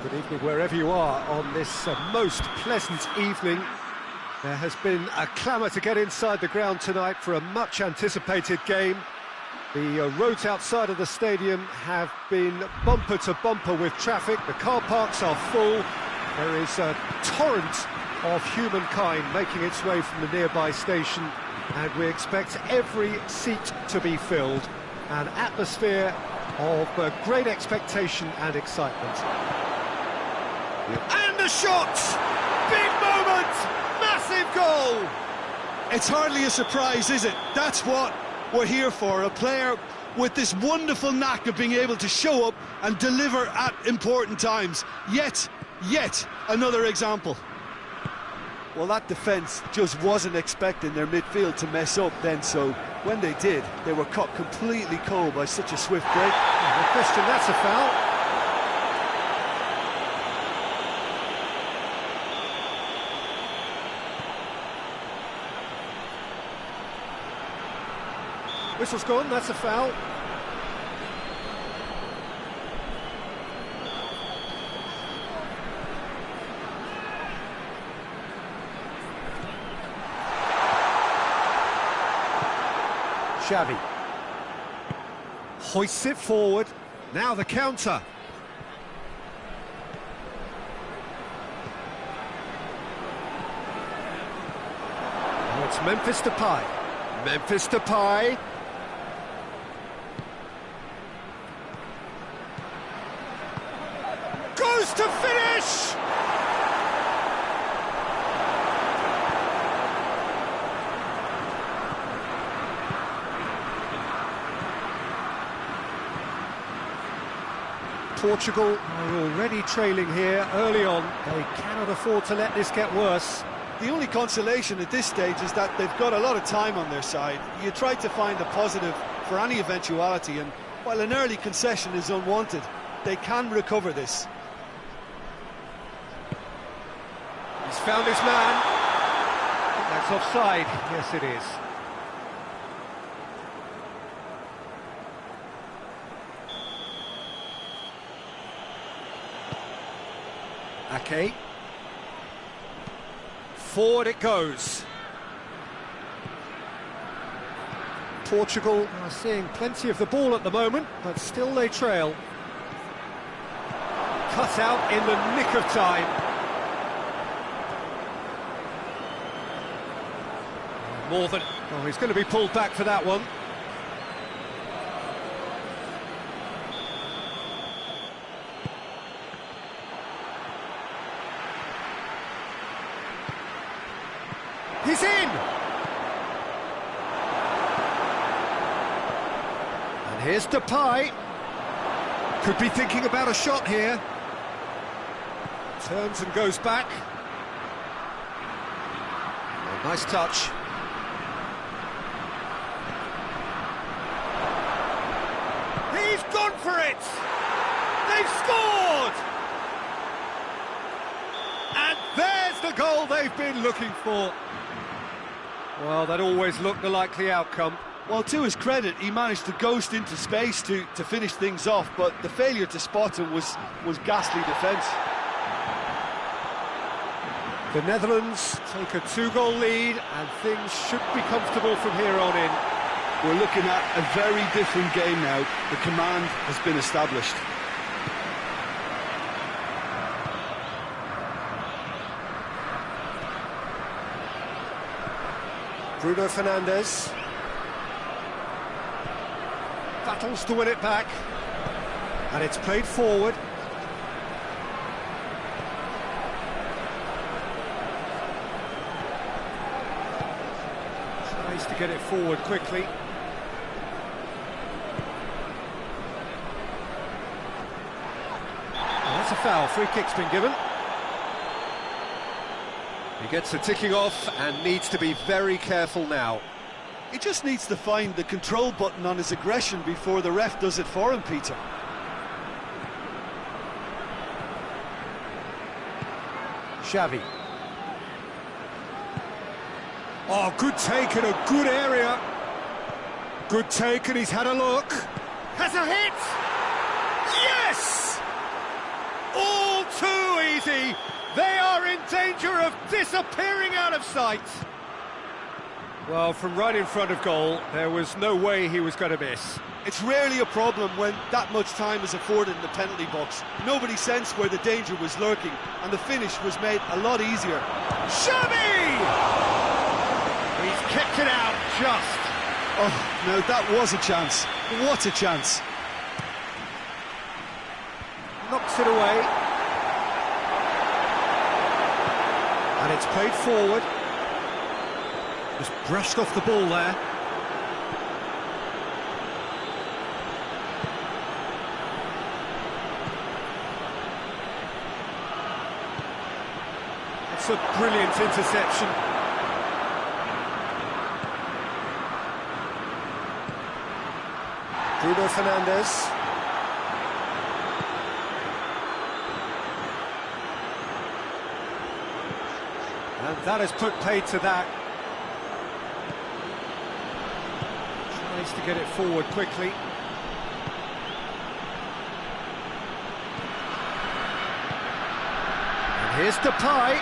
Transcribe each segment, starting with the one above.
Good evening wherever you are on this most pleasant evening. There has been a clamour to get inside the ground tonight for a much-anticipated game. The roads outside of the stadium have been bumper to bumper with traffic. The car parks are full. There is a torrent of humankind making its way from the nearby station, and we expect every seat to be filled. An atmosphere of great expectation and excitement. And the shot! Big moment! Massive goal! It's hardly a surprise, is it? That's what we're here for. A player with this wonderful knack of being able to show up and deliver at important times. Yet another example. Well, that defence just wasn't expecting their midfield to mess up then, so when they did, they were caught completely cold by such a swift break. No question, that's a foul. Whistle's gone, that's a foul. Xavi hoists it forward. Now the counter. Oh, it's Memphis Depay. Memphis Depay. Goes to finish! Portugal are already trailing here early on. They cannot afford to let this get worse. The only consolation at this stage is that they've got a lot of time on their side. You try to find a positive for any eventuality, and while an early concession is unwanted, they can recover this. He's found his man. I think that's offside. Yes, it is. Ake. Forward it goes. Portugal are seeing plenty of the ball at the moment, but still they trail. Cut out in the nick of time. More than... Oh, he's going to be pulled back for that one. He's in! And here's Depay. Could be thinking about a shot here. Turns and goes back. Oh, nice touch. He's gone for it! They've scored! And there's the goal they've been looking for. Well, that always looked the likely outcome. Well, to his credit, he managed to ghost into space to finish things off, but the failure to spot him was ghastly defence. The Netherlands take a 2-goal lead, and things should be comfortable from here on in. We're looking at a very different game now. The command has been established. Bruno Fernandes battles to win it back, and it's played forward. Tries to get it forward quickly. Oh, that's a foul. Free kick's been given. He gets the ticking off and needs to be very careful now. He just needs to find the control button on his aggression before the ref does it for him, Peter. Xavi. Oh, good take in a good area. Good take, and he's had a look. Has a hit! Yes! all too easy. They are in danger of disappearing out of sight. Well, from right in front of goal, there was no way he was going to miss. It's rarely a problem when that much time is afforded in the penalty box. Nobody sensed where the danger was lurking, and the finish was made a lot easier. Xavi! He's kicked it out just. Oh, no, that was a chance. What a chance. Knocks it away. And it's played forward. Just brushed off the ball there. It's a brilliant interception. Bruno Fernandes. And that has put paid to that. Tries to get it forward quickly. And here's Depay.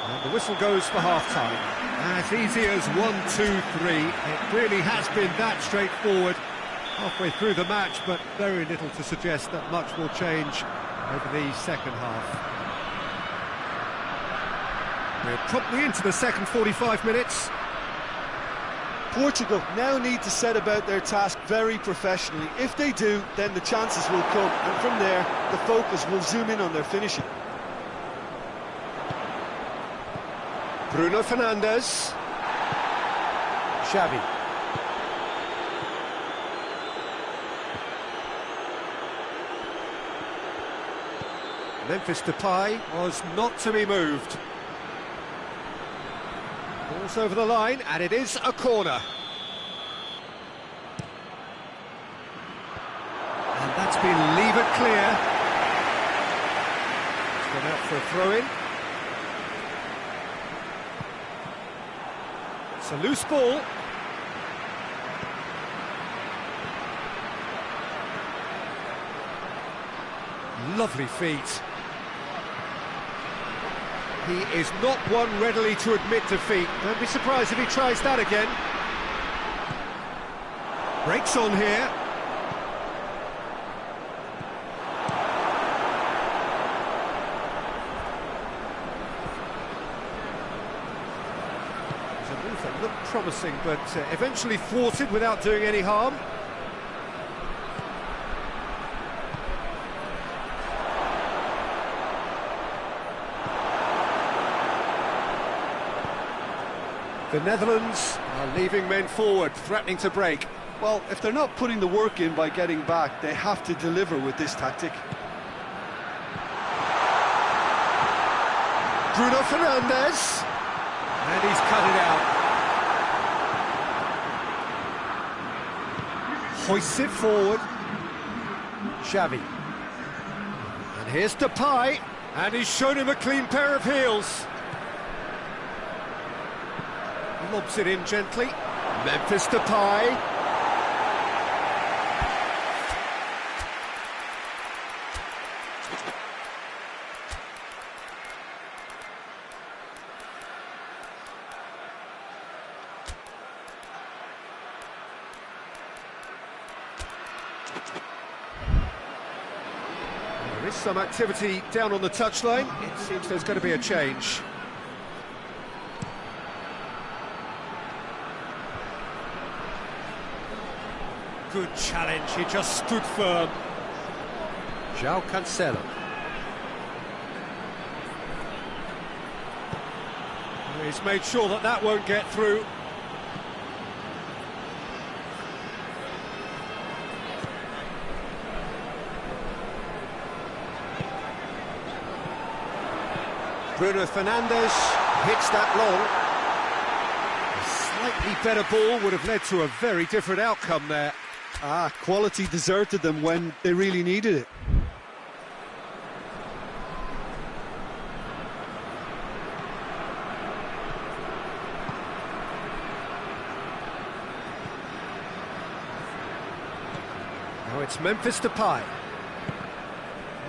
And the whistle goes for half-time. As easy as 1, 2, 3. It really has been that straightforward halfway through the match, but very little to suggest that much will change over the second half. We're promptly into the second 45 minutes. Portugal now need to set about their task very professionally. If they do, then the chances will come, and from there, the focus will zoom in on their finishing. Bruno Fernandes. Xavi. Memphis Depay was not to be moved. Ball's over the line, and it is a corner. And that's been levered clear. It's gone out for a throw-in. It's a loose ball. Lovely feet. He is not one readily to admit defeat. Don't be surprised if he tries that again. Breaks on here. There's a move that looked promising, but eventually thwarted without doing any harm. The Netherlands are leaving men forward, threatening to break. Well, if they're not putting the work in by getting back, they have to deliver with this tactic. Bruno Fernandes. And he's cut it out. Hoists it forward. Xavi. And here's Depay. And he's shown him a clean pair of heels. Lobs it in gently. Memphis Depay. There is some activity down on the touchline. It seems there's going to be a change. Good challenge, he just stood firm. João Cancelo. He's made sure that that won't get through. Bruno Fernandes hits that long. A slightly better ball would have led to a very different outcome there. Quality deserted them when they really needed it. Now it's Memphis Depay.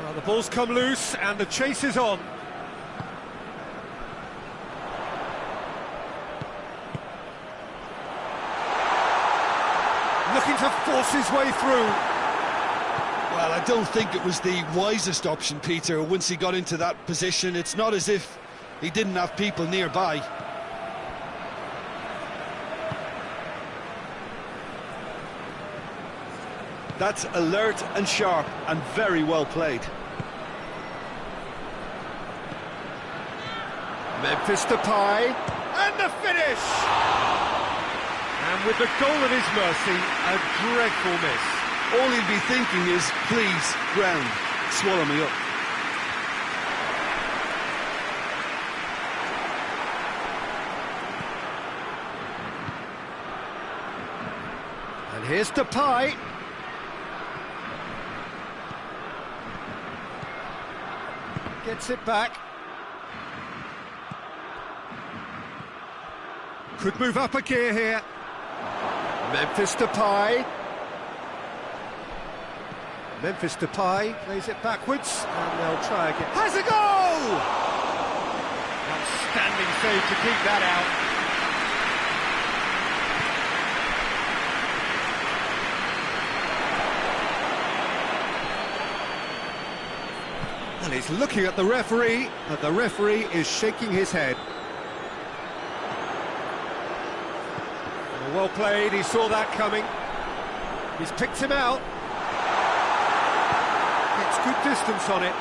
Well, the ball's come loose and the chase is on. Looking to force his way through. Well, I don't think it was the wisest option, Peter, once he got into that position. It's not as if he didn't have people nearby. That's alert and sharp and very well played. Memphis Depay, and the finish! And with the goal at his mercy, a dreadful miss. All he'll be thinking is, please, ground, swallow me up. And here's Depay. Gets it back. Could move up a gear here. Memphis Depay. Memphis Depay plays it backwards, and they'll try again. Has a goal! Outstanding save to keep that out. And he's looking at the referee, and the referee is shaking his head. Well played, he saw that coming. He's picked him out. Gets good distance on it.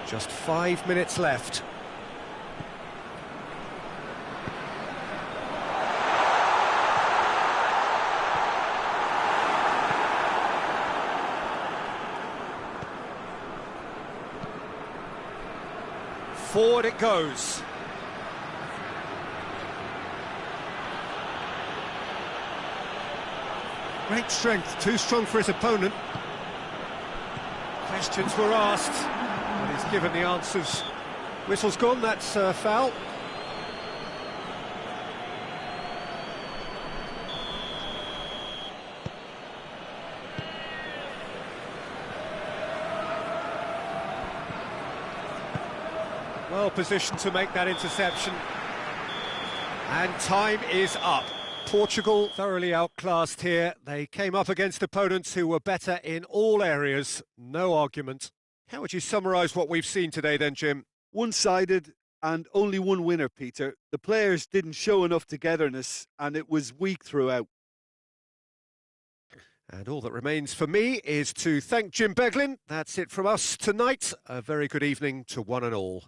Just 5 minutes left. Forward it goes. Great strength, too strong for his opponent. Questions were asked, and he's given the answers. Whistle's gone, that's foul. Well positioned to make that interception. And time is up. Portugal thoroughly outclassed here. They came up against opponents who were better in all areas, no argument. How would you summarise what we've seen today then, Jim? One-sided and only one winner, Peter. The players didn't show enough togetherness and it was weak throughout. And all that remains for me is to thank Jim Beglin. That's it from us tonight. A very good evening to one and all.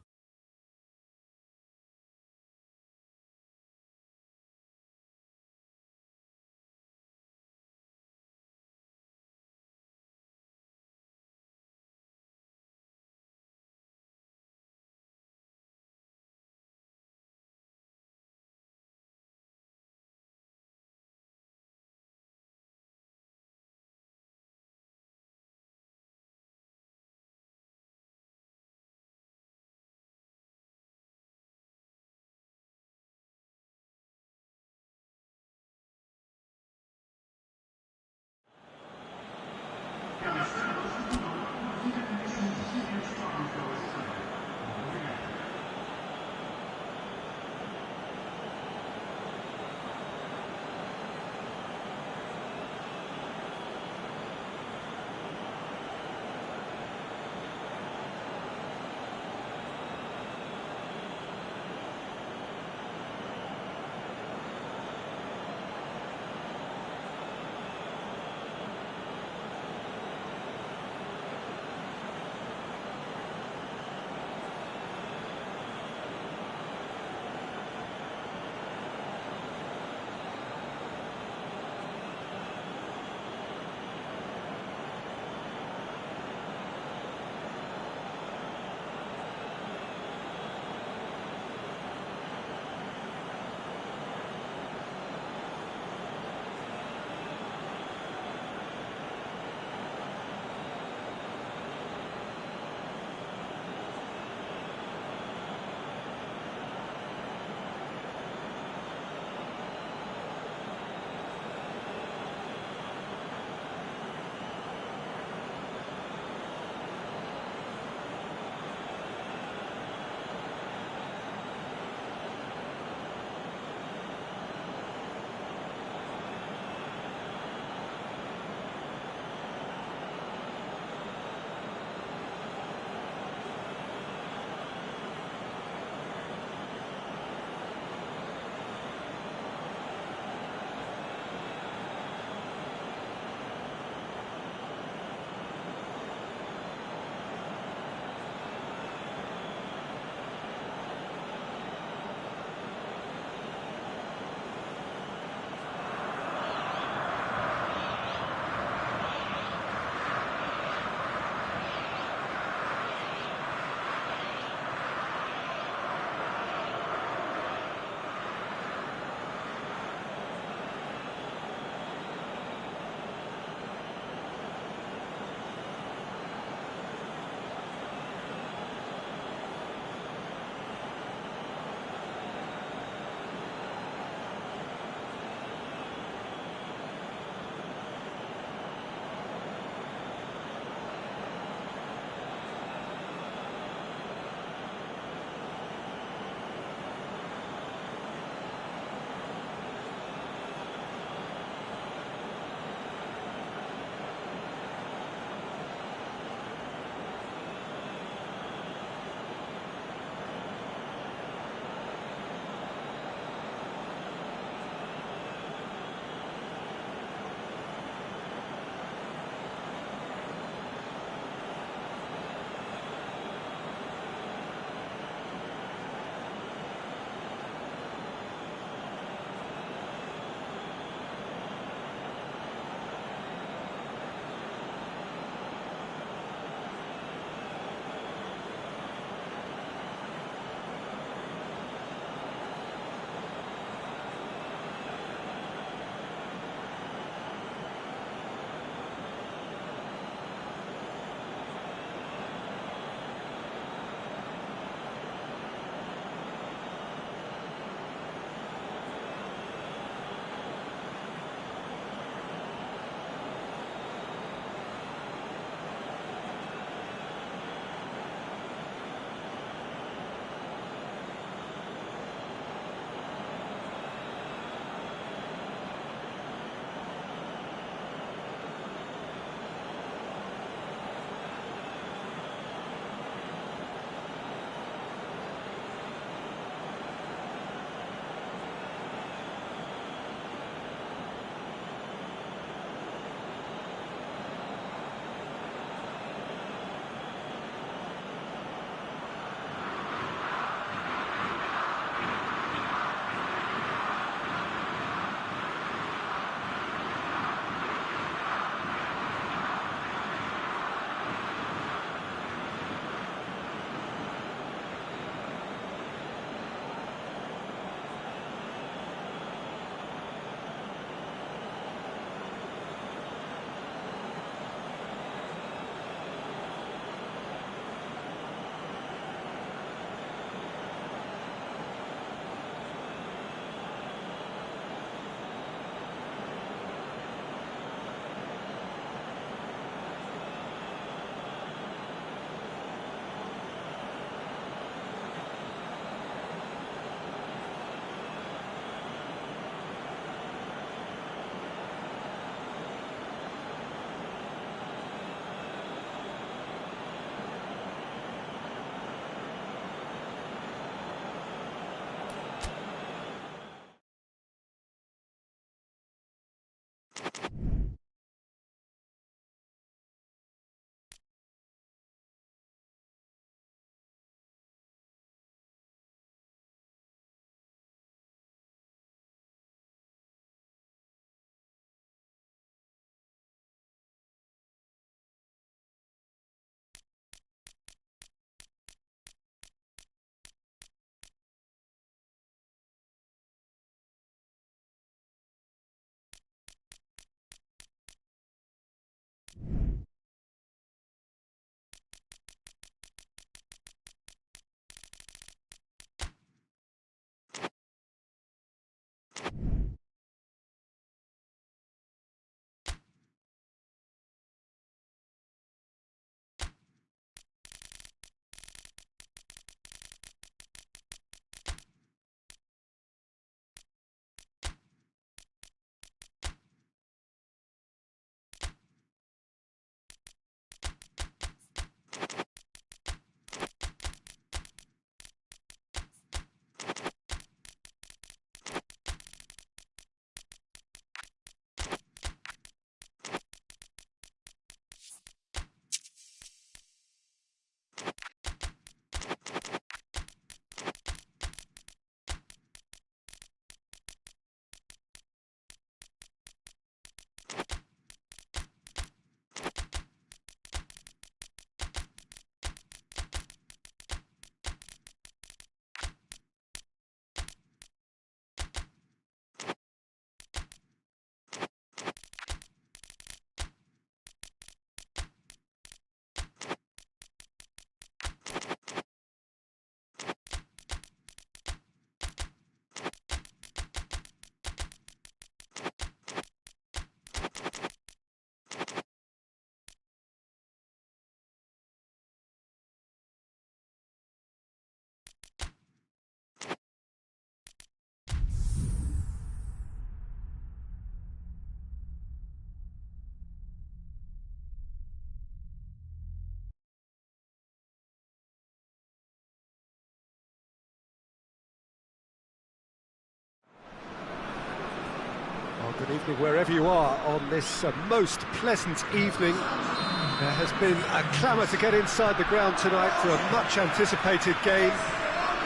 Good evening wherever you are on this most pleasant evening. There has been a clamour to get inside the ground tonight for a much anticipated game.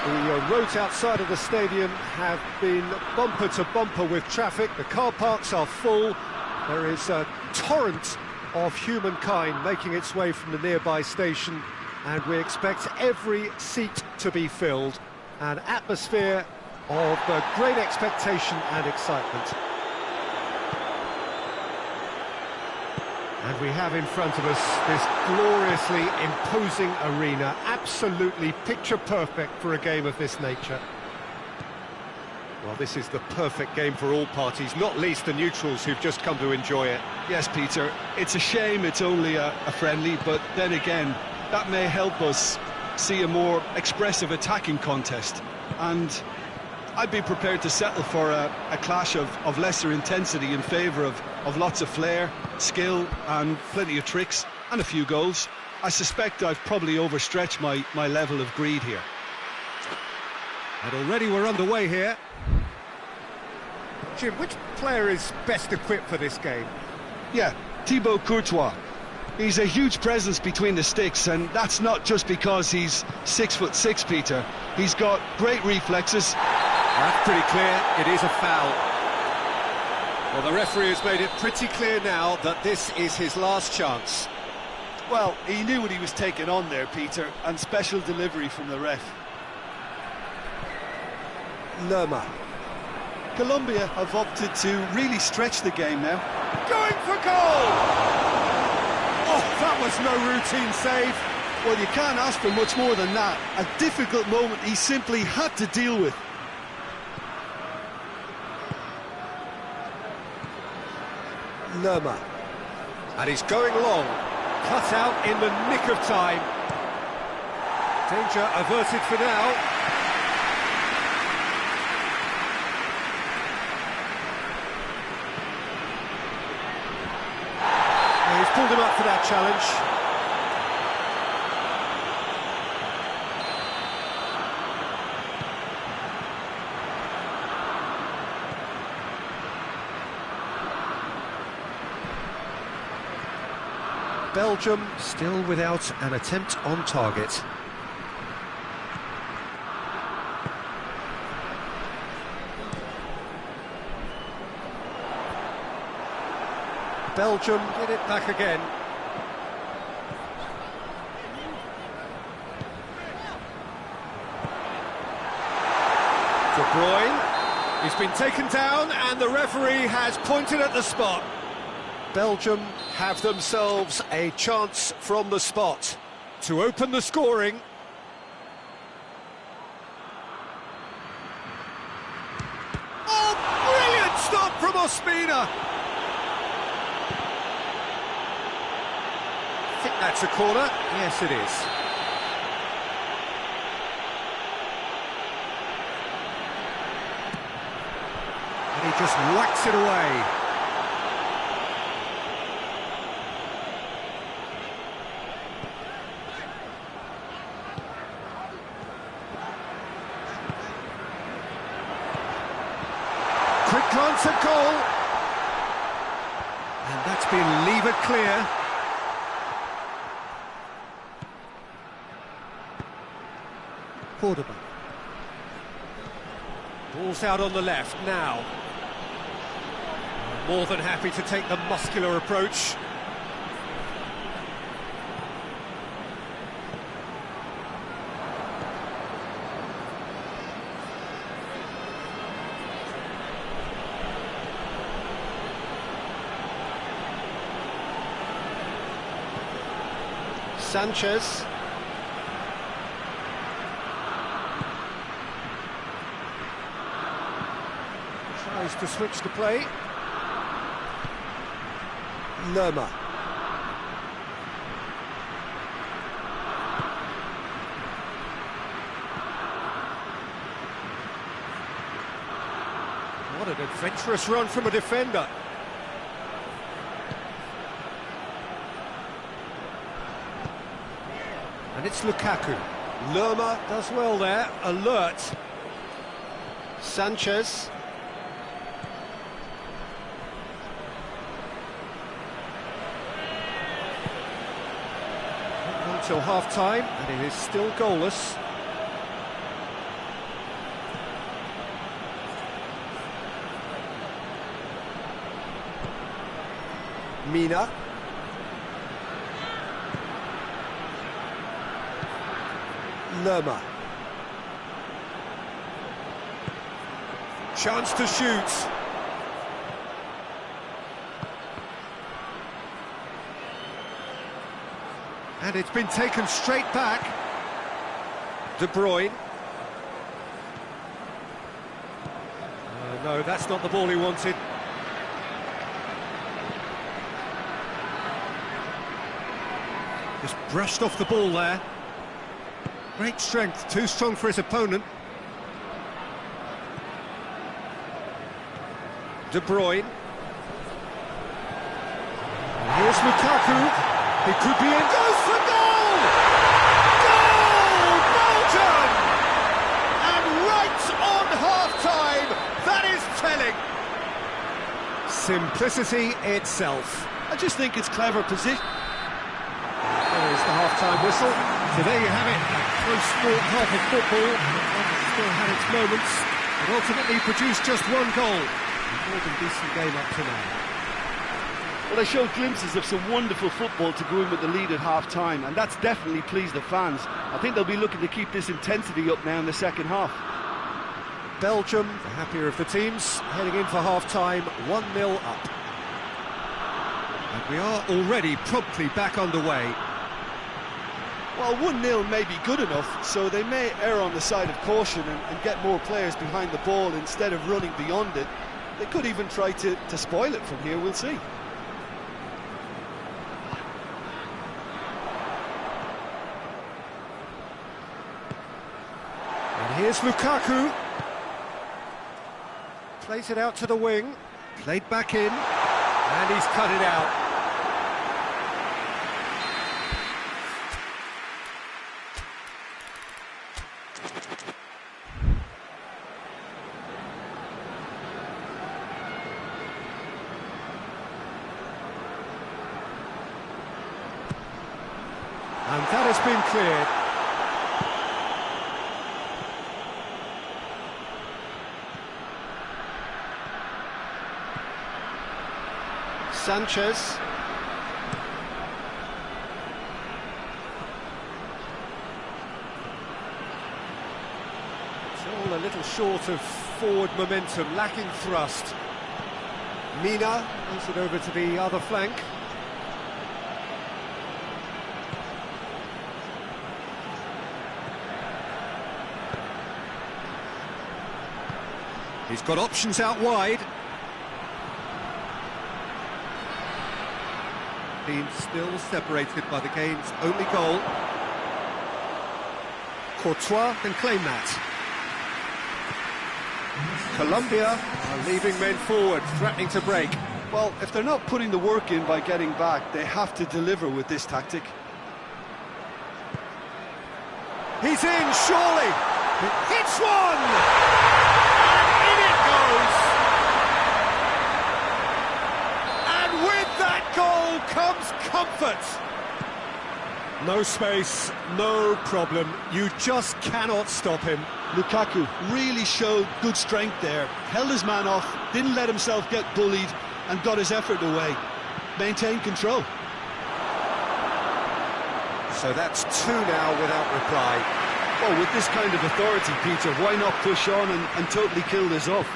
The roads outside of the stadium have been bumper to bumper with traffic. The car parks are full. There is a torrent of humankind making its way from the nearby station, and we expect every seat to be filled. An atmosphere of great expectation and excitement. And we have in front of us this gloriously imposing arena, absolutely picture-perfect for a game of this nature. Well, this is the perfect game for all parties, not least the neutrals who've just come to enjoy it. Yes, Peter, it's a shame it's only a friendly, but then again, that may help us see a more expressive attacking contest. And I'd be prepared to settle for a clash of lesser intensity in favour of lots of flair, skill and plenty of tricks and a few goals. I suspect I've probably overstretched my level of greed here. And already we're underway here. Jim, which player is best equipped for this game? Yeah, Thibaut Courtois. He's a huge presence between the sticks, and that's not just because he's 6'6", Peter. He's got great reflexes. That's pretty clear, it is a foul. Well, the referee has made it pretty clear now that this is his last chance. Well, he knew what he was taking on there, Peter, and special delivery from the ref. Lerma. Colombia have opted to really stretch the game now. Going for goal! Oh, that was no routine save. Well, you can't ask for much more than that. A difficult moment he simply had to deal with. Lerma. And he's going long. Cut out in the nick of time. Danger averted for now. He's pulled him up for that challenge. Belgium still without an attempt on target. Belgium get it back again. De Bruyne, he's been taken down and the referee has pointed at the spot. Belgium have themselves a chance from the spot to open the scoring. Oh, brilliant stop from Ospina! I think that's a corner. Yes, it is. And he just whacks it away. Quick glance at goal. And that's been levered clear. Cordoba. Ball's out on the left now. More than happy to take the muscular approach. Sanchez. Tries to switch the play. Lerma. What an adventurous run from a defender. And it's Lukaku. Lerma does well there, alert. Sanchez. until half-time, and it is still goalless. Mina. Lerma. Chance to shoot. And it's been taken straight back. De Bruyne. No, that's not the ball he wanted. Just brushed off the ball there. Great strength, too strong for his opponent. De Bruyne. And here's Lukaku. He could be in. Goes for goal! Goal! Belgium! And right on half-time, that is telling. Simplicity itself. I just think it's clever position. There's the half-time whistle. So there you have it, a close-fought half of football. It still had its moments, but ultimately produced just one goal. A more than decent game up to now. Well, they showed glimpses of some wonderful football to go in with the lead at half-time, and that's definitely pleased the fans. I think they'll be looking to keep this intensity up now in the second half. Belgium, the happier of the teams, heading in for half-time, 1-0 up. And we are already promptly back underway. Well, 1-0 may be good enough, so they may err on the side of caution and get more players behind the ball instead of running beyond it. They could even try to spoil it from here, we'll see. And here's Lukaku. Plays it out to the wing, played back in, and he's cut it out. And that has been cleared. Sanchez. It's all a little short of forward momentum, lacking thrust. Mina moves it over to the other flank. He's got options out wide. Team still separated by the game's only goal. Courtois can claim that. Colombia are leaving men forward, threatening to break. Well, if they're not putting the work in by getting back, they have to deliver with this tactic. He's in, surely! Hits one! Comes comfort. No space, no problem. You just cannot stop him. Lukaku really showed good strength there. Held his man off, didn't let himself get bullied, and got his effort away. Maintained control. So that's 2 now without reply. Well, with this kind of authority, Peter, why not push on and totally kill this off?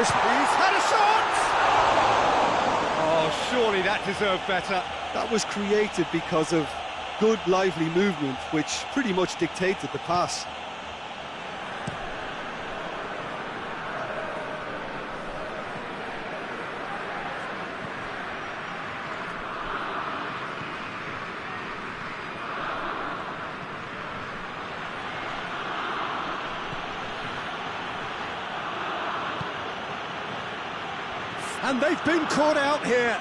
He's had a shot! Oh, surely that deserved better. That was created because of good, lively movement, which pretty much dictated the pass. And they've been caught out here.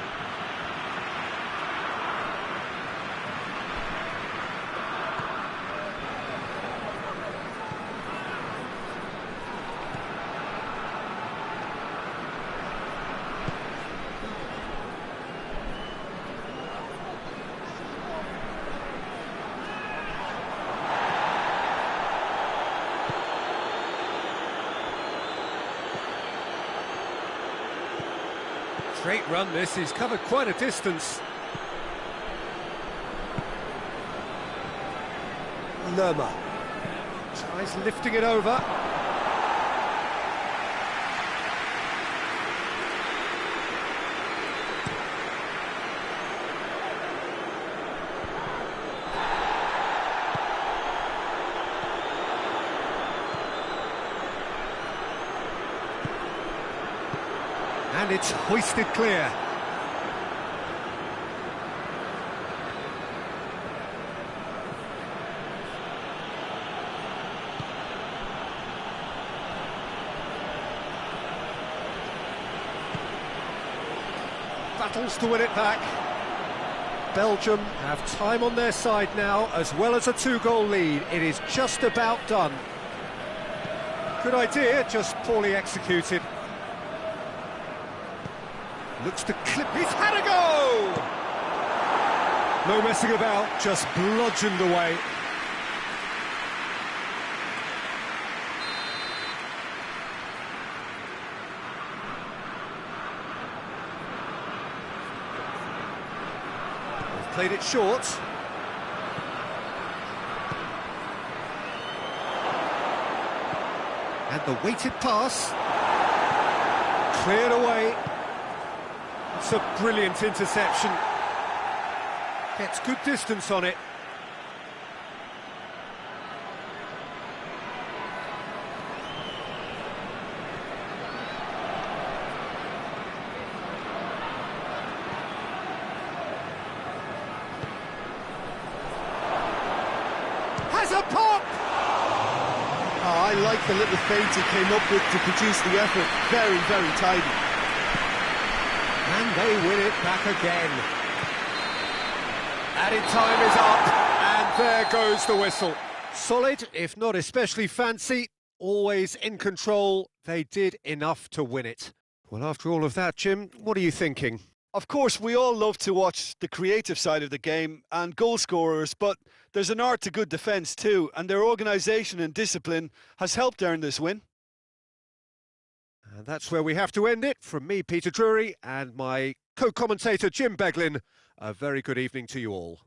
Great run this, he's covered quite a distance. Lerma tries lifting it over. And it's hoisted clear. Battles to win it back. Belgium have time on their side now, as well as a 2-goal lead. It is just about done. Good idea, just poorly executed. Looks to clip, he's had a go! No messing about, just bludgeoned away. They've played it short. And the weighted pass. Cleared away. It's a brilliant interception. Gets good distance on it. Has a pop! Oh, I like the little feint he came up with to produce the effort. Very, very tidy. And they win it back again. Added time is up, and there goes the whistle. Solid, if not especially fancy, always in control. They did enough to win it. Well, after all of that, Jim, what are you thinking? Of course, we all love to watch the creative side of the game and goal scorers, but there's an art to good defence too, and their organisation and discipline has helped earn this win. And that's where we have to end it. From me, Peter Drury, and my co-commentator, Jim Beglin, a very good evening to you all.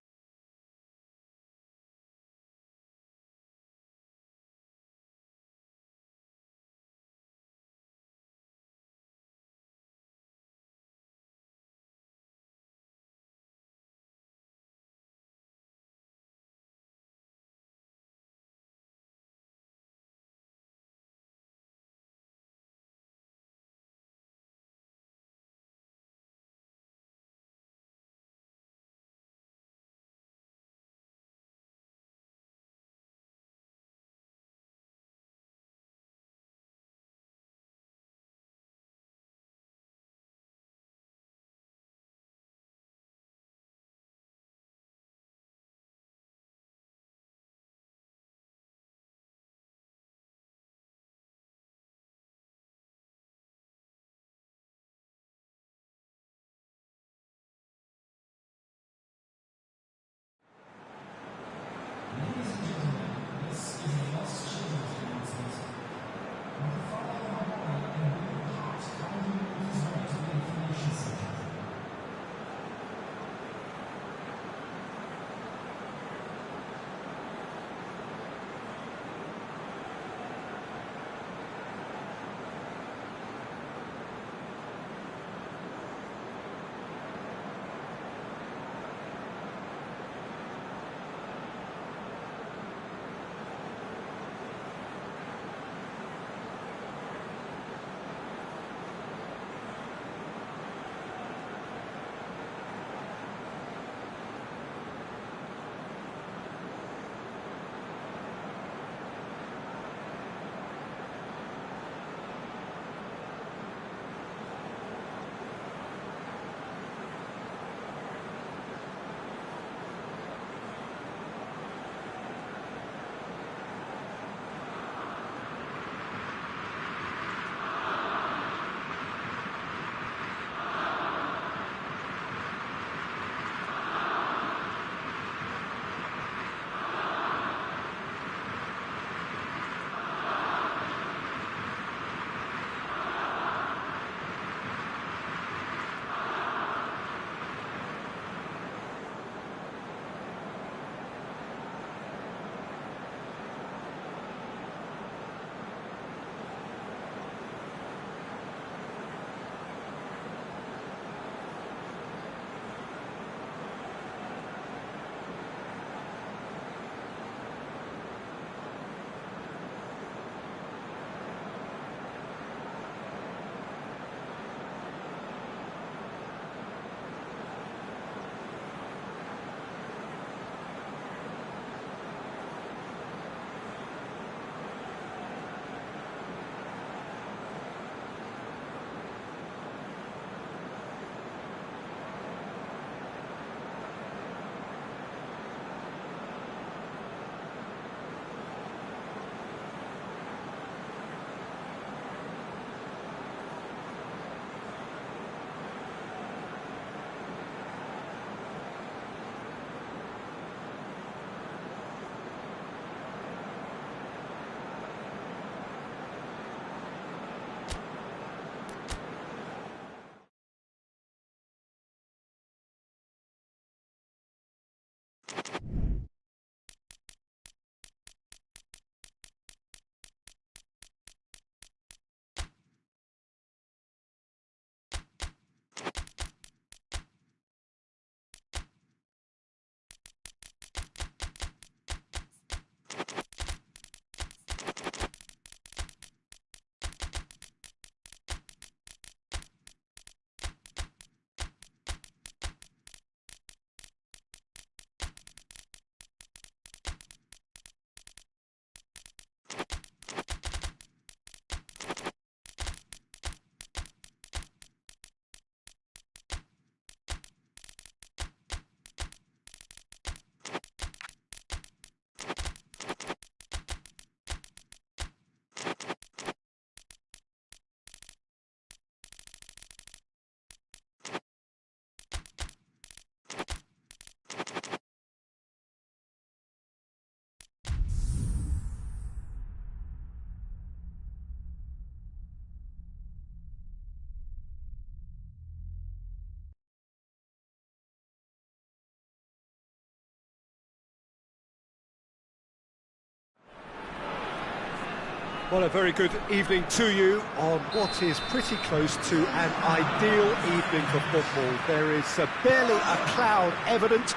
Well, a very good evening to you on what is pretty close to an ideal evening for football. There is barely a cloud evident.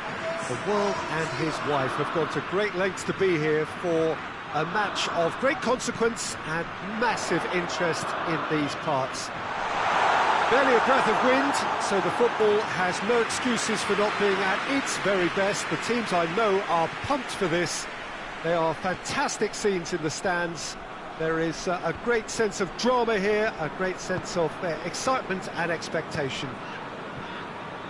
The world and his wife have gone to great lengths to be here for a match of great consequence and massive interest in these parts. Barely a breath of wind, so the football has no excuses for not being at its very best. The teams I know are pumped for this. They are fantastic scenes in the stands. There is a great sense of drama here, a great sense of excitement and expectation.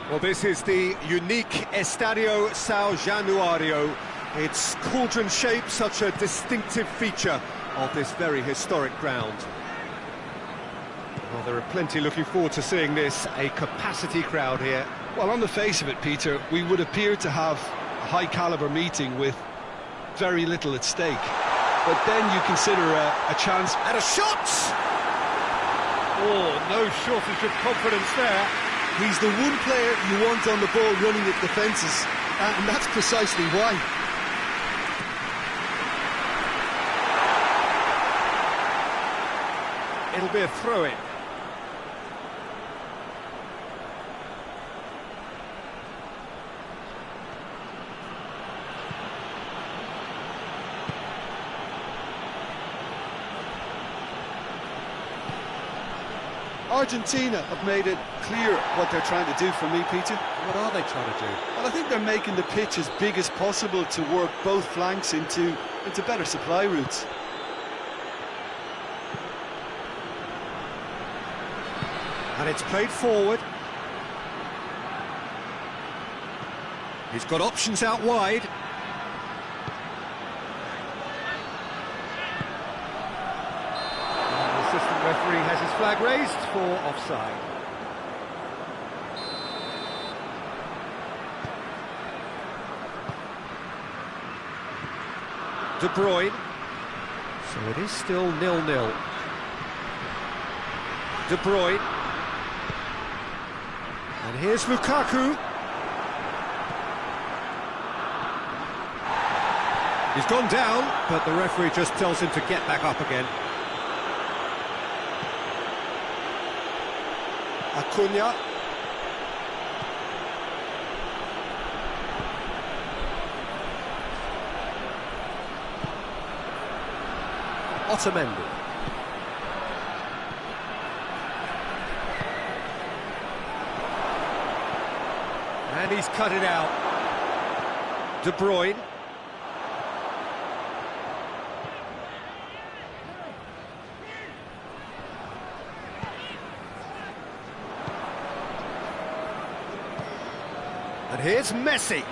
Well, this is the unique Estadio São Januário. Its cauldron shape, such a distinctive feature of this very historic ground. Well, there are plenty looking forward to seeing this, a capacity crowd here. Well, on the face of it, Peter, we would appear to have a high-caliber meeting with very little at stake. But then you consider a chance... And a shot! Oh, no shortage of confidence there. He's the one player you want on the ball running at the fences, and that's precisely why. It'll be a throw-in. Argentina have made it clear what they're trying to do for me, Peter. What are they trying to do? Well, I think they're making the pitch as big as possible to work both flanks into better supply routes. And it's played forward. He's got options out wide. And the assistant referee has his flag raised for offside. De Bruyne. So it is still 0-0. De Bruyne. And here's Lukaku. He's gone down, but the referee just tells him to get back up again. Acuna. Otamendi. And he's cut it out. De Bruyne. And here's Messi.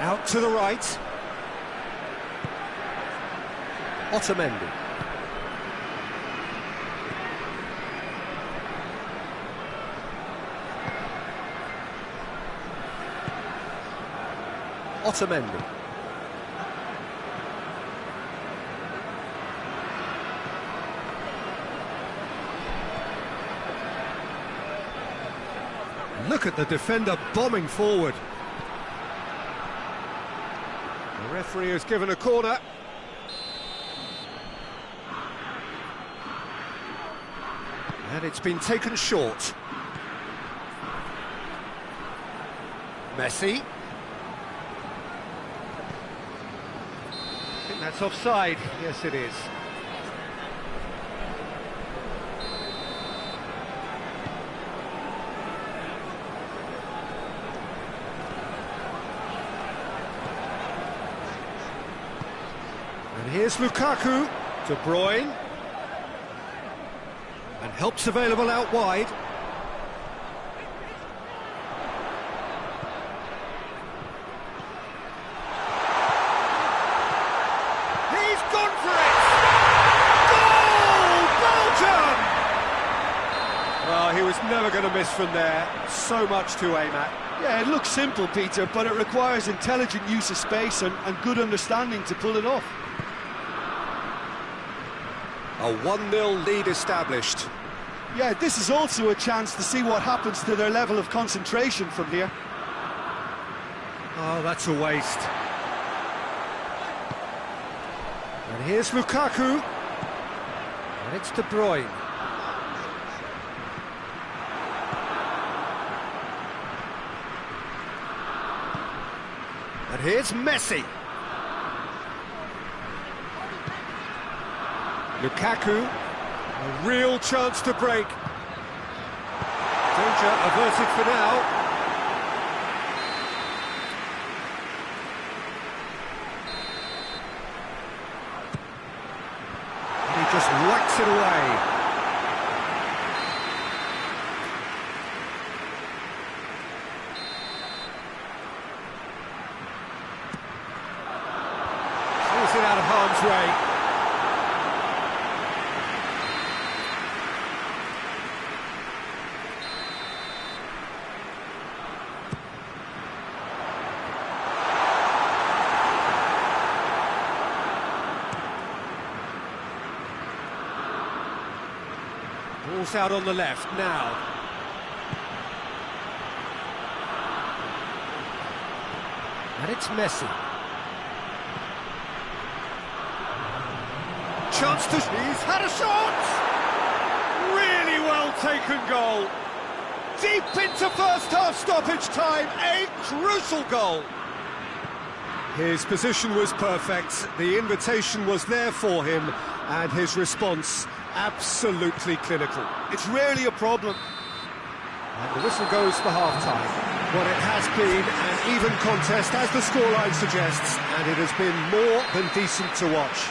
Out to the right. Otamendi. Otamendi. Look at the defender bombing forward. The referee has given a corner. And it's been taken short. Messi. I think that's offside. Yes, it is. And here's Lukaku. De Bruyne. And help's available out wide. He's gone for it! Goal! Belgium! Well, he was never going to miss from there. So much to aim at. Yeah, it looks simple, Peter, but it requires intelligent use of space and good understanding to pull it off. A 1-0 lead established. Yeah, this is also a chance to see what happens to their level of concentration from here. Oh, that's a waste. And here's Lukaku. And it's De Bruyne. And here's Messi. Lukaku, a real chance to break. Danger averted for now. And he just whacks it away. Pulls it out of harm's way. Ball's out on the left now. And it's Messi. Chance to... He's had a shot! Really well taken goal. Deep into first half stoppage time, a crucial goal. His position was perfect, the invitation was there for him, and his response absolutely clinical. It's rarely a problem. And the whistle goes for half-time. Well, it has been an even contest, as the scoreline suggests, and it has been more than decent to watch.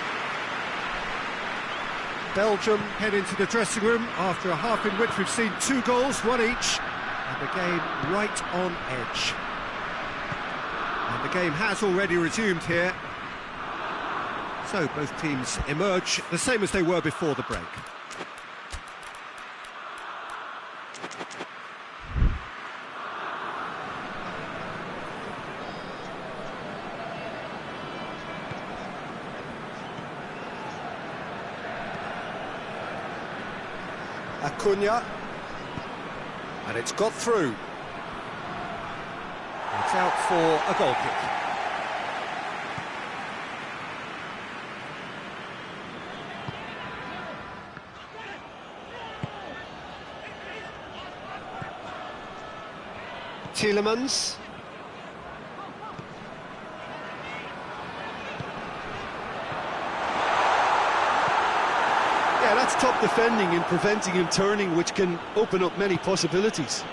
Belgium head into the dressing room after a half in which we've seen 2 goals, 1 each, and the game right on edge. And the game has already resumed here. So both teams emerge the same as they were before the break. Acuna, and it's got through. It's out for a goal kick. Tielemans. Yeah, that's top defending and preventing him turning, which can open up many possibilities.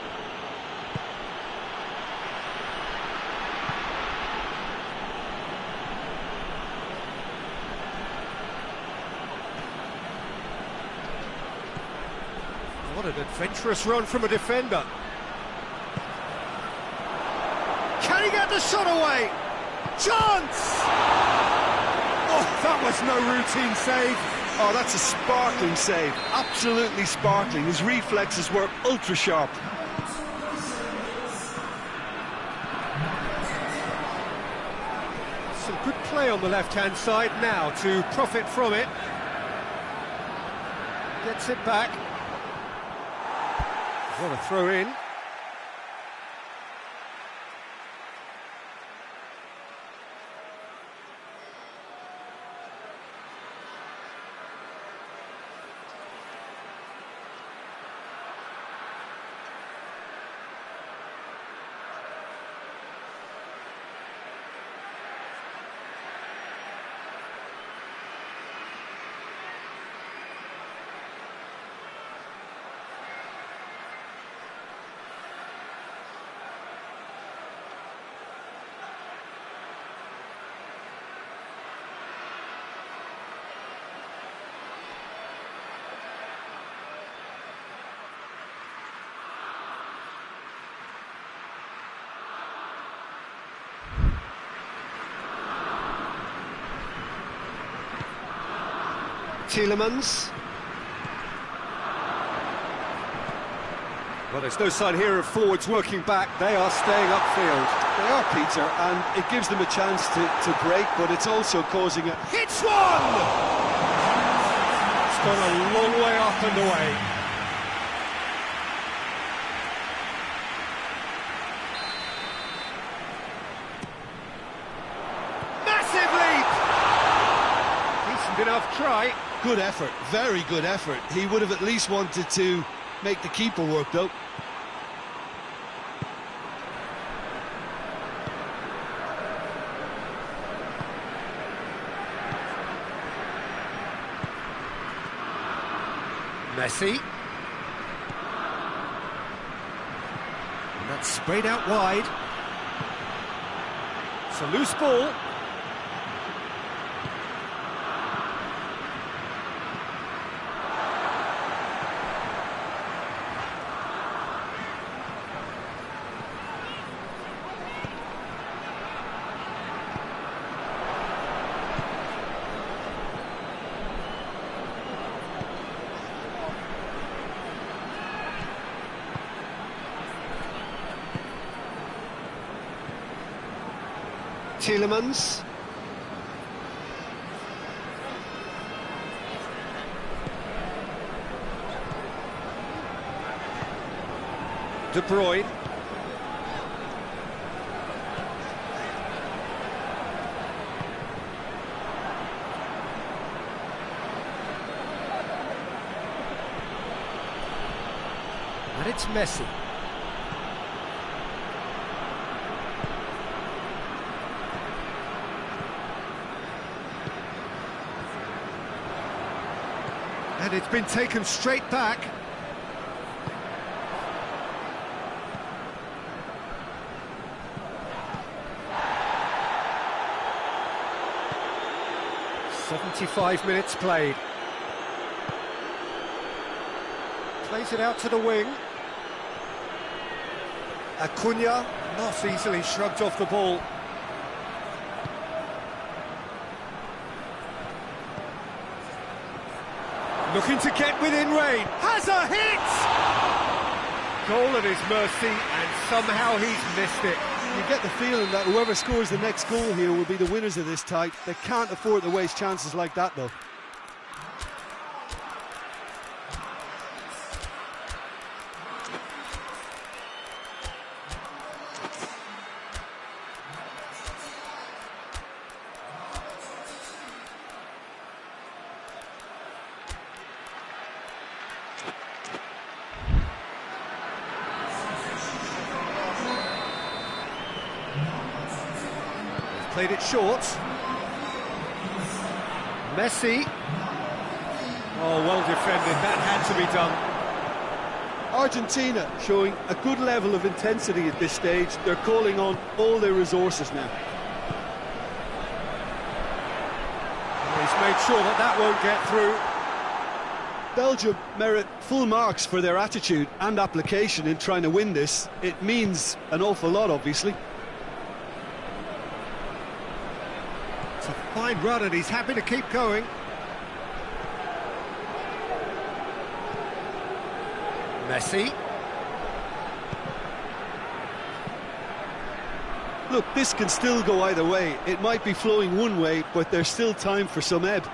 What an adventurous run from a defender. Can he get the shot away? Chance! Oh, that was no routine save. Oh, that's a sparkling save. Absolutely sparkling. His reflexes were ultra sharp. Some good play on the left-hand side now to profit from it. Gets it back. What a throw in. Tielemans. Well, there's no sign here of forwards working back. They are staying upfield. They are, Peter, and it gives them a chance to break, but it's also causing a... Hits one! It's gone a long way up and away. enough try. Good effort, very good effort. He would have at least wanted to make the keeper work, though. Messi. And that's sprayed out wide. It's a loose ball. Tielemans. De Bruyne. And it's Messi. And it's been taken straight back. "75 minutes played." Plays it out to the wing. Acuna not easily shrugged off the ball. Looking to get within range. Has a hit! Goal at his mercy, and somehow he's missed it. You get the feeling that whoever scores the next goal here will be the winners of this tie. They can't afford to waste chances like that, though. Played it short. Messi. Oh, well defended. That had to be done. Argentina showing a good level of intensity at this stage. They're calling on all their resources now. He's made sure that that won't get through. Belgium merit full marks for their attitude and application in trying to win this. It means an awful lot, obviously. It's a fine run and he's happy to keep going. Messi. Look, this can still go either way. It might be flowing one way, but there's still time for some ebb.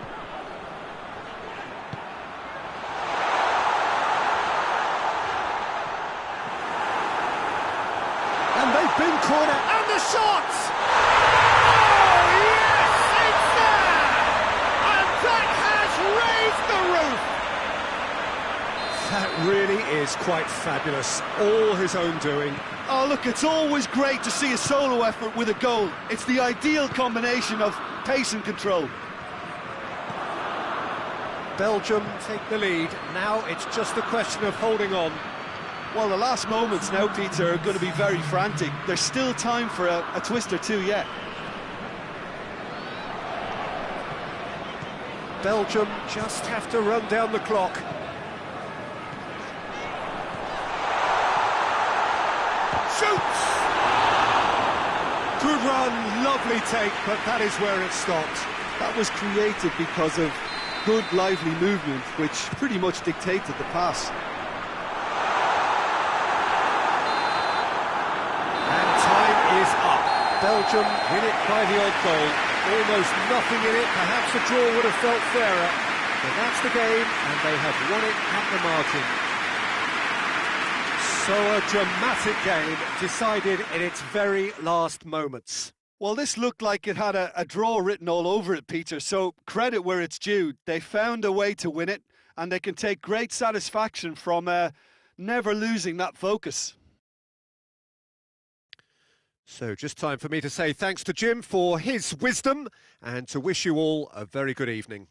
And they've been cornered, and the shot! Oh, yes, it's there! And that has raised the roof! That really is quite fabulous, all his own doing. Oh, look, it's always great to see a solo effort with a goal. It's the ideal combination of pace and control. Belgium take the lead. Now it's just a question of holding on. Well, the last moments now, Peter, are going to be very frantic. There's still time for a twist or two yet. Belgium just have to run down the clock. Shoots! Good run, lovely take, but that is where it stopped. That was created because of good, lively movement, which pretty much dictated the pass. And time is up. Belgium win it by the odd goal. Almost nothing in it. Perhaps a draw would have felt fairer. But that's the game, and they have won it at the margin. So a dramatic game decided in its very last moments. Well, this looked like it had a draw written all over it, Peter, so credit where it's due. They found a way to win it, and they can take great satisfaction from never losing that focus. So just time for me to say thanks to Jim for his wisdom and to wish you all a very good evening.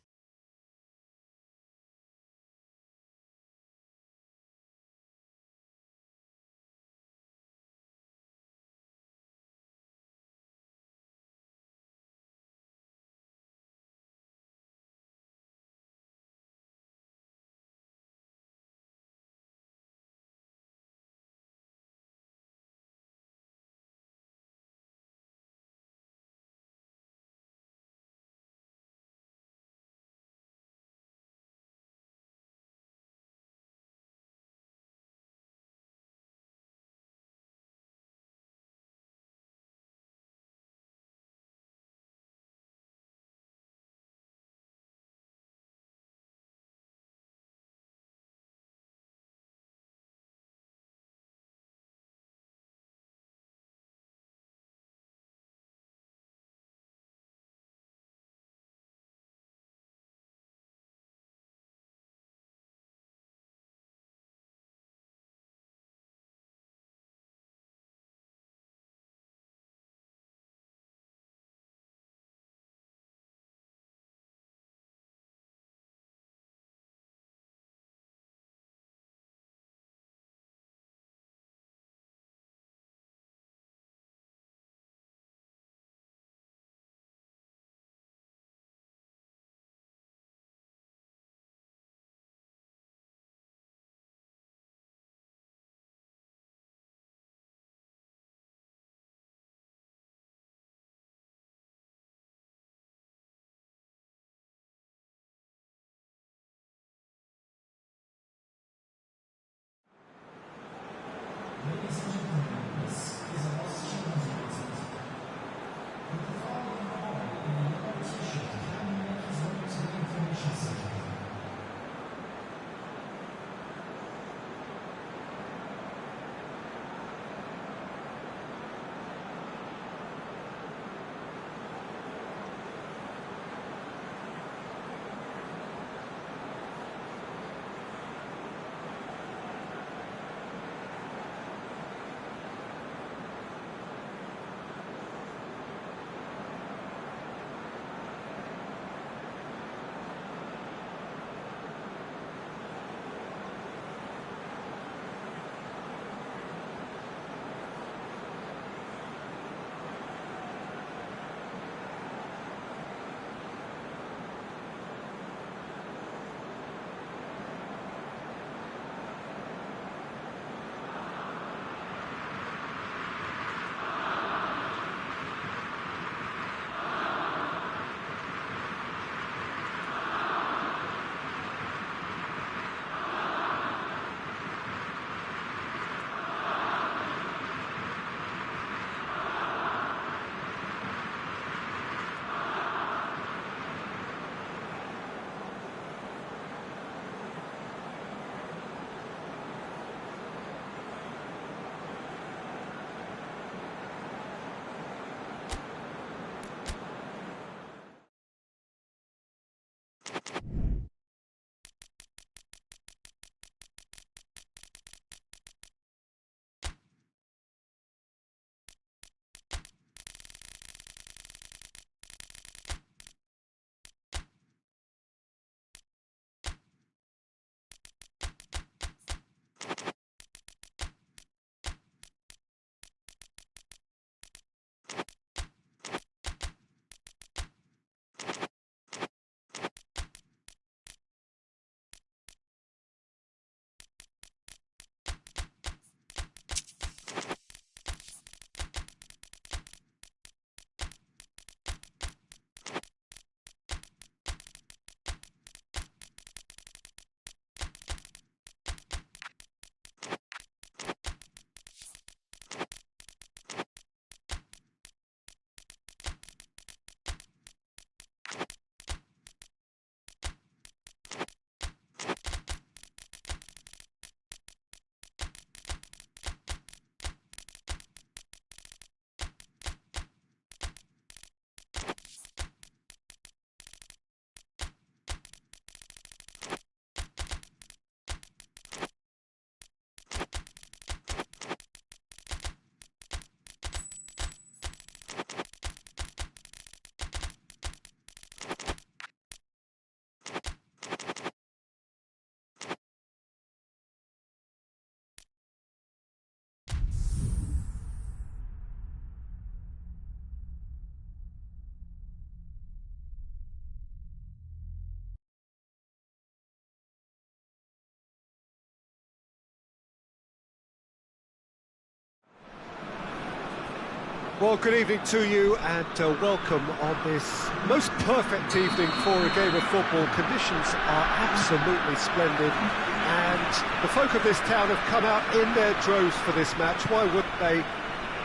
Well, good evening to you and welcome on this most perfect evening for a game of football. Conditions are absolutely splendid and the folk of this town have come out in their droves for this match. Why wouldn't they?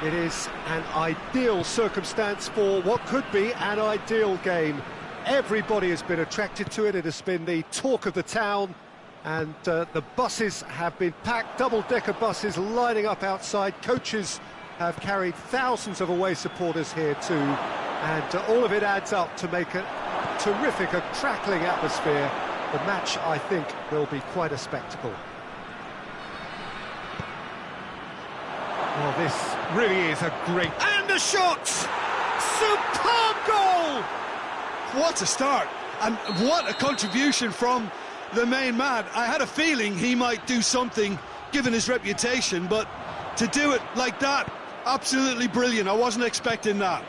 It is an ideal circumstance for what could be an ideal game. Everybody has been attracted to it. It has been the talk of the town and the buses have been packed, double-decker buses lining up outside. Coaches have carried thousands of away supporters here too, and all of it adds up to make a terrific, a crackling atmosphere. The match, I think, will be quite a spectacle. Well, this really is a great... And a shot! Superb goal! What a start, and what a contribution from the main man. I had a feeling he might do something, given his reputation, but to do it like that, absolutely brilliant. I wasn't expecting that.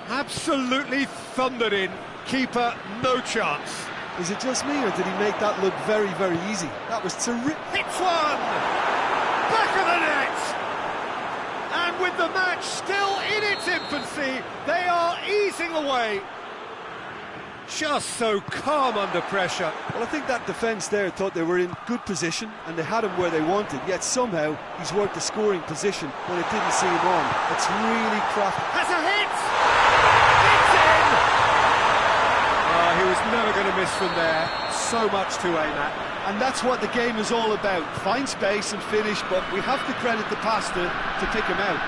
Absolutely thundered in. Keeper, no chance. Is it just me, or did he make that look very, very easy? That was terrific. Hits one! Back of the net! And with the match still in its infancy, they are easing away. Just so calm under pressure. Well, I think that defence there thought they were in good position and they had him where they wanted, yet somehow he's worked the scoring position when it didn't see him on. It's really crafty. Has a hit! It's in! Oh, he was never going to miss from there. So much to aim at. And that's what the game is all about. Find space and finish, but we have to credit the passer to pick him out.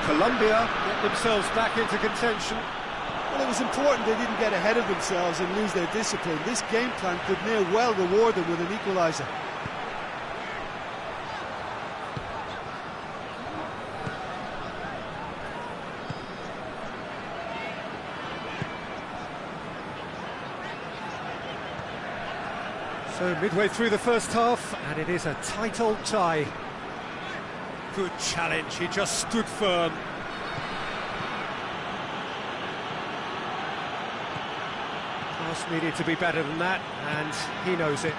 Colombia get themselves back into contention. Well, it was important they didn't get ahead of themselves and lose their discipline. This game plan could near well reward them with an equaliser. So midway through the first half, and it is a tight old tie. Good challenge, he just stood firm. Pass needed to be better than that, and he knows it.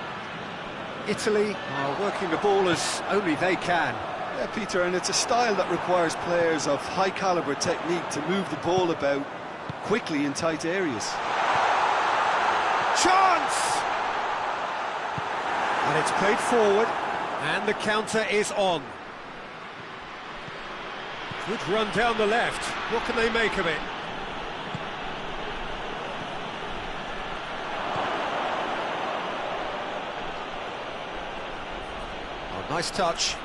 Italy are working the ball as only they can. Yeah, Peter, and it's a style that requires players of high calibre technique to move the ball about quickly in tight areas. Chance! And it's played forward, and the counter is on. Good run down the left. What can they make of it? Oh, nice touch.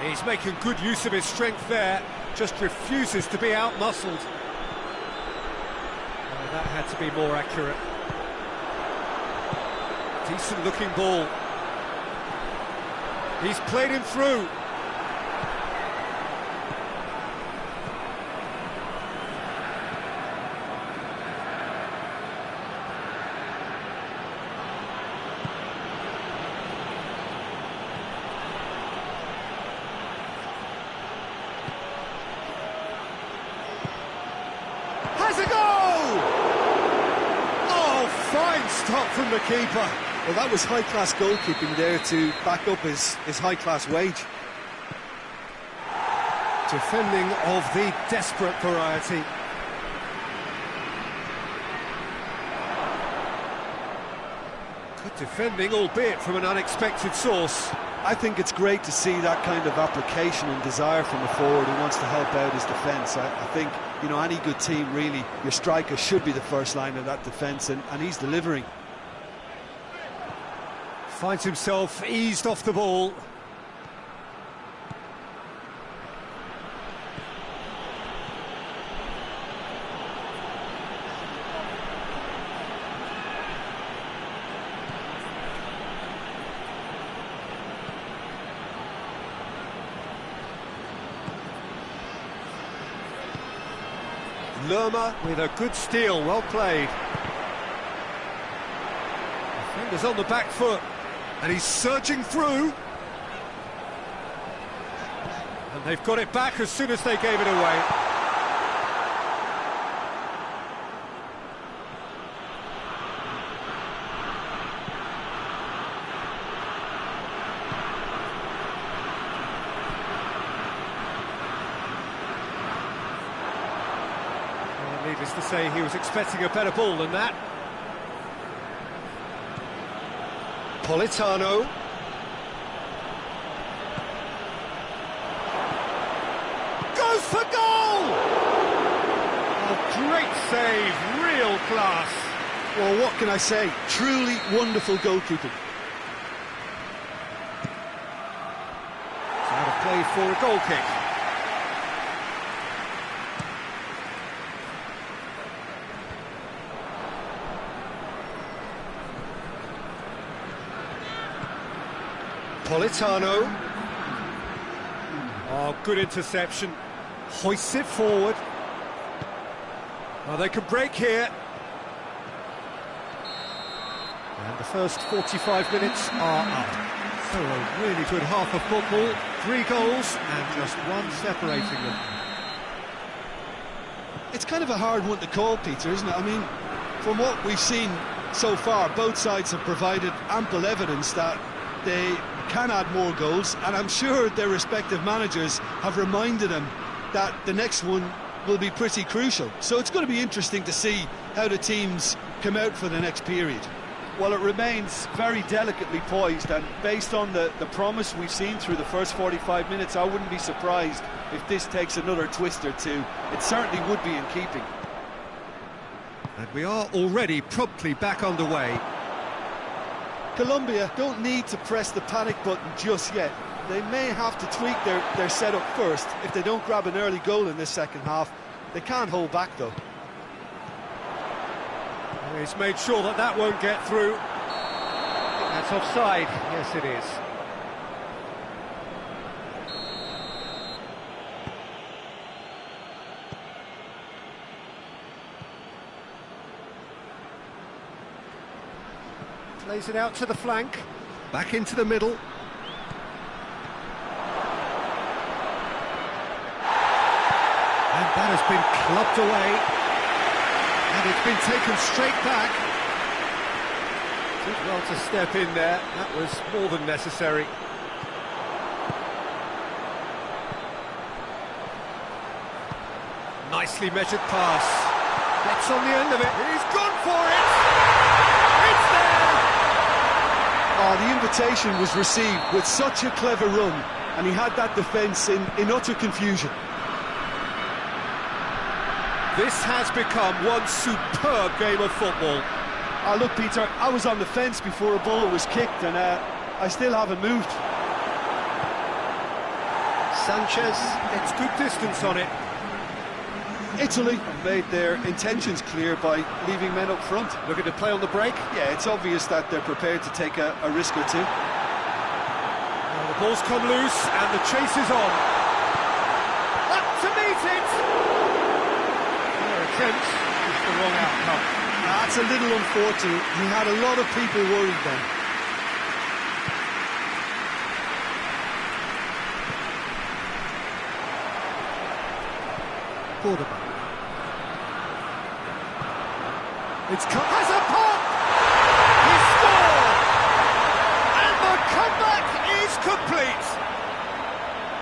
He's making good use of his strength there, just refuses to be out-muscled. Oh, that had to be more accurate. Decent looking ball. He's played him through. Has a goal! Oh, fine stop from the keeper. Well, that was high-class goalkeeping there to back up his high-class wage. Defending of the desperate variety. Good defending, albeit from an unexpected source. I think it's great to see that kind of application and desire from a forward who wants to help out his defence. I think, you know, any good team, really, your striker should be the first line of that defence, and he's delivering. Finds himself eased off the ball. Lerma with a good steal, well played. Defender's on the back foot. And he's surging through. And they've got it back as soon as they gave it away. Needless to say, he was expecting a better ball than that. Politano. Goes for goal! Oh, great save, real class. Well, what can I say? Truly wonderful goalkeeping. It's out of play for a goal kick. Politano. Oh, good interception. Hoists it forward. Oh, they could break here. And the first 45 minutes are up. So a really good half of football. 3 goals and just one separating them. It's kind of a hard one to call, Peter, isn't it? I mean, from what we've seen so far, both sides have provided ample evidence that they can add more goals, and I'm sure their respective managers have reminded them that the next one will be pretty crucial. So it's going to be interesting to see how the teams come out for the next period. Well, it remains very delicately poised, and based on the promise we've seen through the first 45 minutes, I wouldn't be surprised if this takes another twist or two. It certainly would be in keeping. And we are already promptly back underway. Colombia don't need to press the panic button just yet. They may have to tweak their setup first if they don't grab an early goal in this second half. They can't hold back, though. He's made sure that that won't get through. That's offside. Yes, it is. Plays it out to the flank. Back into the middle. And that has been clubbed away. And it's been taken straight back. Did well to step in there. That was more than necessary. Nicely measured pass. Gets on the end of it. He's gone for it! It's there! Oh, the invitation was received with such a clever run, and he had that defence in utter confusion. This has become one superb game of football. Look, Peter, I was on the fence before a ball was kicked, and I still haven't moved. Sanchez gets good distance on it. Italy made their intentions clear by leaving men up front. Looking to play on the break. Yeah, it's obvious that they're prepared to take a risk or two. Well, the ball's come loose and the chase is on. Up to meet it! Their attempt is the wrong outcome. That's a little unfortunate. He had a lot of people worried then. Cordoba. It's come, has a pop! He scored! And the comeback is complete!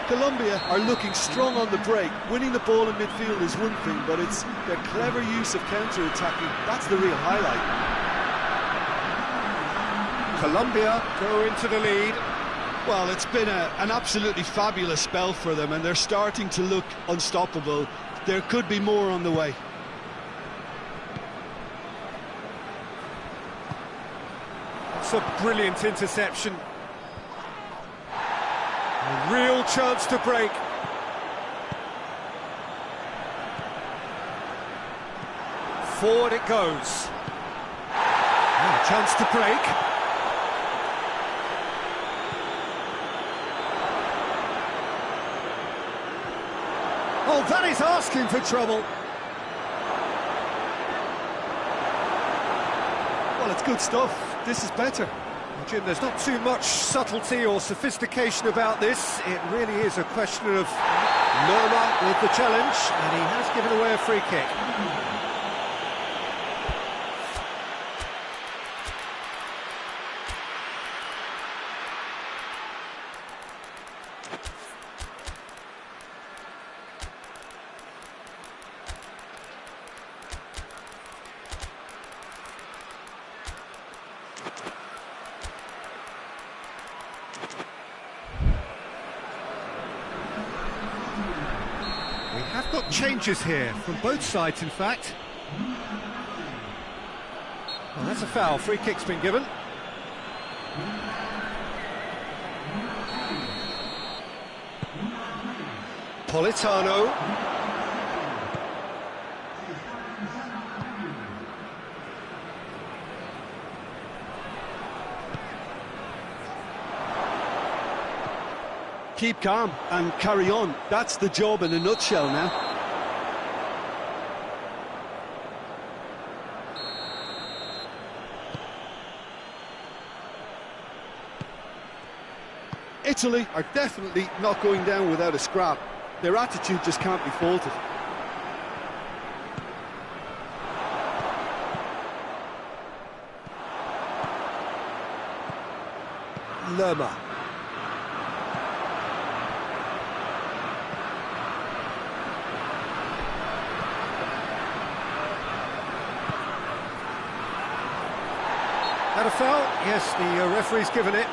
Colombia are looking strong on the break. Winning the ball in midfield is one thing, but it's their clever use of counter-attacking. That's the real highlight. Colombia go into the lead. Well, it's been an absolutely fabulous spell for them, and they're starting to look unstoppable. There could be more on the way. It's a brilliant interception. A real chance to break. Forward it goes. Now a chance to break. Oh, that is asking for trouble. Well, it's good stuff. This is better. Jim, there's not too much subtlety or sophistication about this. It really is a question of Lerma with the challenge, and he has given away a free kick. have got changes here from both sides, in fact. Well, that's a foul. Free kick's been given. Politano. Keep calm and carry on. That's the job in a nutshell now. Italy are definitely not going down without a scrap. Their attitude just can't be faulted. Lerma. That a foul? Yes, the referee's given it.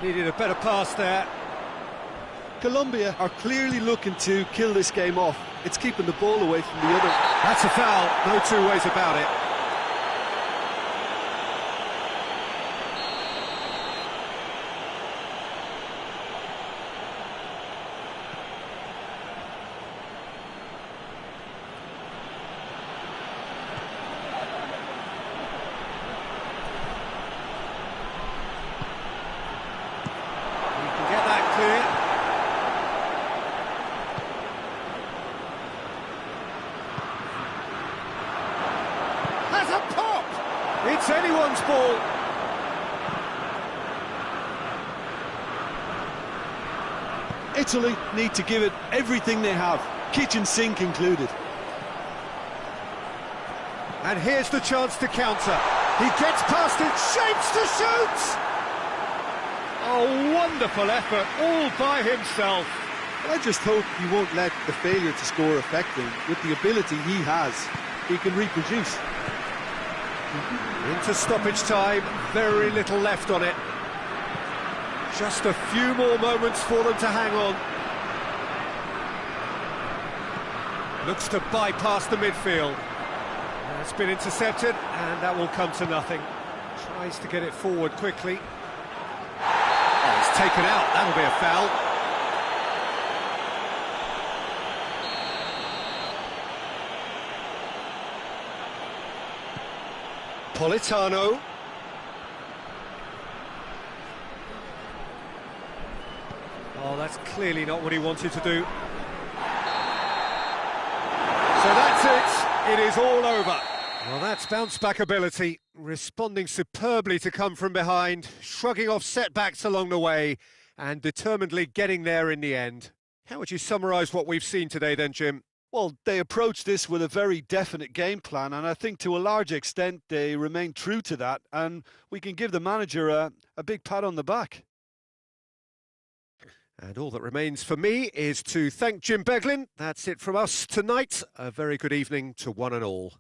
Needed a better pass there. Colombia are clearly looking to kill this game off. It's keeping the ball away from the other. That's a foul, no two ways about it. It's anyone's ball. Italy need to give it everything they have, kitchen sink included. And here's the chance to counter. He gets past it, shapes to shoot! Oh, wonderful effort, all by himself. I just hope he won't let the failure to score affect him. With the ability he has, he can reproduce. Into stoppage time, very little left on it. Just a few more moments for them to hang on. Looks to bypass the midfield. It's been intercepted, and that will come to nothing. Tries to get it forward quickly. Oh, it's taken out, that'll be a foul. Politano. Oh, that's clearly not what he wanted to do. So that's it. It is all over. Well, that's bounce-back ability, responding superbly to come from behind, shrugging off setbacks along the way, and determinedly getting there in the end. How would you summarise what we've seen today then, Jim? Well, they approached this with a very definite game plan, and I think to a large extent they remain true to that, and we can give the manager a big pat on the back. And all that remains for me is to thank Jim Beglin. That's it from us tonight. A very good evening to one and all.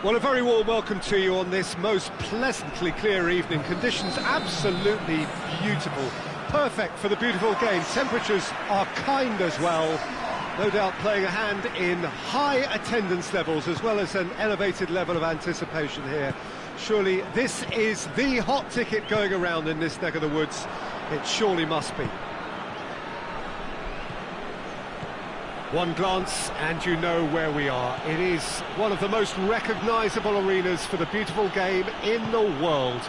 Well, a very warm welcome to you on this most pleasantly clear evening. Conditions absolutely beautiful. Perfect for the beautiful game. Temperatures are kind as well. No doubt playing a hand in high attendance levels as well as an elevated level of anticipation here. Surely this is the hot ticket going around in this neck of the woods. It surely must be. One glance and you know where we are. It is one of the most recognisable arenas for the beautiful game in the world.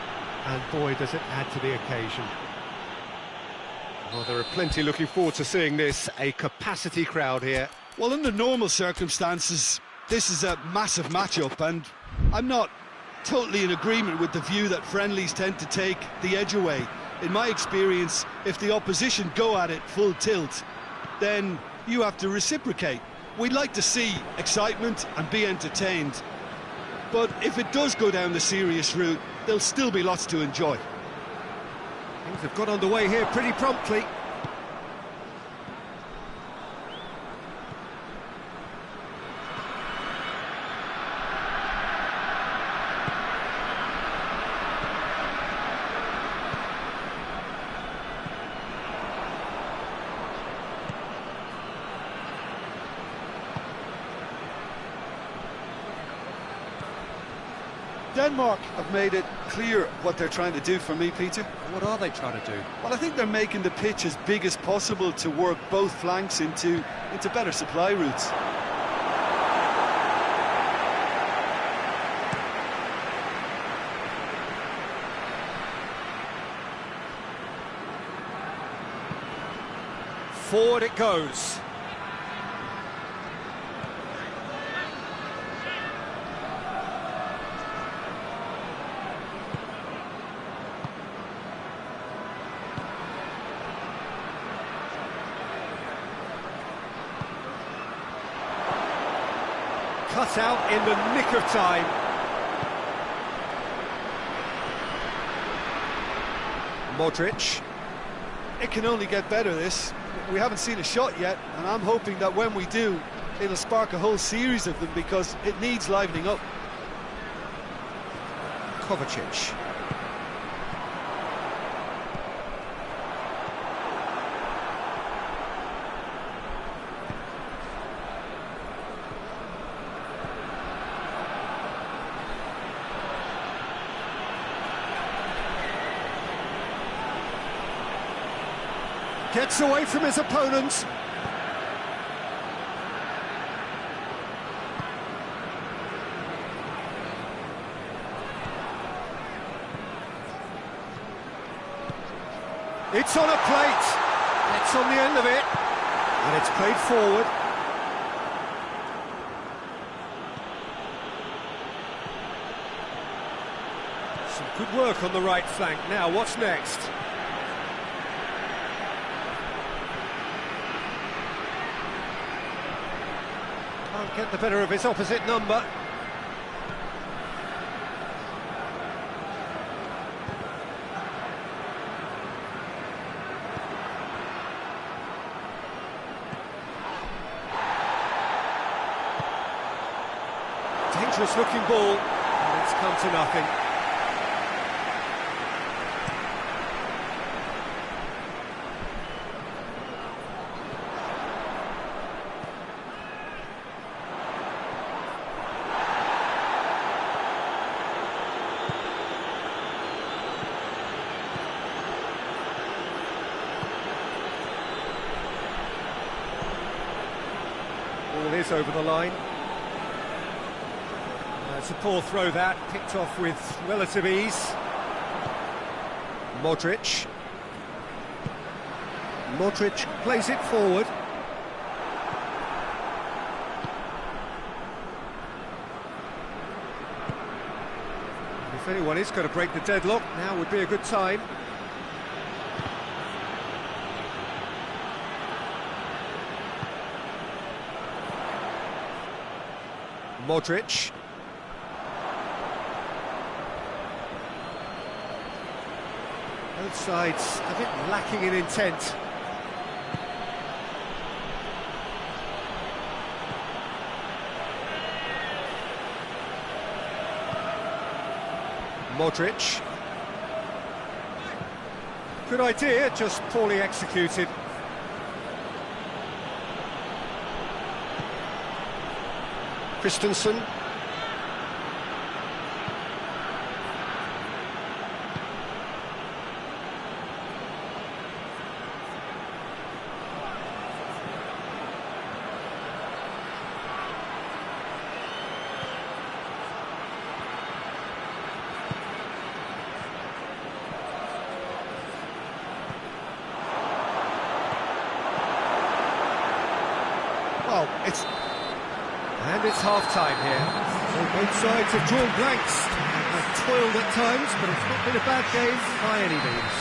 And boy, does it add to the occasion. Well, there are plenty looking forward to seeing this. A capacity crowd here. Well, under normal circumstances, this is a massive matchup, and I'm not totally in agreement with the view that friendlies tend to take the edge away. In my experience, if the opposition go at it full tilt, then you have to reciprocate. We'd like to see excitement and be entertained, but if it does go down the serious route, there'll still be lots to enjoy. Things have got underway here pretty promptly. Denmark have made it clear what they're trying to do for me, Peter. What are they trying to do? Well, I think they're making the pitch as big as possible to work both flanks into better supply routes. Forward it goes. Cut out in the nick of time. Modric. It can only get better, this. We haven't seen a shot yet, and I'm hoping that when we do, it'll spark a whole series of them because it needs livening up. Kovacic. Gets away from his opponent. It's on a plate. It's on the end of it. And it's played forward. Some good work on the right flank. Now, what's next? Can't get the better of his opposite number. Dangerous looking ball, and it's come to nothing. Ball is over the line. It's a poor throw that, picked off with relative ease. Modric. Modric plays it forward. If anyone is going to break the deadlock, now would be a good time. Modric. Both sides a bit lacking in intent. Modric. Good idea, just poorly executed. Christensen. Well, it's half-time here. So both sides have drawn blanks and have toiled at times, but it's not been a bad game by any means.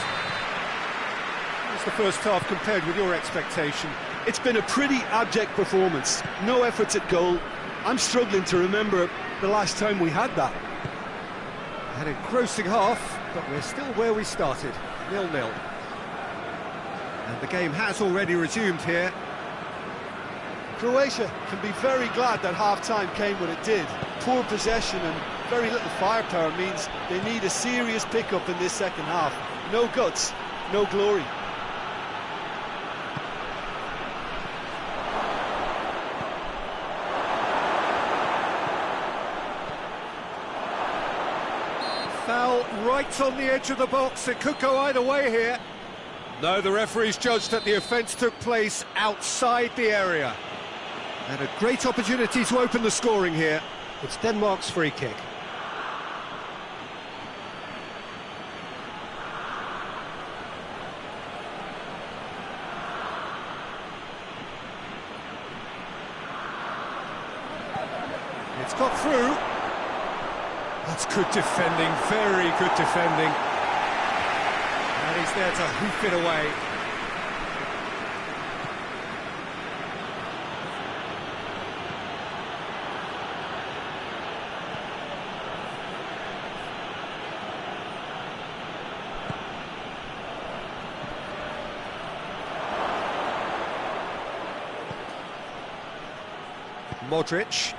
It's the first half compared with your expectation. It's been a pretty abject performance. No efforts at goal. I'm struggling to remember the last time we had that. An engrossing half, but we're still where we started, 0-0. And the game has already resumed here. Croatia can be very glad that half-time came when it did. Poor possession and very little firepower means they need a serious pick-up in this second half. No guts, no glory. Foul right on the edge of the box. It could go either way here. No, the referee's judged that the offence took place outside the area. And a great opportunity to open the scoring here. It's Denmark's free kick. It's got through. That's good defending, very good defending. And he's there to hoof it away. Modric.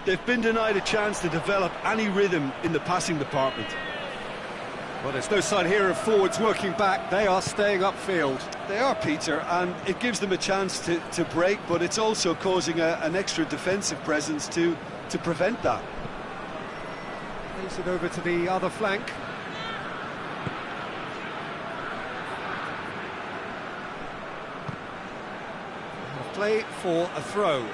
They've been denied a chance to develop any rhythm in the passing department. Well, there's no sign here of forwards working back. They are staying upfield. They are, Peter, and it gives them a chance to break, but it's also causing an extra defensive presence to prevent that. Plays it over to the other flank. Play for a throw.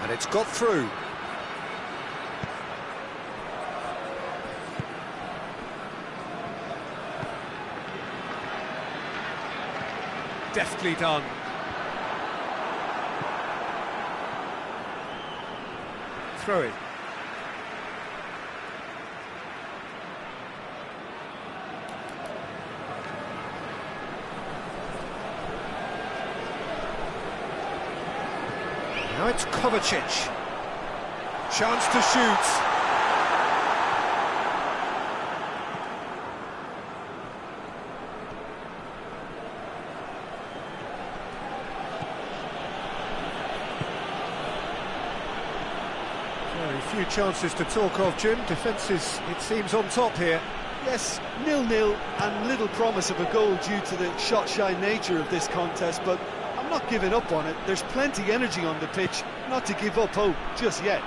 And it's got through. Deftly done. Throw it. Now it's Kovacic. Chance to shoot. Very few chances to talk of, Jim. Defence is, it seems, on top here. Yes, 0-0 and little promise of a goal due to the shot-shy nature of this contest, but I'm not giving up on it. There's plenty energy on the pitch, not to give up hope just yet.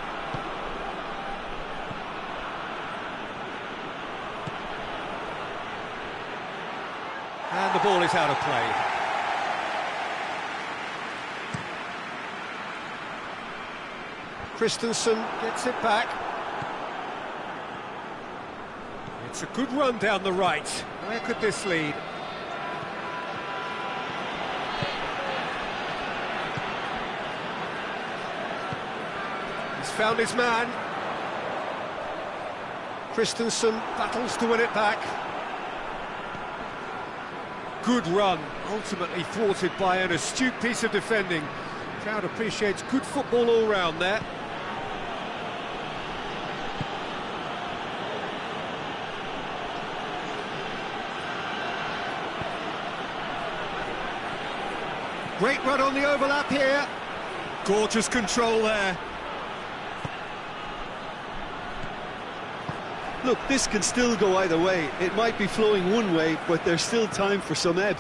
And the ball is out of play. Christensen gets it back. It's a good run down the right. Where could this lead? He's found his man. Christensen battles to win it back. Good run, ultimately thwarted by an astute piece of defending. Crowd appreciates good football all round there. Great run on the overlap here. Gorgeous control there. Look, this can still go either way. It might be flowing one way, but there's still time for some ebb.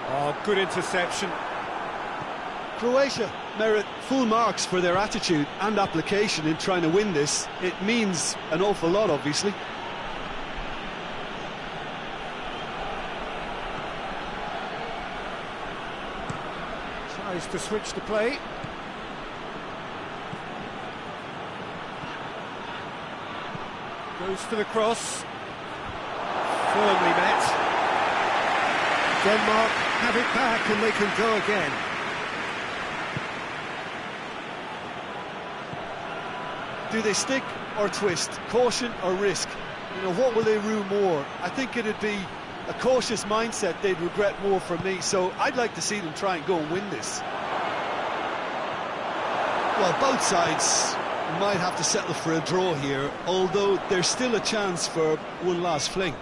Oh, good interception. Croatia merit full marks for their attitude and application in trying to win this. It means an awful lot, obviously. Tries to switch the play. Goes for the cross. Firmly met. Denmark have it back and they can go again. Do they stick or twist? Caution or risk? You know, what will they rue more? I think it'd be a cautious mindset they'd regret more from me, so I'd like to see them try and go and win this. Well, both sides might have to settle for a draw here, although there's still a chance for one last fling.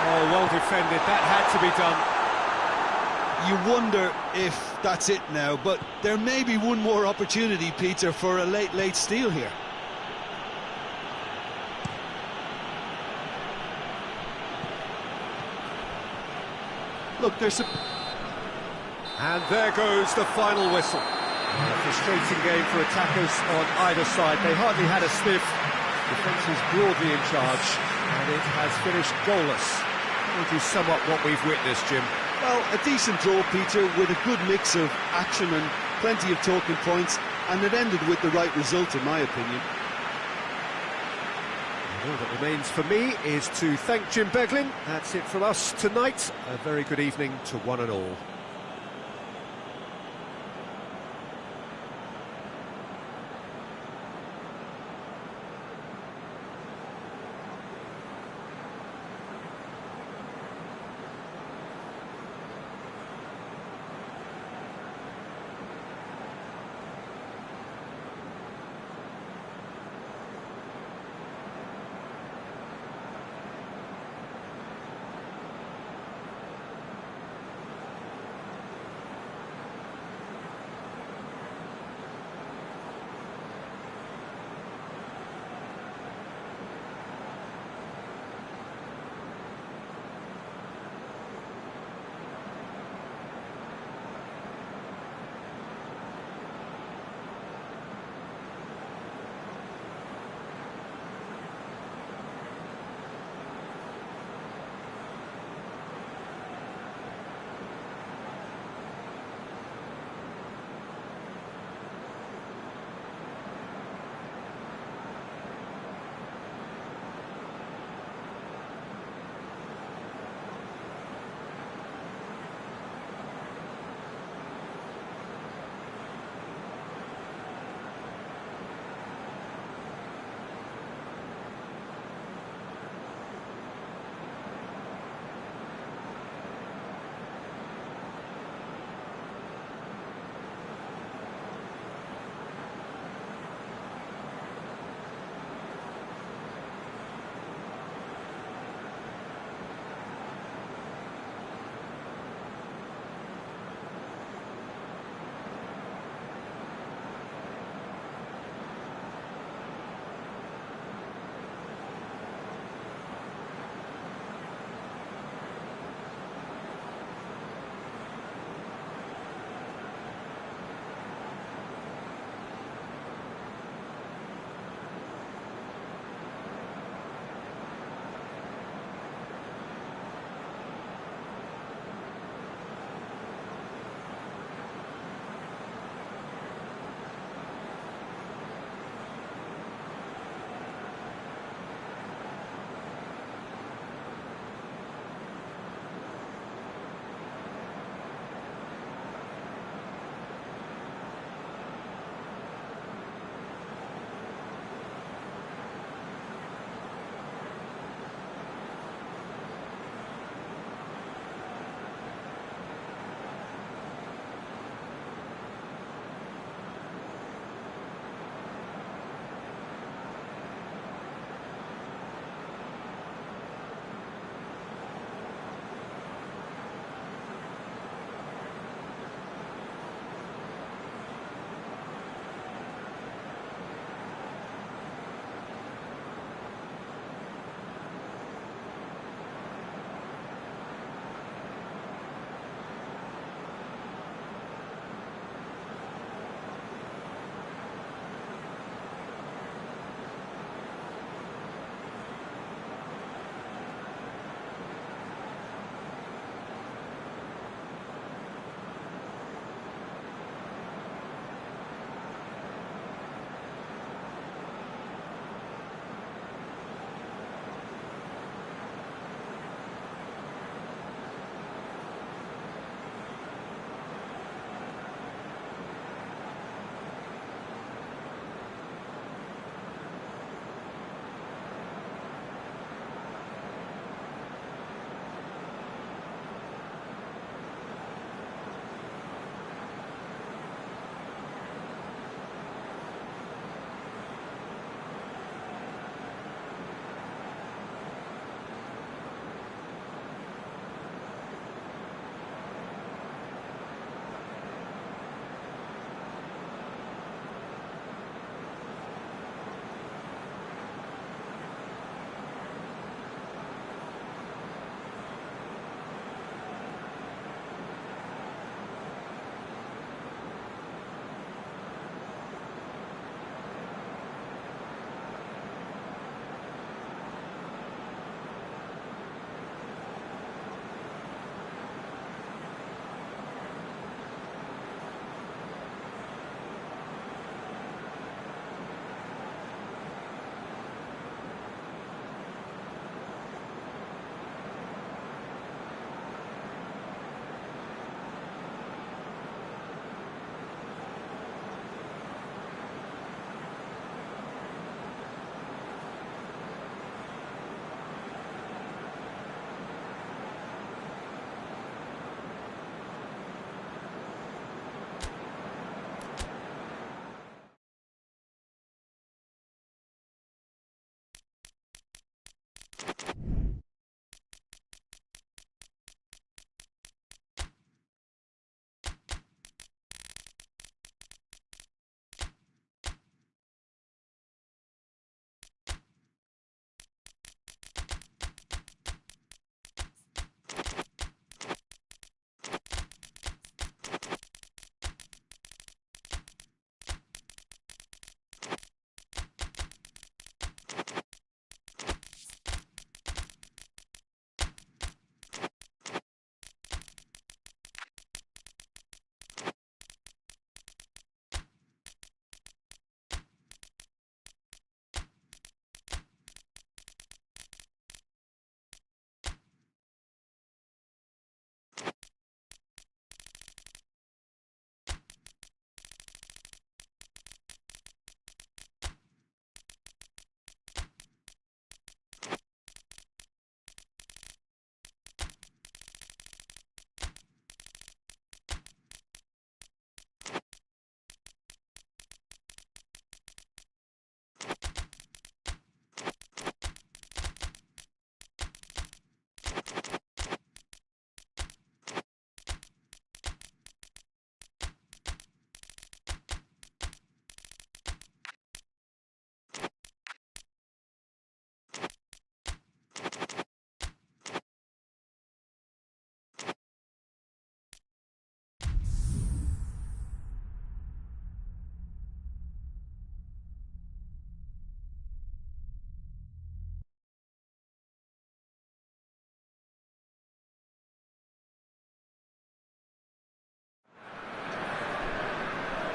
Oh, well defended, that had to be done. You wonder if that's it now, but there may be one more opportunity, Peter, for a late steal here. Look, there's a... And there goes the final whistle. A frustrating game for attackers on either side. They hardly had a sniff. Defence is broadly in charge, and it has finished goalless. Would you sum up what we've witnessed, Jim? Well, a decent draw, Peter, with a good mix of action and plenty of talking points, and it ended with the right result, in my opinion. And all that remains for me is to thank Jim Beglin. That's it from us tonight. A very good evening to one and all.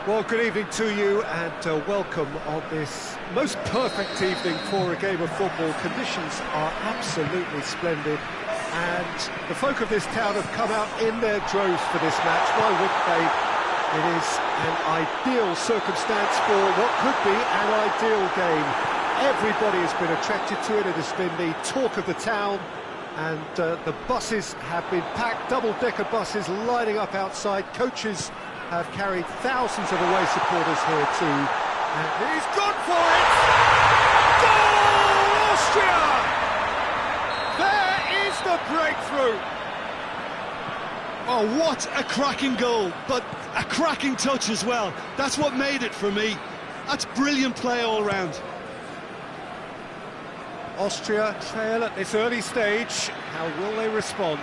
Well, good evening to you and welcome on this most perfect evening for a game of football. Conditions are absolutely splendid and the folk of this town have come out in their droves for this match. Why wouldn't they? It is an ideal circumstance for what could be an ideal game. Everybody has been attracted to it. It has been the talk of the town, and the buses have been packed, double-decker buses lining up outside. Coaches have carried thousands of away supporters here too. And he's gone for it! Goal, Austria! There is the breakthrough! Oh, what a cracking goal, but a cracking touch as well. That's what made it for me. That's brilliant play all round. Austria trail at this early stage. How will they respond?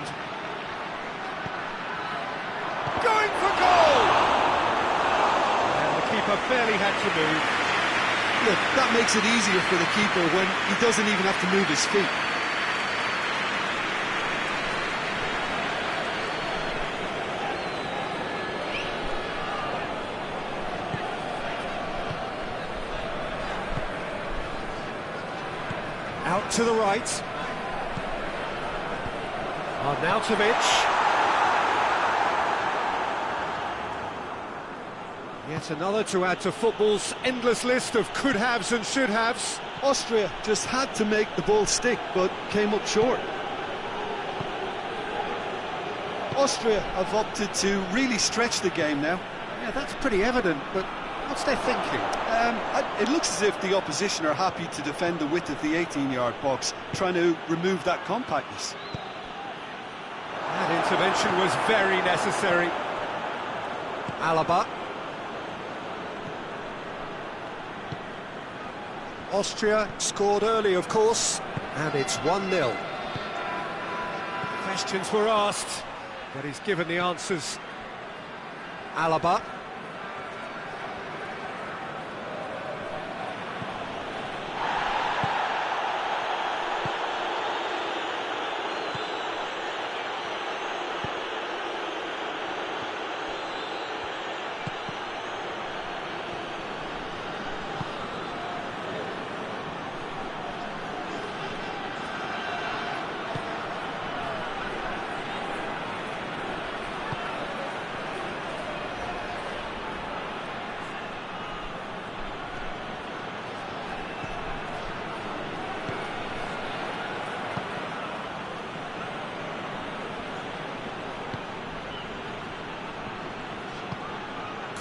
Going for goal! And the keeper barely had to move. Look, that makes it easier for the keeper when he doesn't even have to move his feet. Out to the right. Arnautovic. Yet another to add to football's endless list of could-haves and should-haves. Austria just had to make the ball stick, but came up short. Austria have opted to really stretch the game now. Yeah, that's pretty evident, but what's their thinking? It looks as if the opposition are happy to defend the width of the 18-yard box, trying to remove that compactness. That intervention was very necessary. Alaba. Austria scored early, of course, and it's 1-0. Questions were asked, but he's given the answers. Alaba.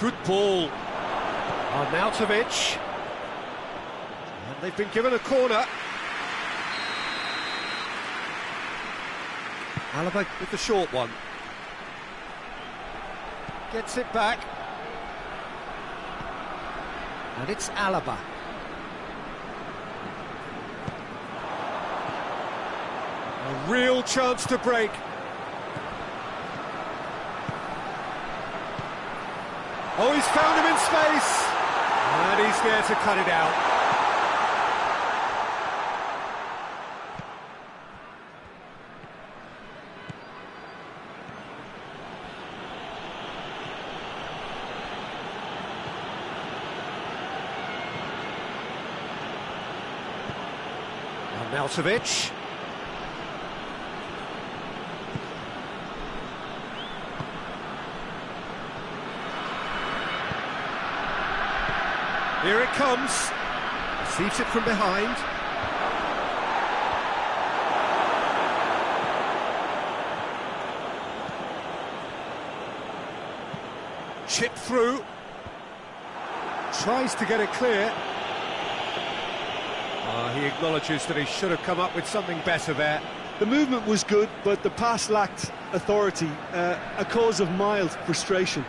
Good ball. Arnautovic. And they've been given a corner. Alaba with the short one. Gets it back. And it's Alaba. A real chance to break. Oh, he's found him in space, and he's there to cut it out. Arnautovic. Here it comes. Receives it from behind. Chip through. Tries to get it clear. He acknowledges that he should have come up with something better there. The movement was good, but the pass lacked authority, a cause of mild frustration.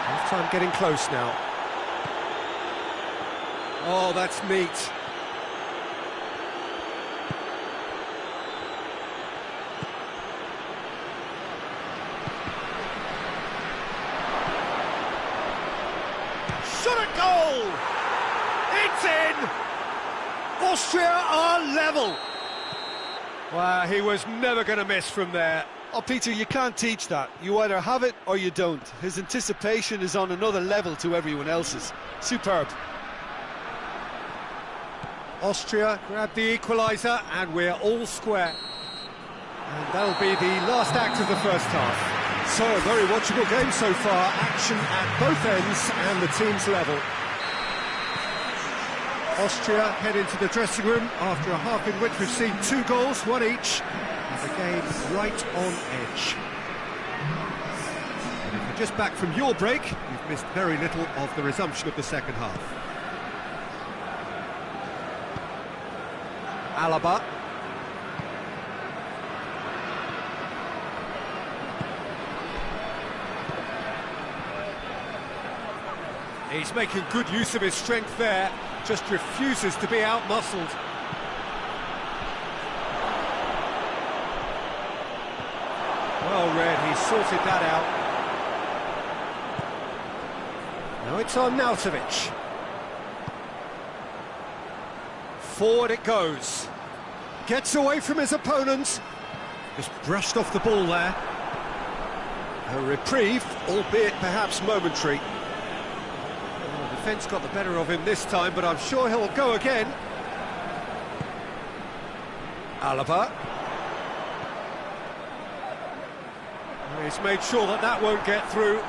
Half-time getting close now. Oh, that's neat. goal! It's in! Austria are level! Wow, he was never going to miss from there. Oh, Peter, you can't teach that. You either have it or you don't. His anticipation is on another level to everyone else's. Superb. Austria grab the equaliser and we're all square. And that'll be the last act of the first half. So, a very watchable game so far. Action at both ends and the team's level. Austria head into the dressing room after a half in which we've seen 2 goals, 1 each. And the game right on edge. And if you're just back from your break, you've missed very little of the resumption of the second half. Alaba. He's making good use of his strength there, just refuses to be out-muscled. Well read, he sorted that out. Now it's on Arnautovic. Forward it goes. Gets away from his opponent. Just brushed off the ball there. A reprieve, albeit perhaps momentary. Defence got the better of him this time, but I'm sure he'll go again. Alaba. He's made sure that that won't get through.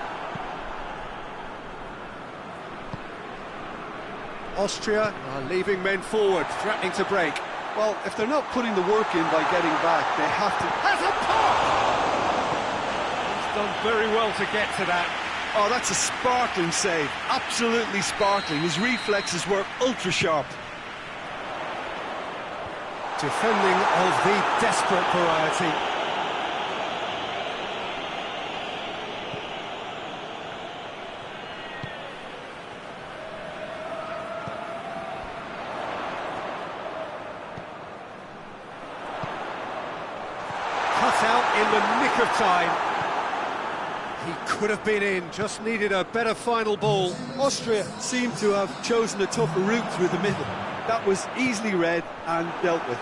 Austria are leaving men forward, threatening to break. Well, if they're not putting the work in by getting back, they have to... Has a pop! He's done very well to get to that. Oh, that's a sparkling save. Absolutely sparkling. His reflexes were ultra-sharp. Defending of the desperate variety. Cut out in the nick of time. He could have been in, just needed a better final ball. Austria seemed to have chosen a tougher route through the middle. That was easily read and dealt with.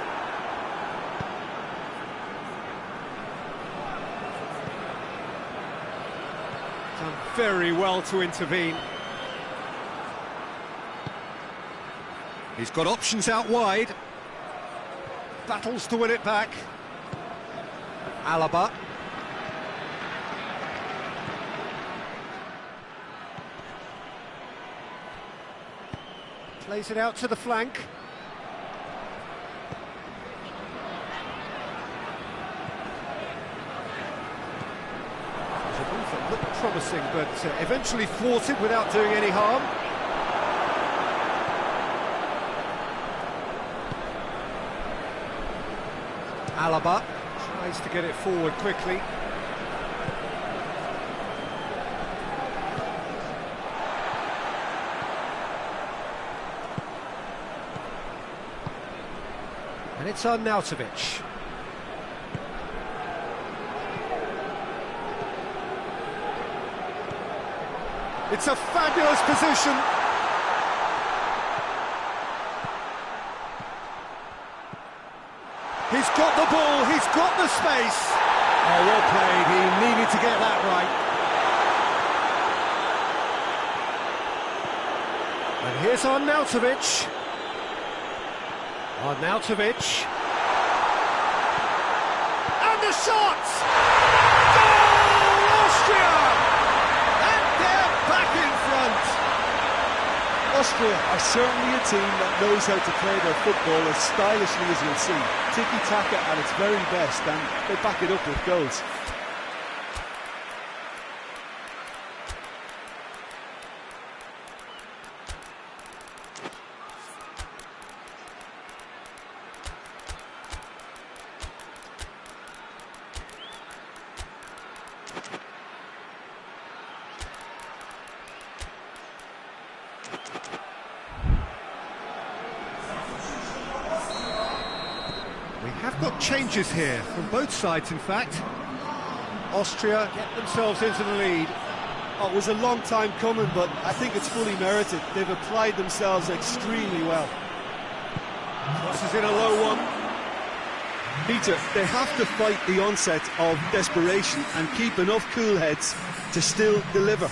Done very well to intervene. He's got options out wide. Battles to win it back. Alaba. Plays it out to the flank. There's a move that looked promising, but eventually thwarted without doing any harm. Alaba tries to get it forward quickly. And it's Arnautovic. It's a fabulous position. He's got the ball, he's got the space. Oh, well played, he needed to get that right. And here's Arnautovic. Arnautovic. And the shot! Goal, Austria! And they're back in front. Austria are certainly a team that knows how to play their football as stylishly as you'll see. Tiki-taka at its very best, and they back it up with goals. We have got changes here, from both sides in fact. Austria get themselves into the lead. Oh, it was a long time coming, but I think it's fully merited. They've applied themselves extremely well. Crosses in a low one. Peter, they have to fight the onset of desperation and keep enough cool heads to still deliver.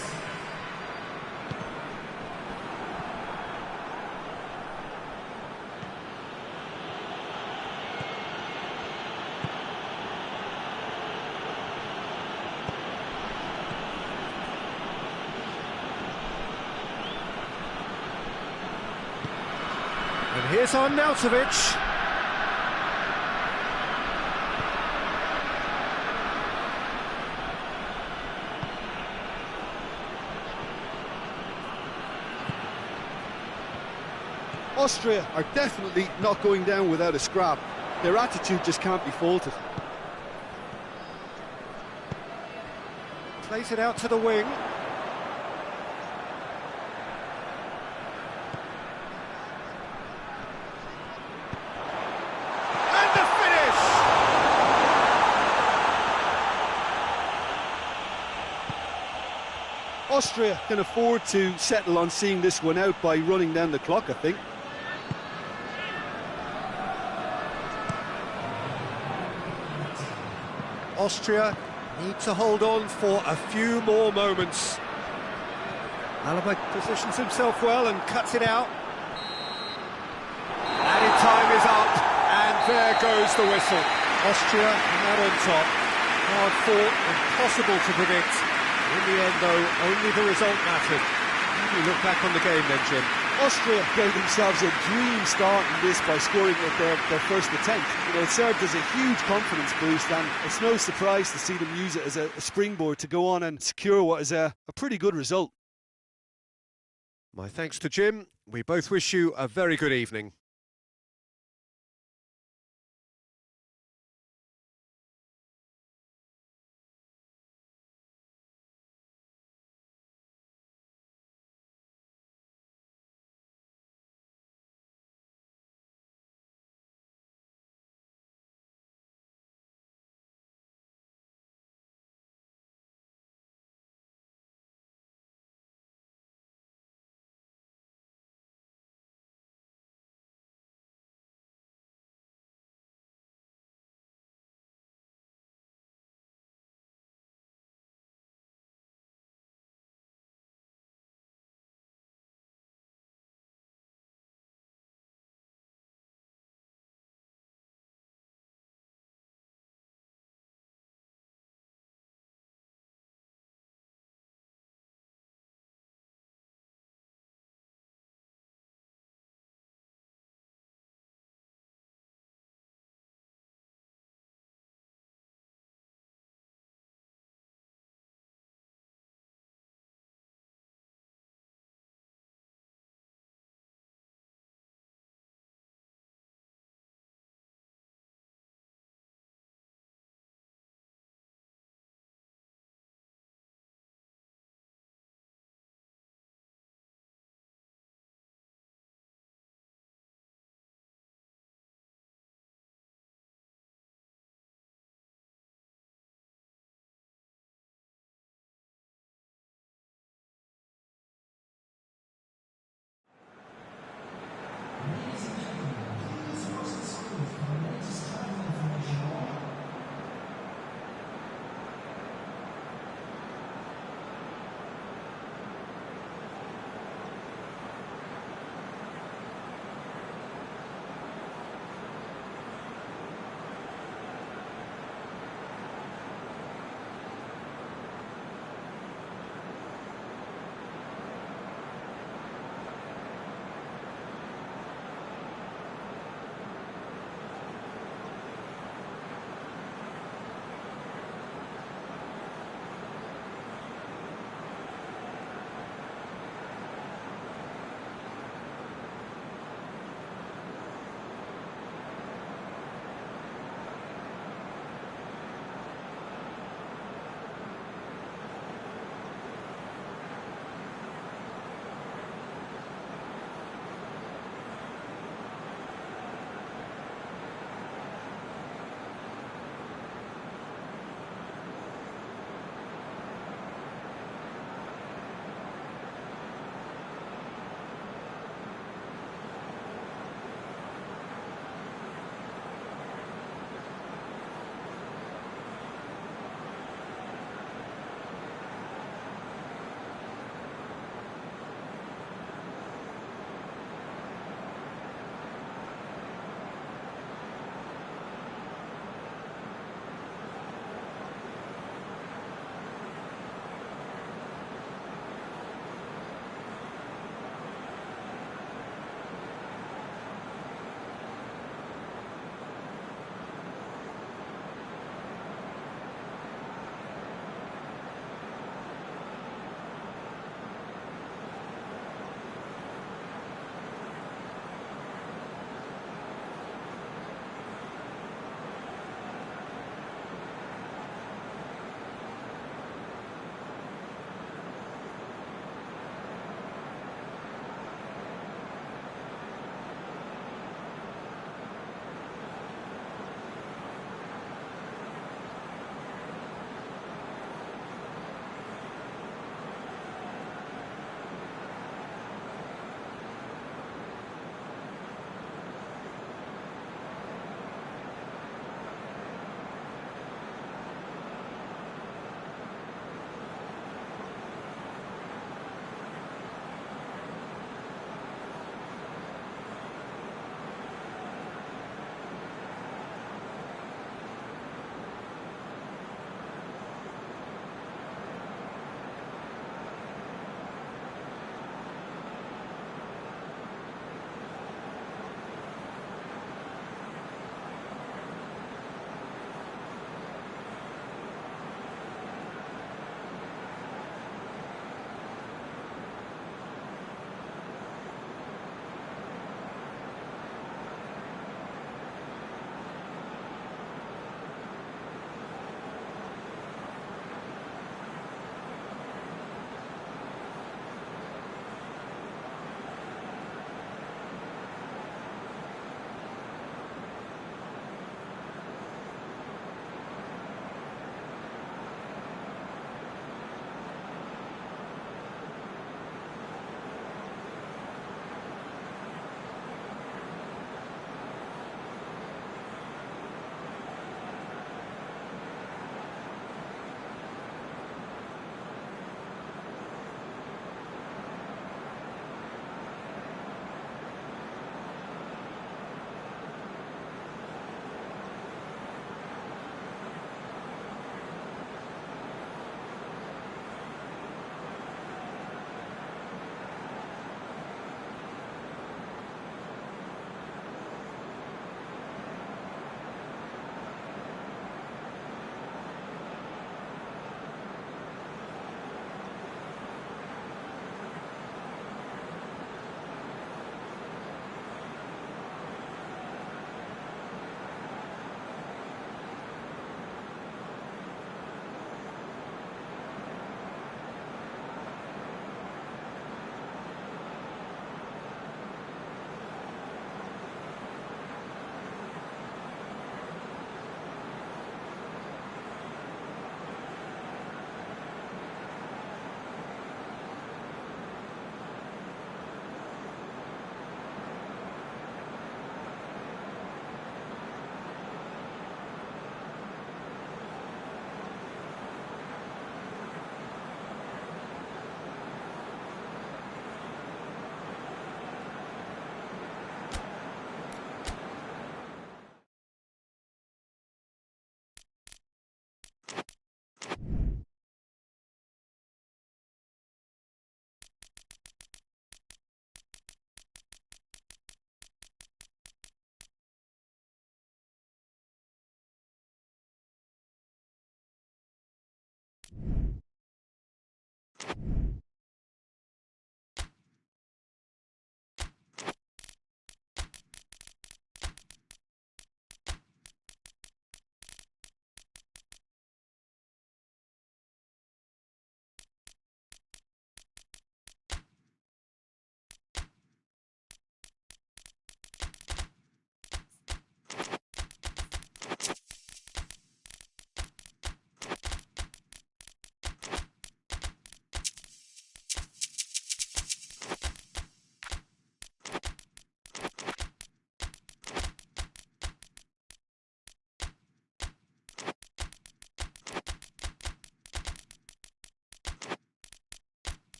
And here's Arnautovic. Austria are definitely not going down without a scrap. Their attitude just can't be faulted. Plays it out to the wing. And the finish! Austria can afford to settle on seeing this one out by running down the clock, I think. Austria need to hold on for a few more moments. Alaba positions himself well and cuts it out. Added time is up, and there goes the whistle. Austria not on top. Hard fought, impossible to predict. In the end, though, only the result mattered. How do you look back on the game then, Jim? Austria gave themselves a dream start in this by scoring at their first attempt. You know, it served as a huge confidence boost, and it's no surprise to see them use it as a springboard to go on and secure what is a pretty good result. My thanks to Jim. We both wish you a very good evening.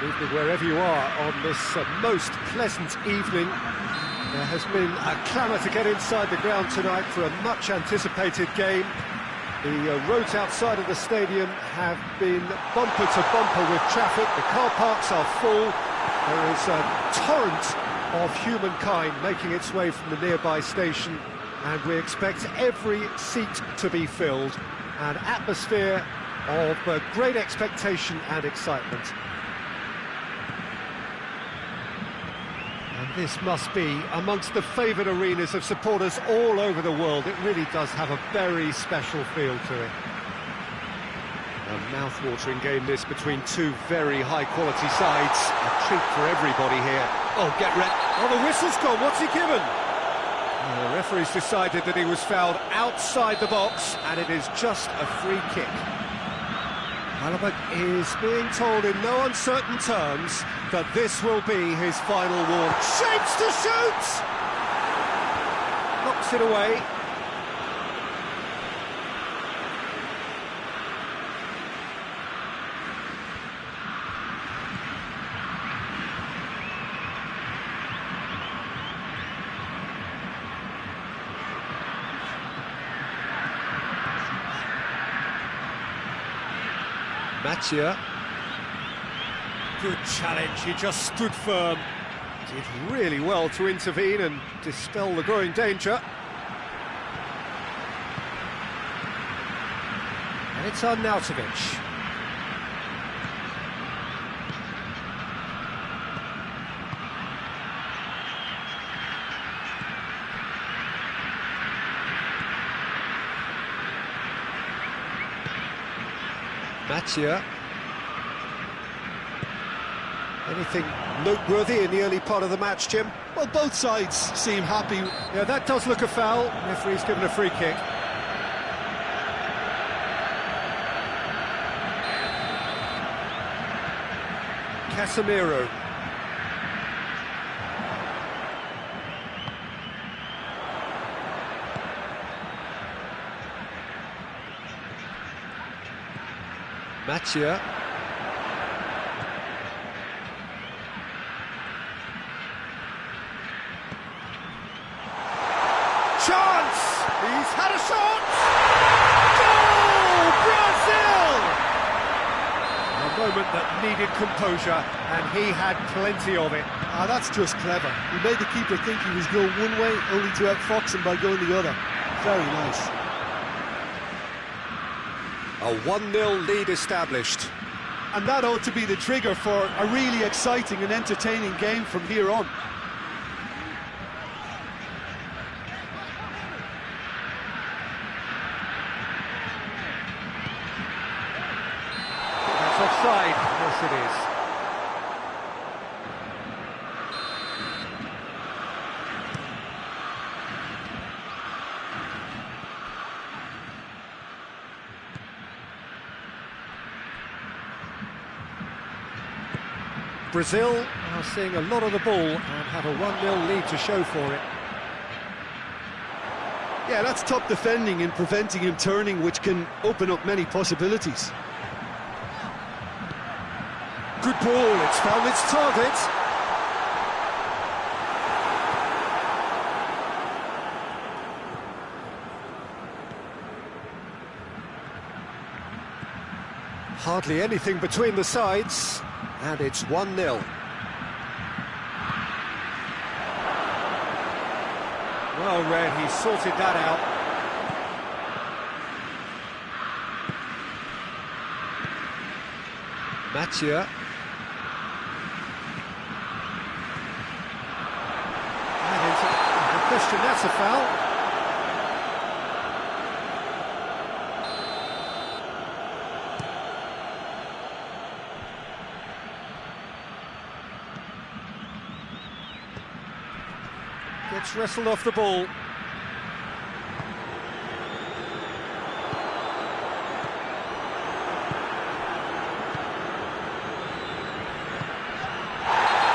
Good evening wherever you are on this most pleasant evening. There has been a clamour to get inside the ground tonight for a much anticipated game. The roads outside of the stadium have been bumper to bumper with traffic. The car parks are full. There is a torrent of humankind making its way from the nearby station, and we expect every seat to be filled. An atmosphere of great expectation and excitement. And this must be amongst the favoured arenas of supporters all over the world. It really does have a very special feel to it. A mouth-watering game this between two very high-quality sides. A treat for everybody here. Oh, get ready. Oh, the whistle's gone. What's he given? The referee's decided that he was fouled outside the box, and it is just a free kick. Halibut is being told in no uncertain terms that this will be his final warning. Shapes to shoot! Knocks it away. Mathieu. Good challenge, he just stood firm. Did really well to intervene and dispel the growing danger. And it's Arnautovic. Mathieu. Anything noteworthy in the early part of the match, Jim? Well, both sides seem happy. Yeah, that does look a foul. Referee's given a free kick. Casemiro. Mathieu. Chance! He's had a shot! Goal! Brazil! A moment that needed composure, and he had plenty of it. Ah, that's just clever. He made the keeper think he was going one way, only to outfox him by going the other. Very nice. A 1-0 lead established. And that ought to be the trigger for a really exciting and entertaining game from here on. That's offside. Yes, it is. Brazil are seeing a lot of the ball and have a 1-0 lead to show for it. Yeah, that's top defending and preventing him turning, which can open up many possibilities. Good ball, it's found its target. Hardly anything between the sides. And it's 1-0. Well read, he sorted that out. Mathieu. And it's a question, that's a foul. Gets wrestled off the ball.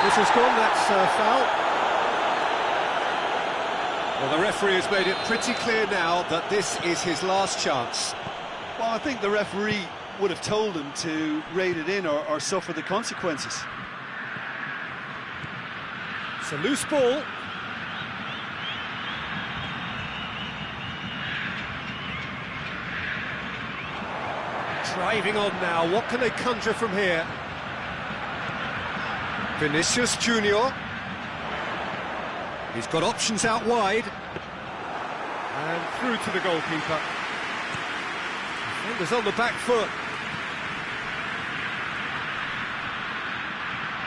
This has gone, that's a foul. Well, the referee has made it pretty clear now that this is his last chance. Well, I think the referee would have told him to rate it in or suffer the consequences. It's a loose ball. Driving on now, what can they conjure from here? Vinicius Junior. He's got options out wide. And through to the goalkeeper. Defenders on the back foot.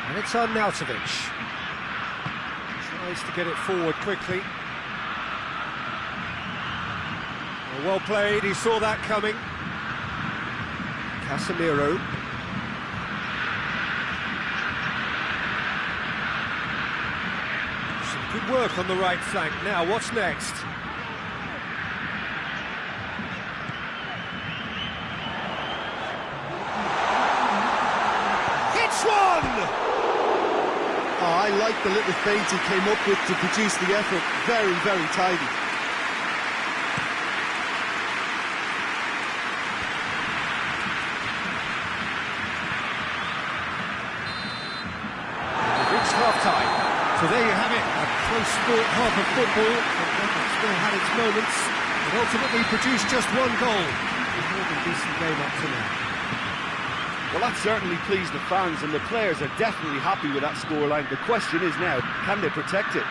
And it's Arnautovic. Tries to get it forward quickly. Well played, he saw that coming. Casemiro. Some good work on the right flank. Now, what's next? Hits one! Oh, I like the little feint he came up with to produce the effort. Very, very tidy. Half-time. So there you have it, a close sport half of football, but it still had its moments. It ultimately produced just one goal. A more than decent game up to now. Well, that certainly pleased the fans, and the players are definitely happy with that scoreline. The question is now, can they protect it?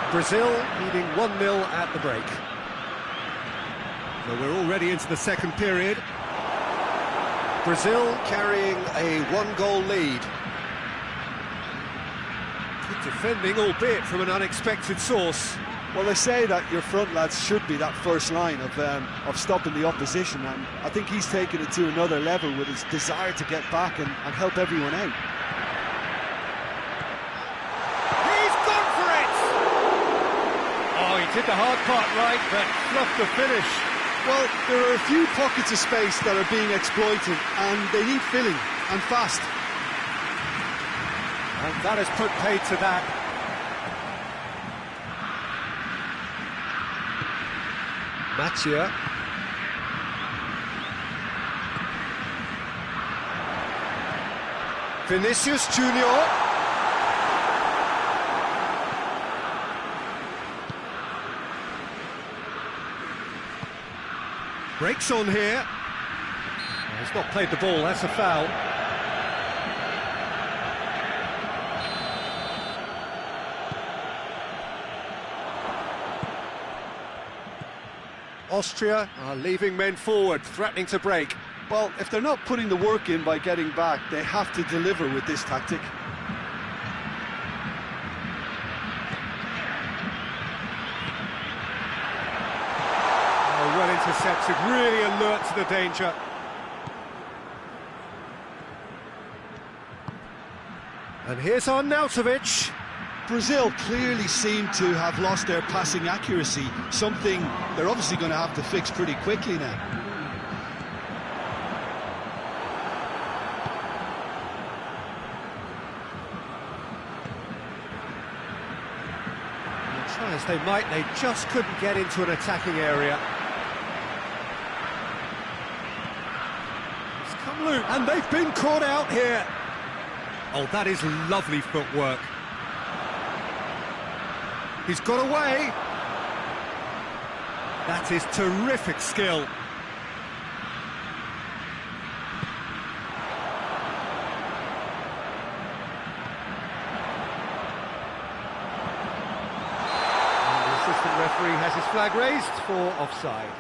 Brazil leading 1-0 at the break. So we're already into the second period. Brazil carrying a one-goal lead. Defending, albeit from an unexpected source. Well, they say that your front lads should be that first line of stopping the opposition, and I think he's taken it to another level with his desire to get back and help everyone out. He's gone for it! Oh, he did the hard part right, but fluffed the finish. Well, there are a few pockets of space that are being exploited, and they need filling, and fast. And that has put paid to that. Matia. Vinicius Junior. Breaks on here. He's not played the ball, that's a foul. Austria are leaving men forward, threatening to break. Well, if they're not putting the work in by getting back, they have to deliver with this tactic. Oh, well intercepted, really alert to the danger. And here's Arnautovic. Brazil clearly seem to have lost their passing accuracy, something they're obviously going to have to fix pretty quickly now. And try as they might, they just couldn't get into an attacking area. It's come loose, and they've been caught out here. Oh, that is lovely footwork. He's got away. That is terrific skill. And the assistant referee has his flag raised for offside.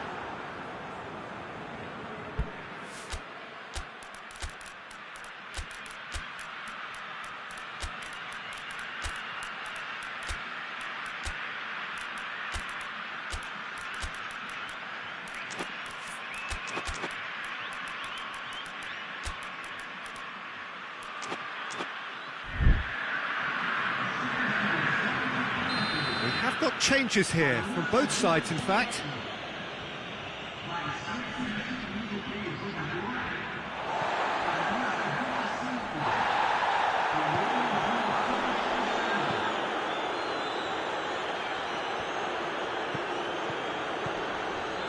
Have got changes here from both sides, in fact.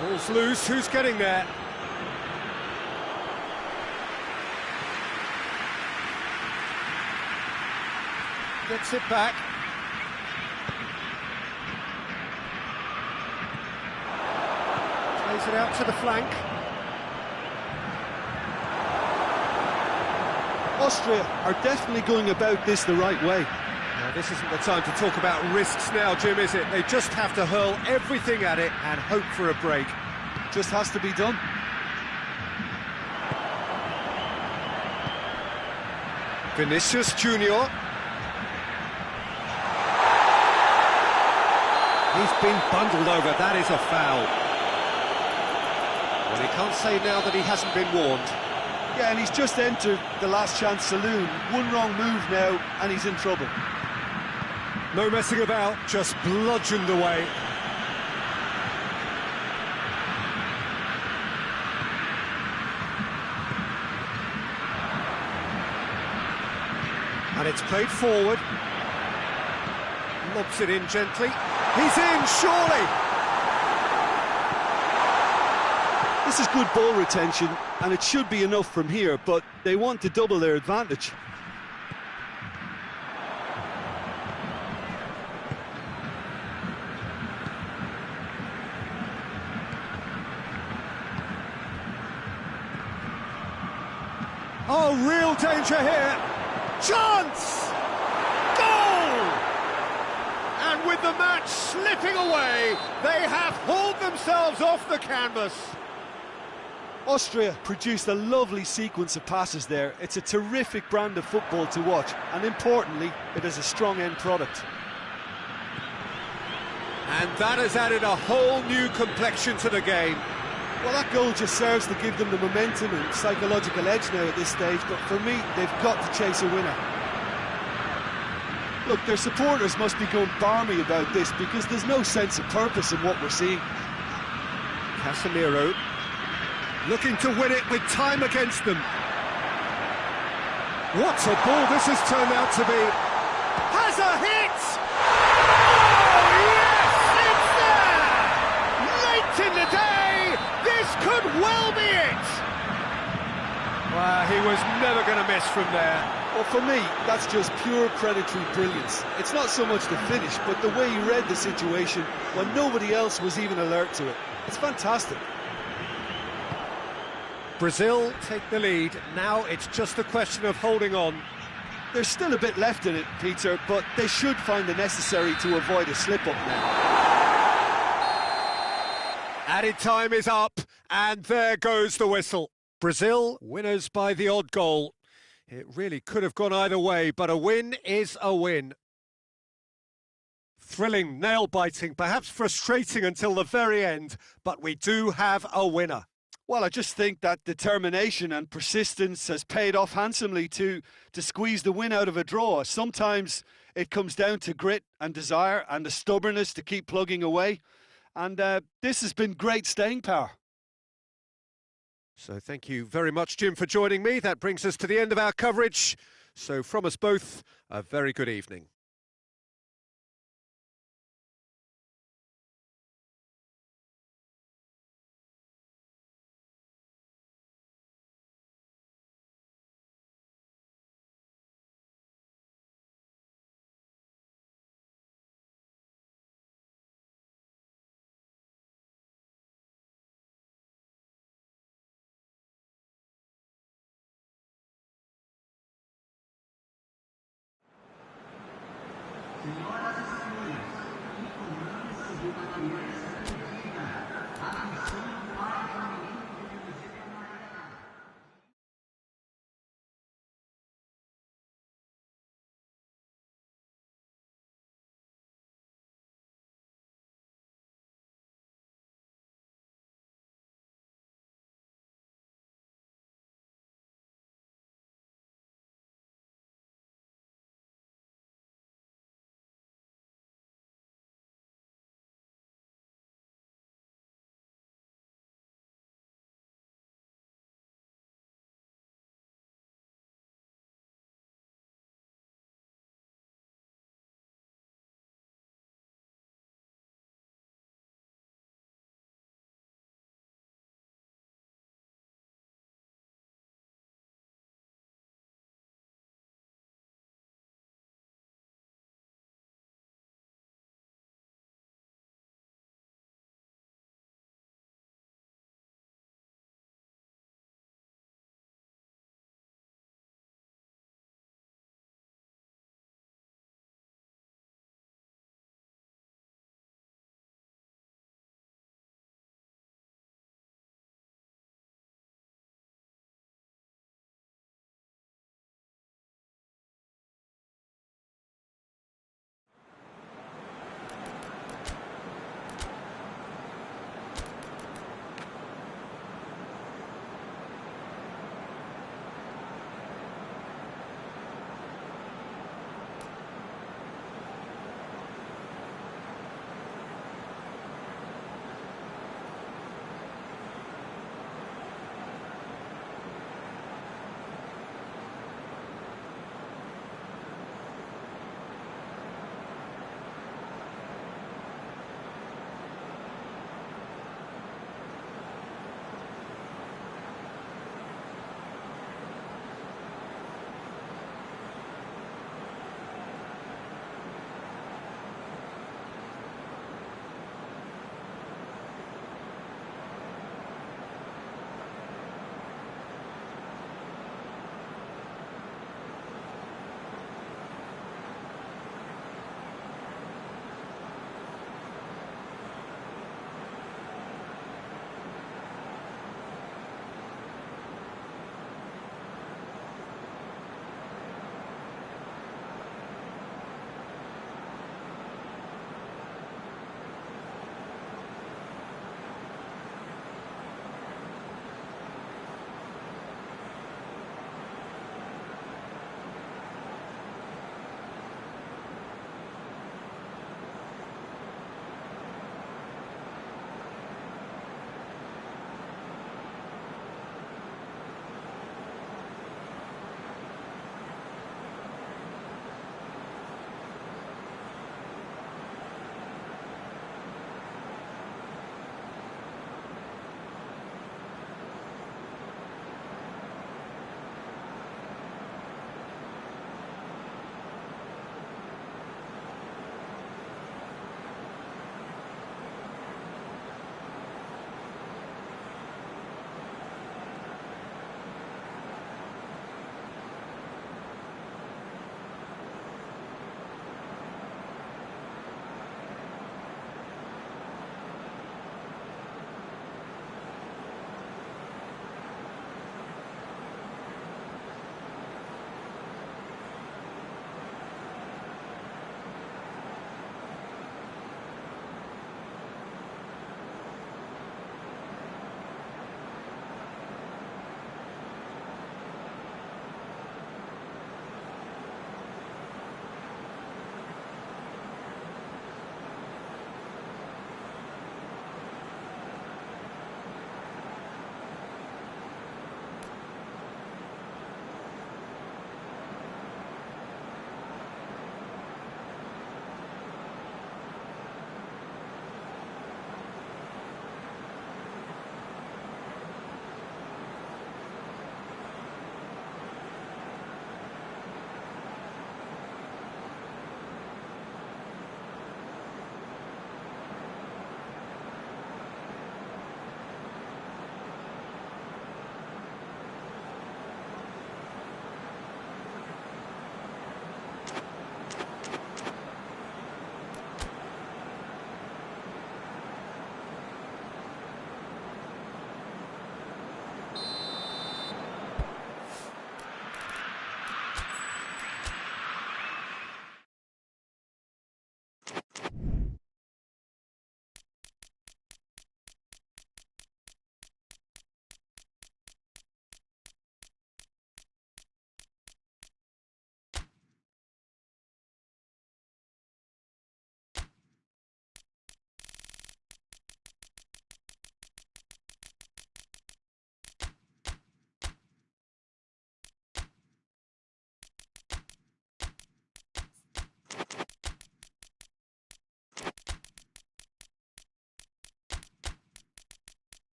Ball's loose, who's getting there? gets it back. Plays it out to the flank. Austria are definitely going about this the right way. Now, this isn't the time to talk about risks now, Jim, is it? They just have to hurl everything at it and hope for a break. Just has to be done. Vinicius Junior. He's been bundled over, that is a foul. Well, he can't say now that he hasn't been warned. Yeah, and he's just entered the last chance saloon. One wrong move now, and he's in trouble. No messing about, just bludgeoned away. And it's played forward. Lobs it in gently. He's in, surely! This is good ball retention, and it should be enough from here, but they want to double their advantage. Oh, real danger here. Chance! Goal! And with the match slipping away, they have hauled themselves off the canvas. Austria produced a lovely sequence of passes there. It's a terrific brand of football to watch, and importantly, it is a strong end product. And that has added a whole new complexion to the game. Well, that goal just serves to give them the momentum and psychological edge now at this stage, but for me, they've got to chase a winner. Look, their supporters must be going barmy about this because there's no sense of purpose in what we're seeing. Casemiro looking to win it with time against them. What a ball this has turned out to be. Has a hit! Oh, yes, it's there! Late in the day, this could well be it! Well, he was never going to miss from there. Well, for me, that's just pure predatory brilliance. It's not so much the finish, but the way he read the situation when nobody else was even alert to it. It's fantastic. Brazil take the lead. Now it's just a question of holding on. There's still a bit left in it, Peter, but they should find the necessary to avoid a slip-up now. Added time is up, and there goes the whistle. Brazil winners by the odd goal. It really could have gone either way, but a win is a win. Thrilling, nail-biting, perhaps frustrating until the very end, but we do have a winner. Well, I just think that determination and persistence has paid off handsomely to squeeze the win out of a draw. Sometimes it comes down to grit and desire and the stubbornness to keep plugging away. And this has been great staying power. So thank you very much, Jim, for joining me. That brings us to the end of our coverage. So from us both, a very good evening.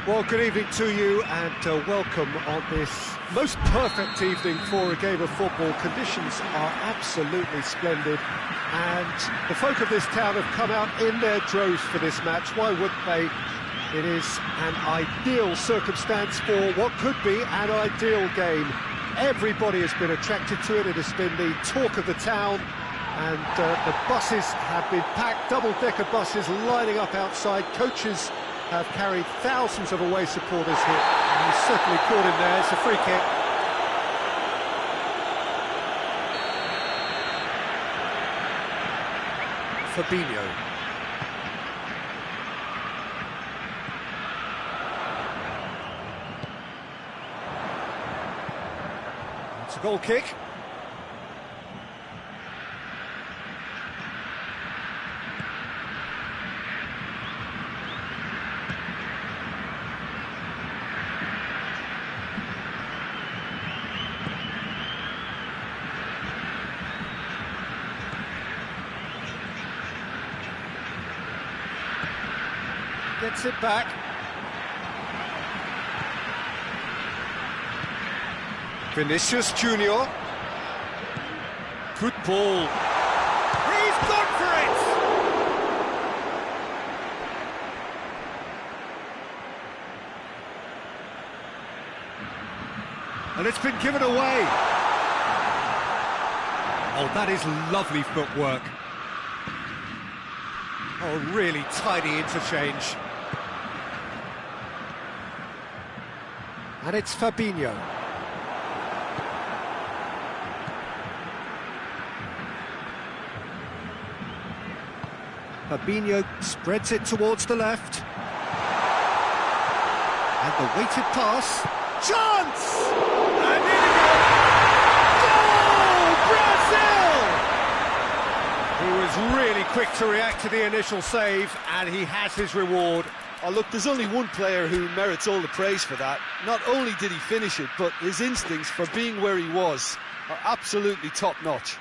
Well, good evening to you and welcome on this most perfect evening for a game of football. Conditions are absolutely splendid and the folk of this town have come out in their droves for this match. Why wouldn't they? It is an ideal circumstance for what could be an ideal game. Everybody has been attracted to it. It has been the talk of the town, and the buses have been packed, double-decker buses lining up outside. Coaches have carried thousands of away supporters here, and he's certainly caught him there. It's a free kick. Fabinho. It's a goal kick. Gets it back. Vinicius Junior. Good ball. He's gone for it! And it's been given away. Oh, that is lovely footwork. Oh, really tidy interchange. And it's Fabinho. Fabinho spreads it towards the left. And the weighted pass. Chance! And in it goes! Goal! Brazil! He was really quick to react to the initial save, and he has his reward. Oh, look, there's only one player who merits all the praise for that. Not only did he finish it, but his instincts for being where he was are absolutely top-notch.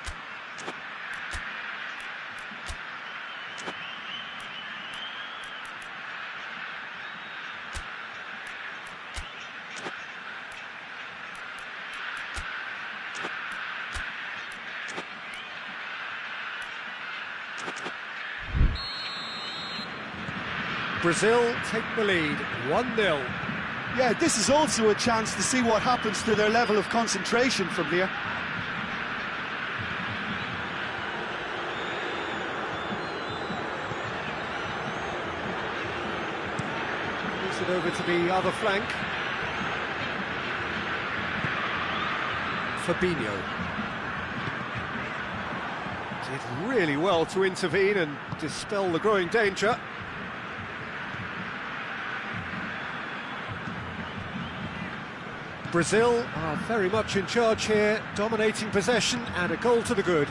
Brazil take the lead, 1-0. Yeah, this is also a chance to see what happens to their level of concentration from here. Moves it over to the other flank. Fabinho. Did really well to intervene and dispel the growing danger. Brazil are very much in charge here, dominating possession and a goal to the good.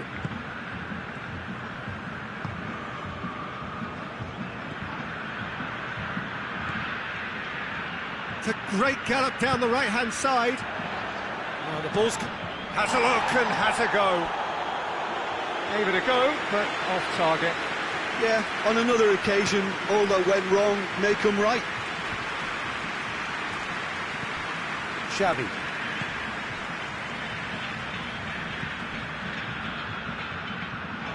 It's a great gallop down the right-hand side. Oh, the ball's has a look and has a go. Gave it a go, but off target. Yeah, on another occasion, all that went wrong may come right. Xavi.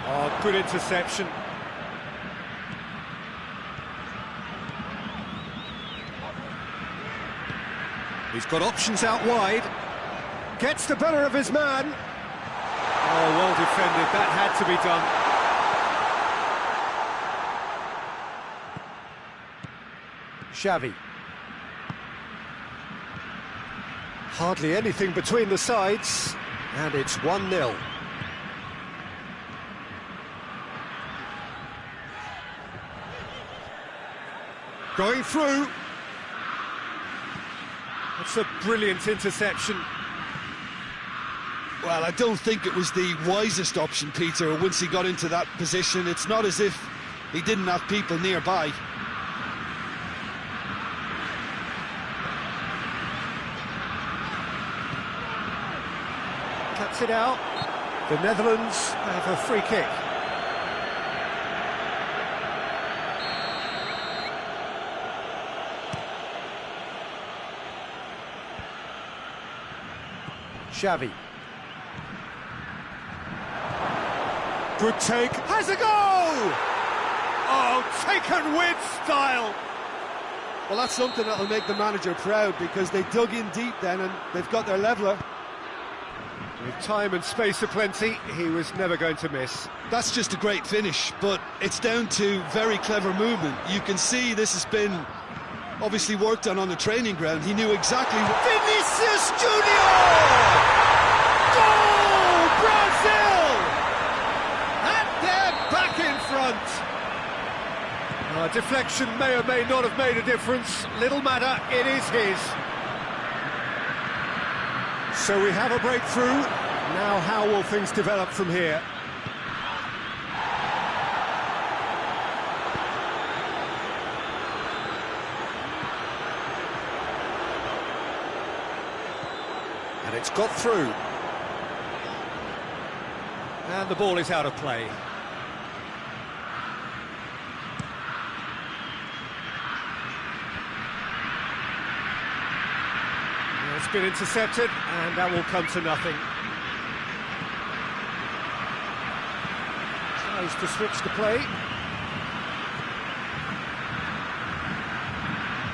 Oh, good interception. He's got options out wide. Gets the better of his man. Oh, well defended. That had to be done. Xavi. Hardly anything between the sides, and it's 1-0. Going through. That's a brilliant interception. Well, I don't think it was the wisest option, Peter, once he got into that position. It's not as if he didn't have people nearby. Cuts it out. The Netherlands have a free kick. Xavi. Good take. Has a goal! Oh, taken with style. Well, that's something that'll make the manager proud, because they dug in deep then and they've got their leveller. With time and space aplenty, he was never going to miss. That's just a great finish, but it's down to very clever movement. You can see this has been obviously worked on the training ground. He knew exactly what... Vinicius Junior! Goal, Brazil! And they're back in front. Deflection may or may not have made a difference. Little matter, it is his. So we have a breakthrough. Now how will things develop from here? And it's got through. And the ball is out of play. It's been intercepted, and that will come to nothing. Tries to switch the play.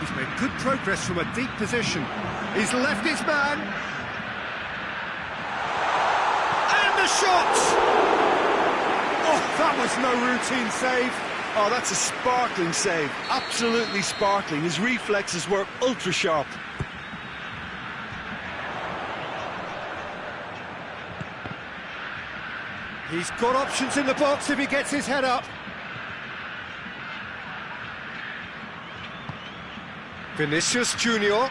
He's made good progress from a deep position. He's left his man. And the shot! Oh, that was no routine save. Oh, that's a sparkling save. Absolutely sparkling. His reflexes were ultra sharp. He's got options in the box if he gets his head up. Vinicius Junior.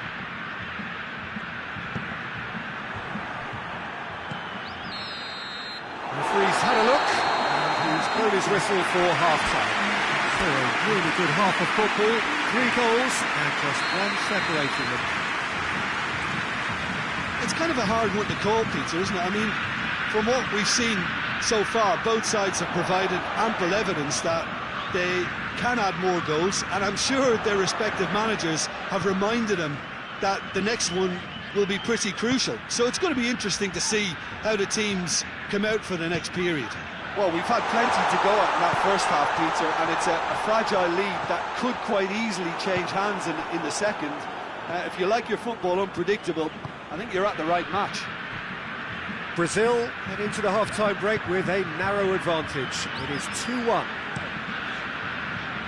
Referee's had a look, and he's blown his whistle for half-time. So a really good half of football, 3 goals, and just one separating them. It's kind of a hard one to call, Peter, isn't it? I mean, from what we've seen so far, both sides have provided ample evidence that they can add more goals, and I'm sure their respective managers have reminded them that the next one will be pretty crucial. So it's going to be interesting to see how the teams come out for the next period. Well, we've had plenty to go at in that first half, Peter, and it's a fragile lead that could quite easily change hands in the second. If you like your football unpredictable, I think you're at the right match. Brazil head into the half-time break with a narrow advantage. It is 2-1.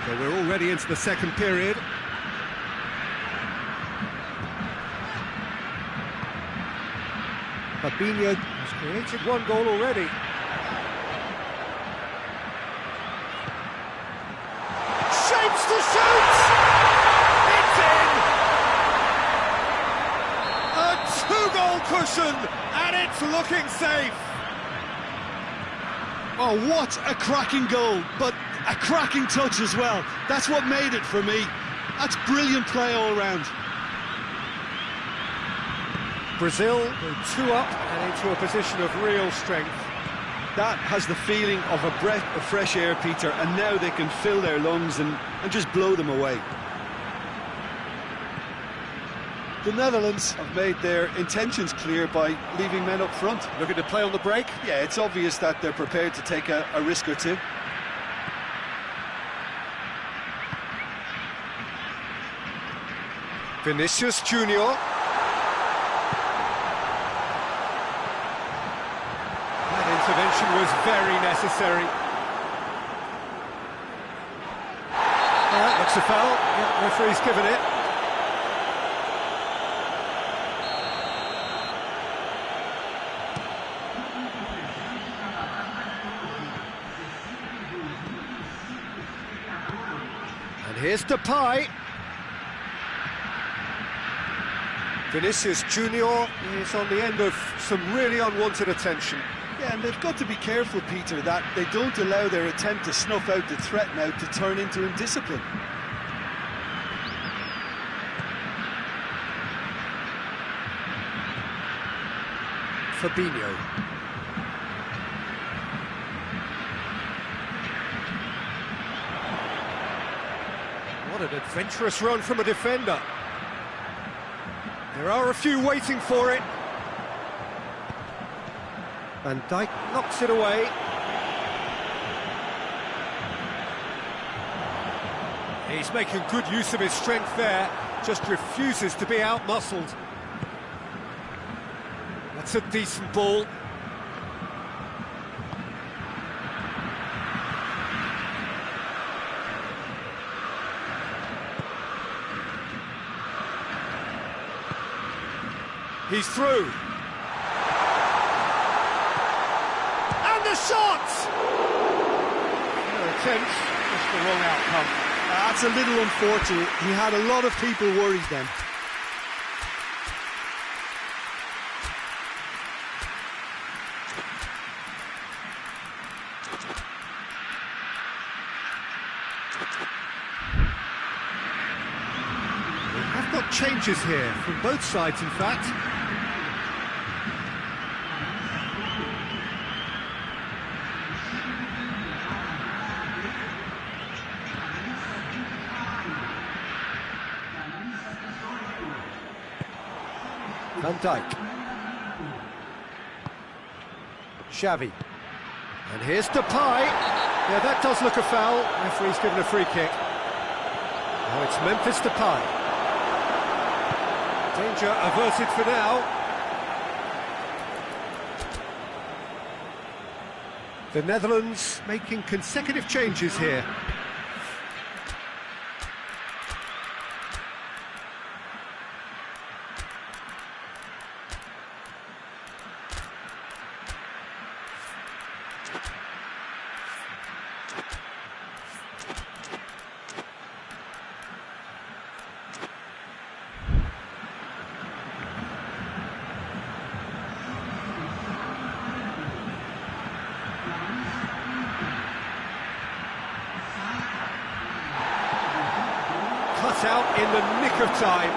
So we're already into the second period. Fabinho has created 1 goal already. Shapes to shoot! It's in! A 2-goal cushion! And it's looking safe. Oh, what a cracking goal, but a cracking touch as well. That's what made it for me. That's brilliant play all round. Brazil go 2 up and into a position of real strength. That has the feeling of a breath of fresh air, Peter, and now they can fill their lungs and just blow them away. The Netherlands have made their intentions clear by leaving men up front. Looking to play on the break. Yeah, it's obvious that they're prepared to take a risk or two. Vinicius Junior. That intervention was very necessary. Looks a foul. Yeah, referee's given it. Here's Depay. Vinicius Junior is on the end of some really unwanted attention. Yeah, and they've got to be careful, Peter, that they don't allow their attempt to snuff out the threat now to turn into indiscipline. Fabinho. What an adventurous run from a defender. There are a few waiting for it. Van Dijk knocks it away. He's making good use of his strength there, just refuses to be out-muscled. That's a decent ball. He's through. And the shot! No attempt, just the wrong outcome. That's a little unfortunate. He had a lot of people worried then. I've got changes here from both sides, in fact. Van Dijk. Xavi. And here's Depay. Yeah, that does look a foul. Referee's given a free kick. Now it's Memphis Depay. Danger averted for now. The Netherlands making consecutive changes here. Cut out in the nick of time.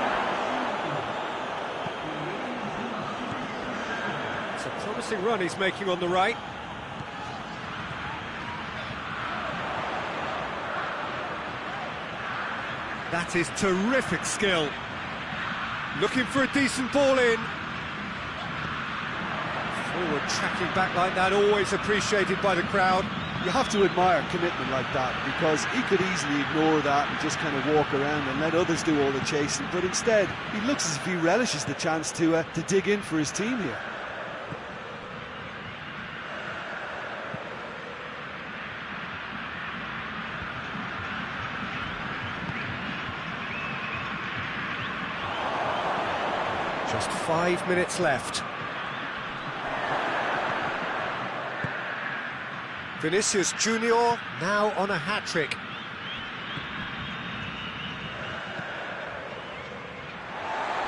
It's a promising run he's making on the right. That is terrific skill. Looking for a decent ball in. Forward tracking back like that, always appreciated by the crowd. You have to admire commitment like that, because he could easily ignore that and just kind of walk around and let others do all the chasing, but instead he looks as if he relishes the chance to dig in for his team here. Just 5 minutes left. Vinicius Junior now on a hat-trick.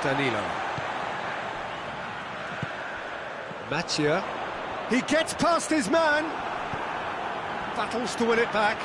Danilo. Mathieu. He gets past his man. Battles to win it back.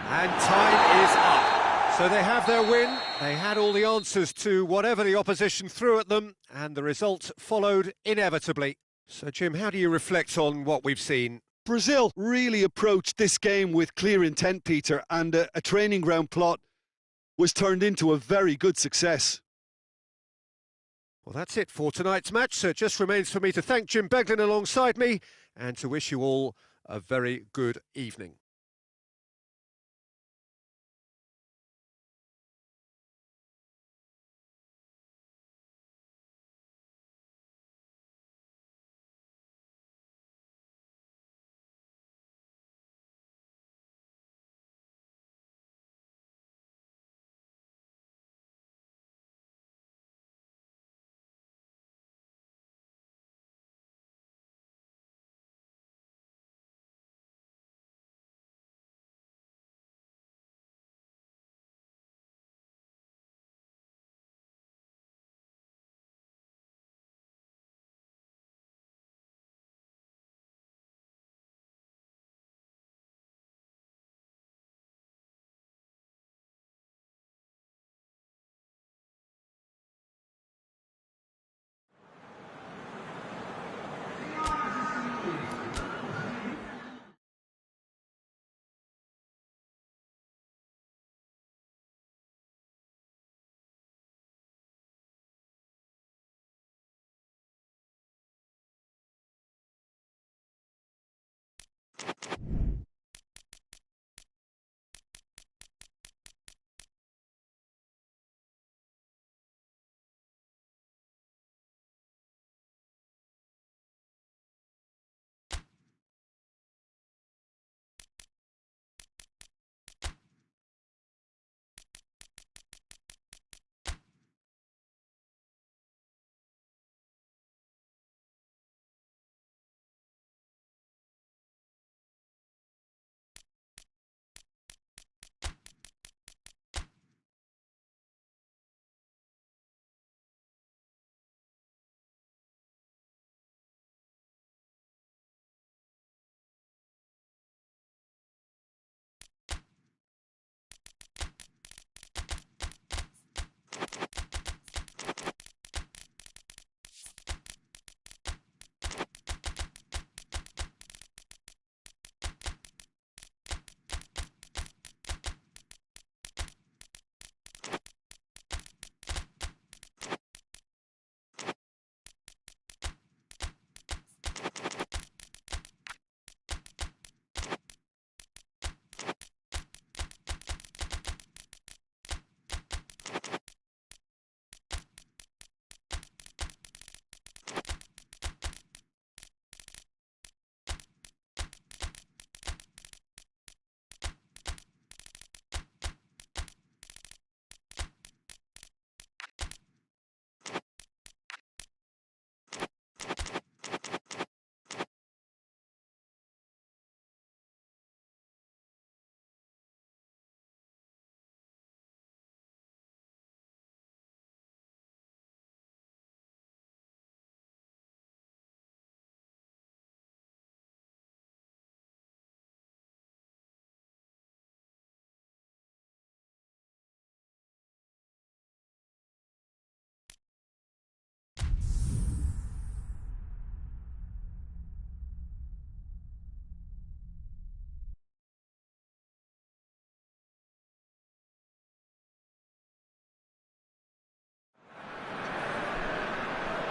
And time is up. So they have their win. They had all the answers to whatever the opposition threw at them, and the result followed inevitably. So, Jim, how do you reflect on what we've seen? Brazil really approached this game with clear intent, Peter, and a training ground plot was turned into a very good success. Well, that's it for tonight's match, so it just remains for me to thank Jim Beglin alongside me and to wish you all a very good evening.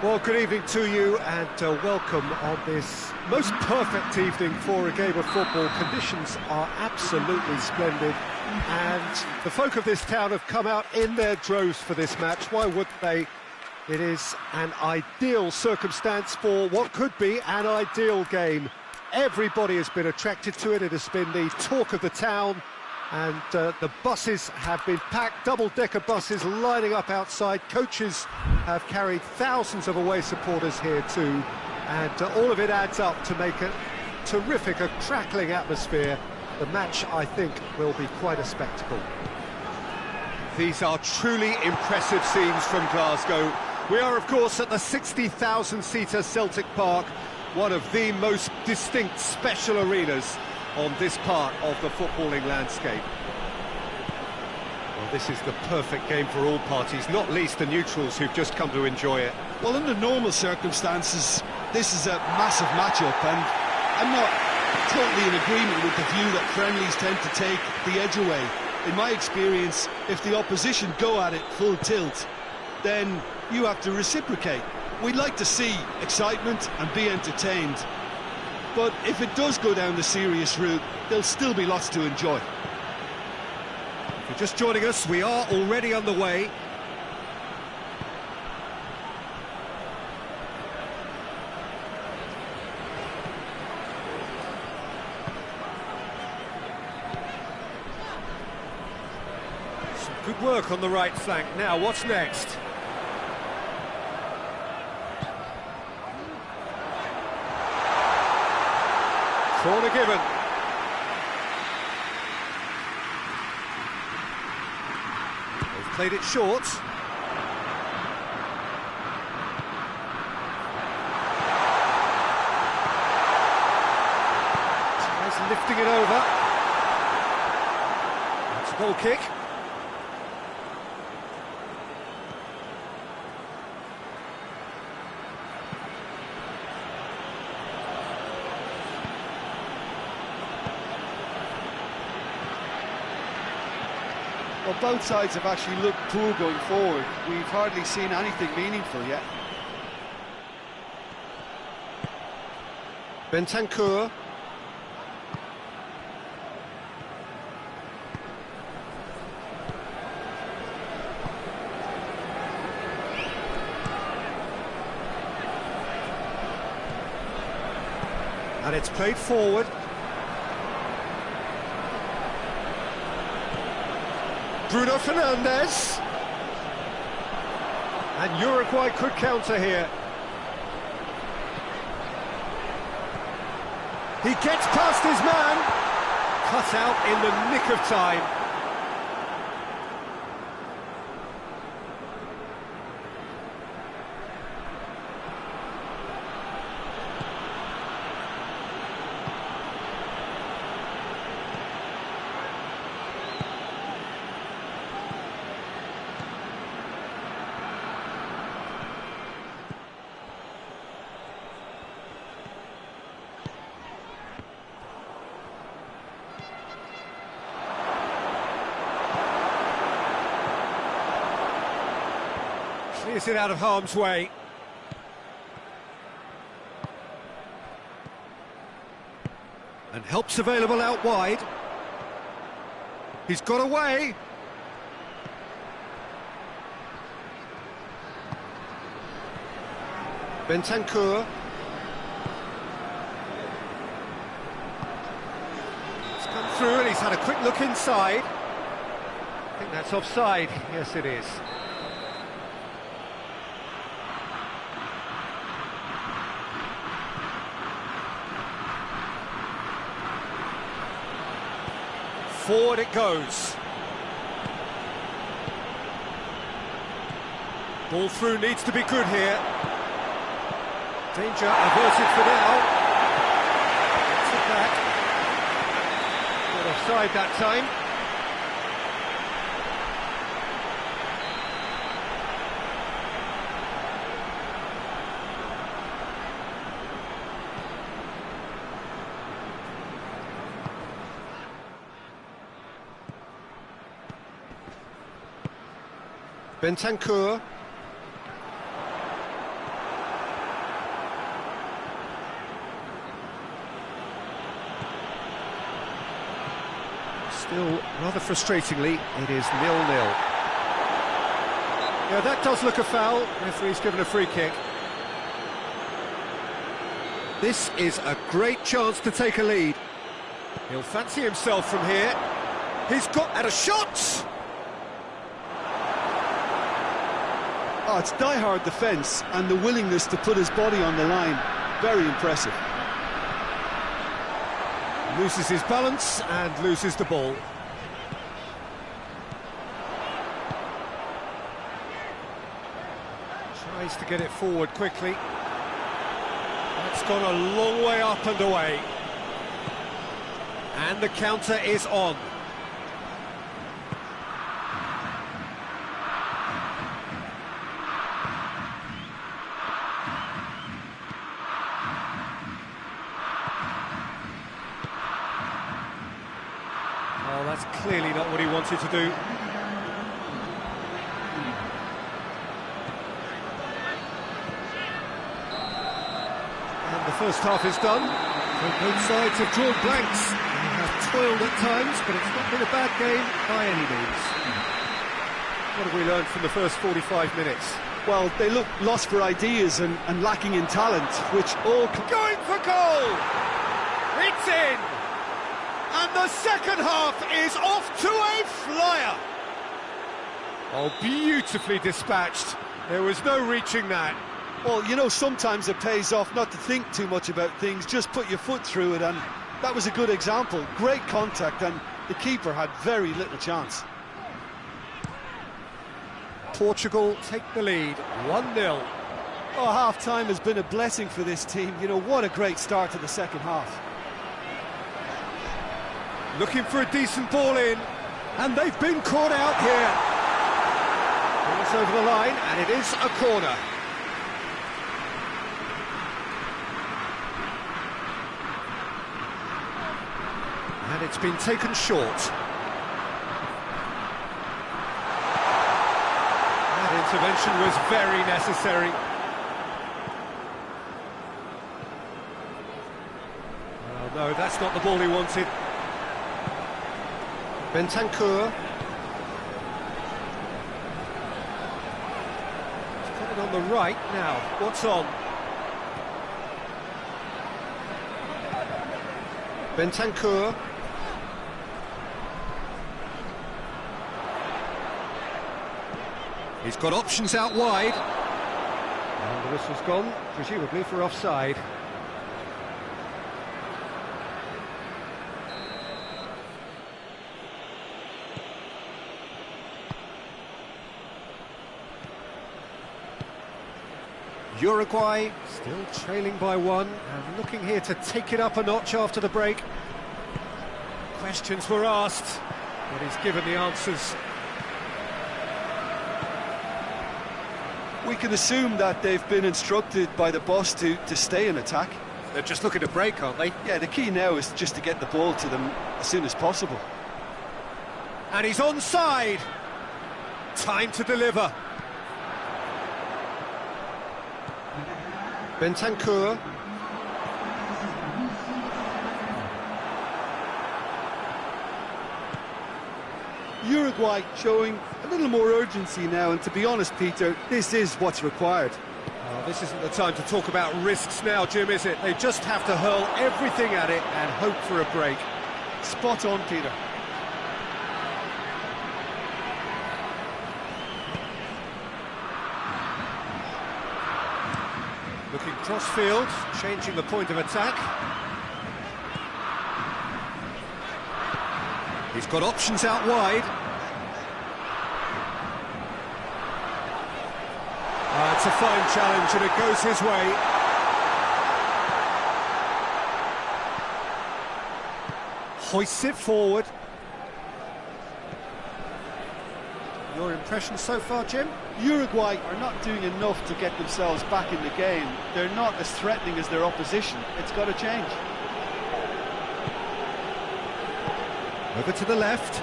Well, good evening to you and welcome on this most perfect evening for a game of football. Conditions are absolutely splendid and the folk of this town have come out in their droves for this match. Why wouldn't they? It is an ideal circumstance for what could be an ideal game. Everybody has been attracted to it. It has been the talk of the town. And the buses have been packed, double-decker buses lining up outside. Coaches have carried thousands of away supporters here too. And all of it adds up to make a terrific, a crackling atmosphere. The match, I think, will be quite a spectacle. These are truly impressive scenes from Glasgow. We are, of course, at the 60,000-seater Celtic Park, one of the most distinct special arenas on this part of the footballing landscape. Well, this is the perfect game for all parties, not least the neutrals who've just come to enjoy it. Well, under normal circumstances, this is a massive matchup, and I'm not totally in agreement with the view that friendlies tend to take the edge away. In my experience, if the opposition go at it full tilt, then you have to reciprocate. We'd like to see excitement and be entertained. But if it does go down the serious route, there'll still be lots to enjoy. If you're just joining us, we are already on the way. Some good work on the right flank. Now, what's next? Corner given. They've played it short. Tries lifting it over. It's a goal kick. Well, both sides have actually looked poor going forward. We've hardly seen anything meaningful yet. Bentancur. And it's played forward. Bruno Fernandes. And Uruguay could counter here. He gets past his man. Cut out in the nick of time. Clears it out of harm's way. And help's available out wide. He's got away. Bentancur. He's come through and he's had a quick look inside. I think that's offside. Yes, it is. Forward it goes. Ball through needs to be good here. Danger averted for now. That's it back. Not offside that time. Bentancur. Still, rather frustratingly, it is 0-0. Yeah, that does look a foul. Referee's given a free kick. This is a great chance to take a lead. He'll fancy himself from here. He's got at a shot! Oh, it's die-hard defence and the willingness to put his body on the line. Very impressive. Loses his balance and loses the ball. Tries to get it forward quickly. That's gone a long way up and away. And the counter is on. Oh, that's clearly not what he wanted to do. And the first half is done. Well, both sides have drawn blanks. They have toiled at times, but it's not been a bad game by any means. What have we learned from the first 45 minutes? Well, they look lost for ideas and lacking in talent, which all... Going for goal! It's in! And the second half is off to a flyer! Oh, beautifully dispatched. There was no reaching that. Well, you know, sometimes it pays off not to think too much about things, just put your foot through it, and that was a good example. Great contact, and the keeper had very little chance. Portugal take the lead, 1-0. Oh, half-time has been a blessing for this team. You know, what a great start to the second half. Looking for a decent ball in, and they've been caught out here. Ball's over the line, and it is a corner. And it's been taken short. That intervention was very necessary. Oh, no, that's not the ball he wanted. Bentancur. He's coming on the right now. What's on? Bentancur. He's got options out wide. And the whistle's gone, presumably for offside. Uruguay still trailing by one and looking here to take it up a notch after the break. Questions were asked, but he's given the answers. We can assume that they've been instructed by the boss to stay in attack. They're just looking to break, aren't they? Yeah, the key now is just to get the ball to them as soon as possible. And he's onside. Time to deliver. Bentancur. Uruguay showing a little more urgency now, and to be honest, Peter, this is what's required. Oh, this isn't the time to talk about risks now, Jim, is it? They just have to hurl everything at it and hope for a break. Spot on, Peter. Looking cross-field, changing the point of attack. He's got options out wide. It's a fine challenge and it goes his way. Hoists it forward. Your impression so far, Jim? Uruguay are not doing enough to get themselves back in the game. They're not as threatening as their opposition. It's got to change. Over to the left.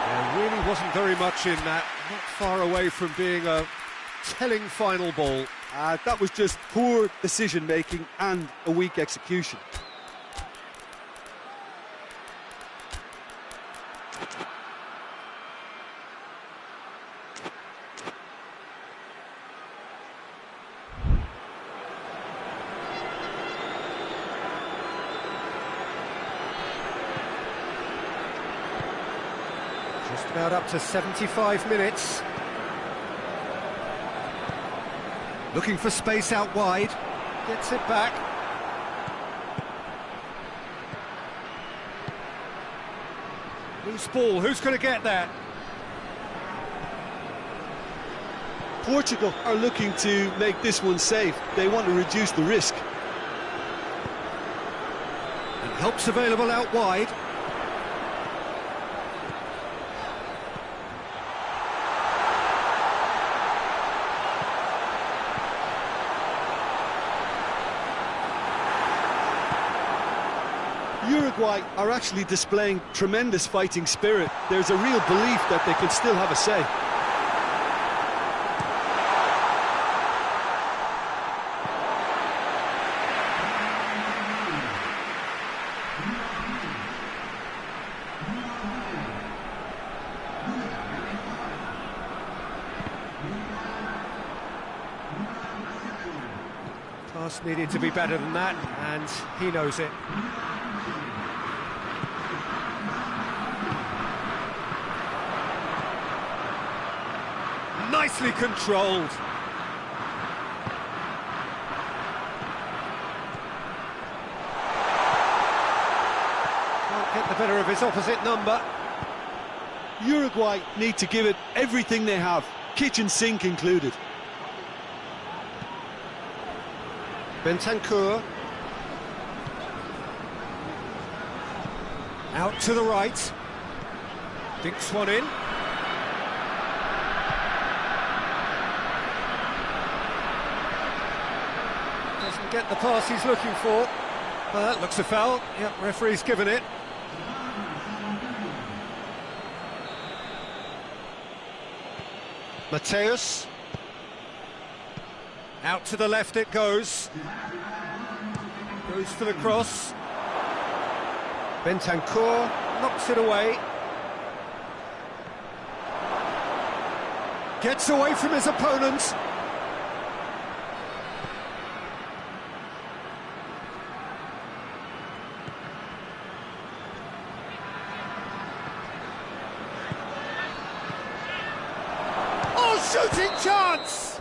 There really wasn't very much in that. Not far away from being a telling final ball. That was just poor decision-making and a weak execution. Just about up to 75 minutes. Looking for space out wide. Gets it back. Loose ball, who's going to get that? Portugal are looking to make this one safe. They want to reduce the risk. And help's available out wide. Uruguay are actually displaying tremendous fighting spirit. There's a real belief that they can still have a say. Pass needed to be better than that, and he knows it. Nicely controlled. Can't get the better of his opposite number. Uruguay need to give it everything they have, kitchen sink included. Bentancur. Out to the right. Dinks one in. Doesn't get the pass he's looking for. That looks a foul. Yep, referee's given it. Mateus. Out to the left it goes. Goes for the cross. Bentancur knocks it away. Gets away from his opponent. Shooting chance!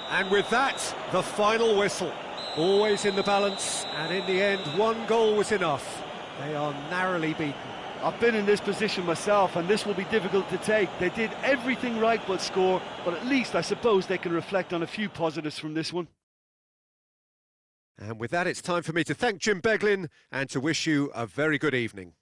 And with that, the final whistle. Always in the balance, and in the end, one goal was enough. They are narrowly beaten. I've been in this position myself, and this will be difficult to take. They did everything right but score, but at least I suppose they can reflect on a few positives from this one. And with that, it's time for me to thank Jim Beglin and to wish you a very good evening.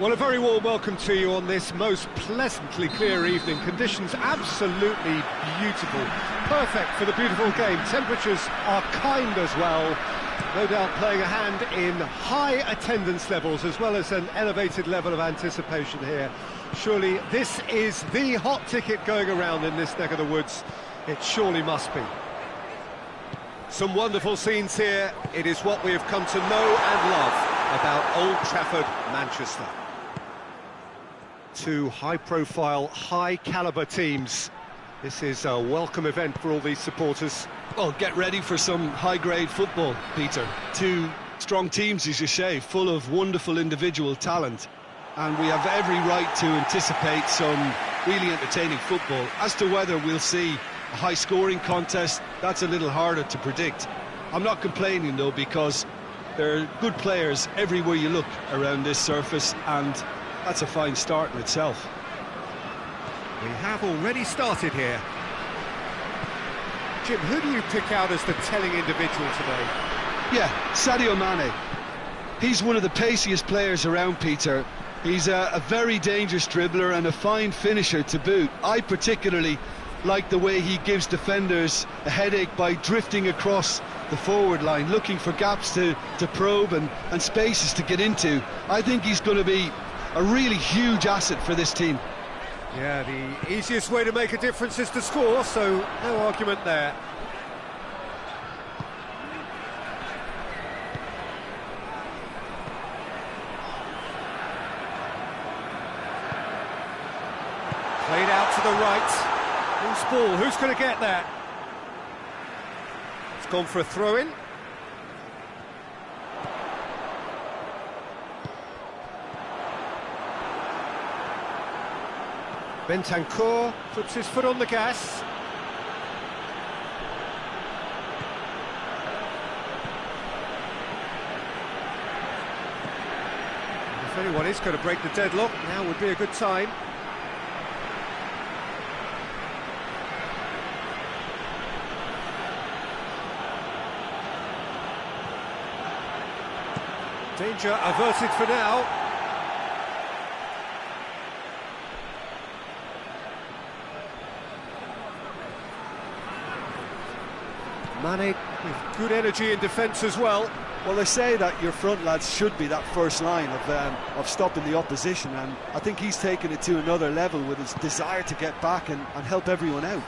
Well, a very warm welcome to you on this most pleasantly clear evening. Conditions absolutely beautiful. Perfect for the beautiful game. Temperatures are kind as well. No doubt playing a hand in high attendance levels as well as an elevated level of anticipation here. Surely this is the hot ticket going around in this neck of the woods. It surely must be. Some wonderful scenes here. It is what we have come to know and love about Old Trafford, Manchester. Two high-profile, high-caliber teams. This is a welcome event for all these supporters. Well, get ready for some high-grade football, Peter. Two strong teams, as you say, full of wonderful individual talent. And we have every right to anticipate some really entertaining football. As to whether we'll see a high-scoring contest, that's a little harder to predict. I'm not complaining, though, because there are good players everywhere you look around this surface, and that's a fine start in itself. We have already started here. Jim, who do you pick out as the telling individual today? Yeah, Sadio Mane. He's one of the paciest players around, Peter. He's a very dangerous dribbler and a fine finisher to boot. I particularly like the way he gives defenders a headache by drifting across the forward line, looking for gaps to probe and spaces to get into. I think he's going to be a really huge asset for this team. Yeah, the easiest way to make a difference is to score, so no argument there. Played out to the right. Loose ball, who's going to get that? It's gone for a throw-in. Bentancur puts his foot on the gas. If anyone is going to break the deadlock, now would be a good time. Danger averted for now. Mane with good energy in defence as well. Well, they say that your front lads should be that first line of stopping the opposition, and I think he's taken it to another level with his desire to get back and help everyone out.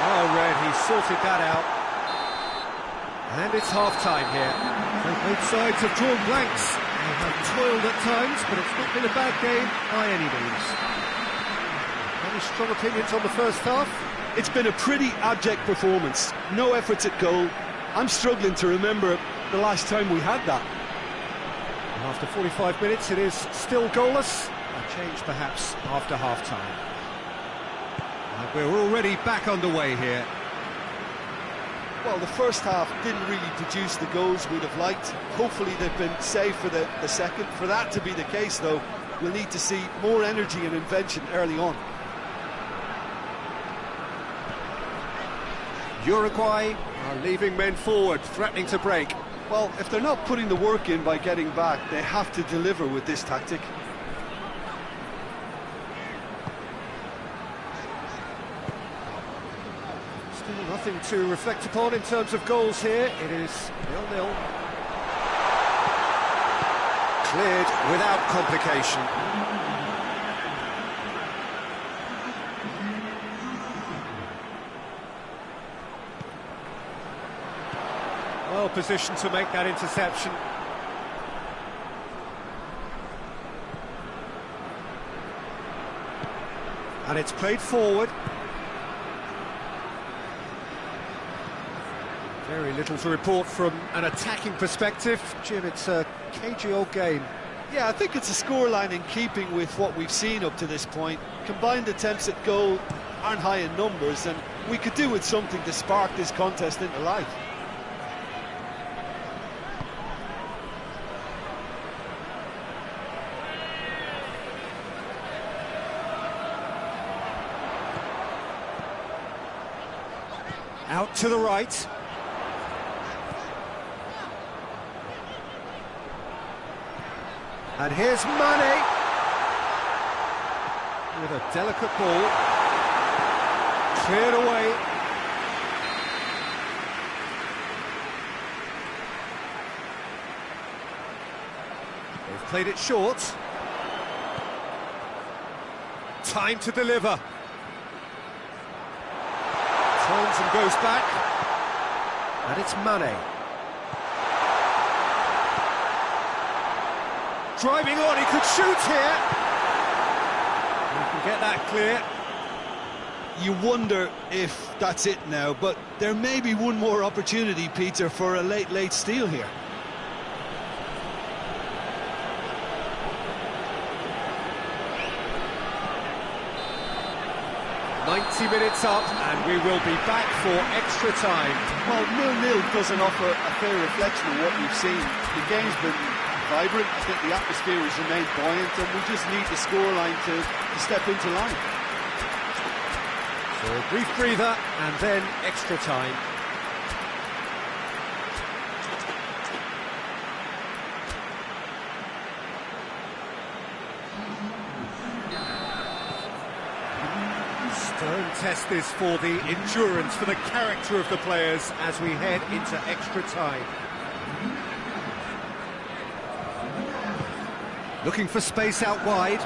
Oh, Red, he sorted that out. And it's half-time here. So both sides have drawn blanks. They have toiled at times, but it's not been a bad game by any means. Any strong opinions on the first half? It's been a pretty abject performance. No efforts at goal. I'm struggling to remember the last time we had that. After 45 minutes, it is still goalless. A change, perhaps, after half-time. And we're already back underway here. Well, the first half didn't really produce the goals we'd have liked. Hopefully they've been saved for the second. For that to be the case, though, we'll need to see more energy and invention early on. Uruguay are leaving men forward, threatening to break. Well, if they're not putting the work in by getting back, they have to deliver with this tactic. Still nothing to reflect upon in terms of goals here. It is 0-0. Cleared without complication. Well positioned to make that interception. And it's played forward. Very little to report from an attacking perspective. Jim, it's a cagey old game. Yeah, I think it's a scoreline in keeping with what we've seen up to this point. Combined attempts at goal aren't high in numbers, and we could do with something to spark this contest into life. Out to the right. And here's Mane. With a delicate ball. Cleared away. They've played it short. Time to deliver. Turns and goes back. And it's Mane. Driving on, he could shoot here. He can get that clear. You wonder if that's it now, but there may be one more opportunity, Peter, for a late steal here. 90 minutes up, and we will be back for extra time. Well, 0-0 doesn't offer a fair reflection of what we've seen. The game's been vibrant. I think the atmosphere has remained buoyant, and we just need the scoreline to step into line. So a brief breather, and then extra time. Stern test this for the endurance, for the character of the players as we head into extra time. Looking for space out wide.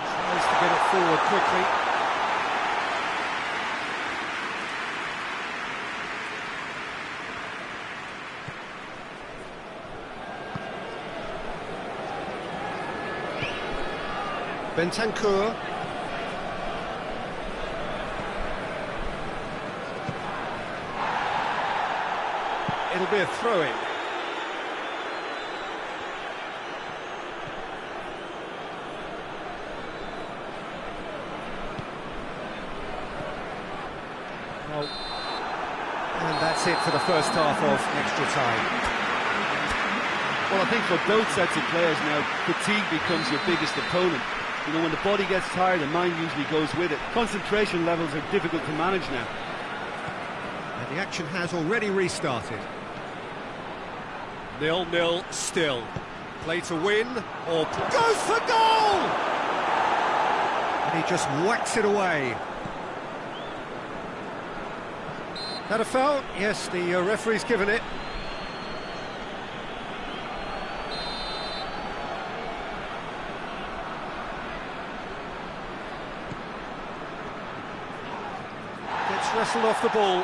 Tries to get it forward quickly. Bentancur. It'll be a throw-in. Well, and that's it for the first half of extra time. Well, I think for both sets of players now, fatigue becomes your biggest opponent. You know, when the body gets tired, the mind usually goes with it. Concentration levels are difficult to manage now. And the action has already restarted. 0-0 still. Play to win, or goes for goal! And he just whacks it away. That a foul? Yes, the referee's given it. Wrestled off the ball.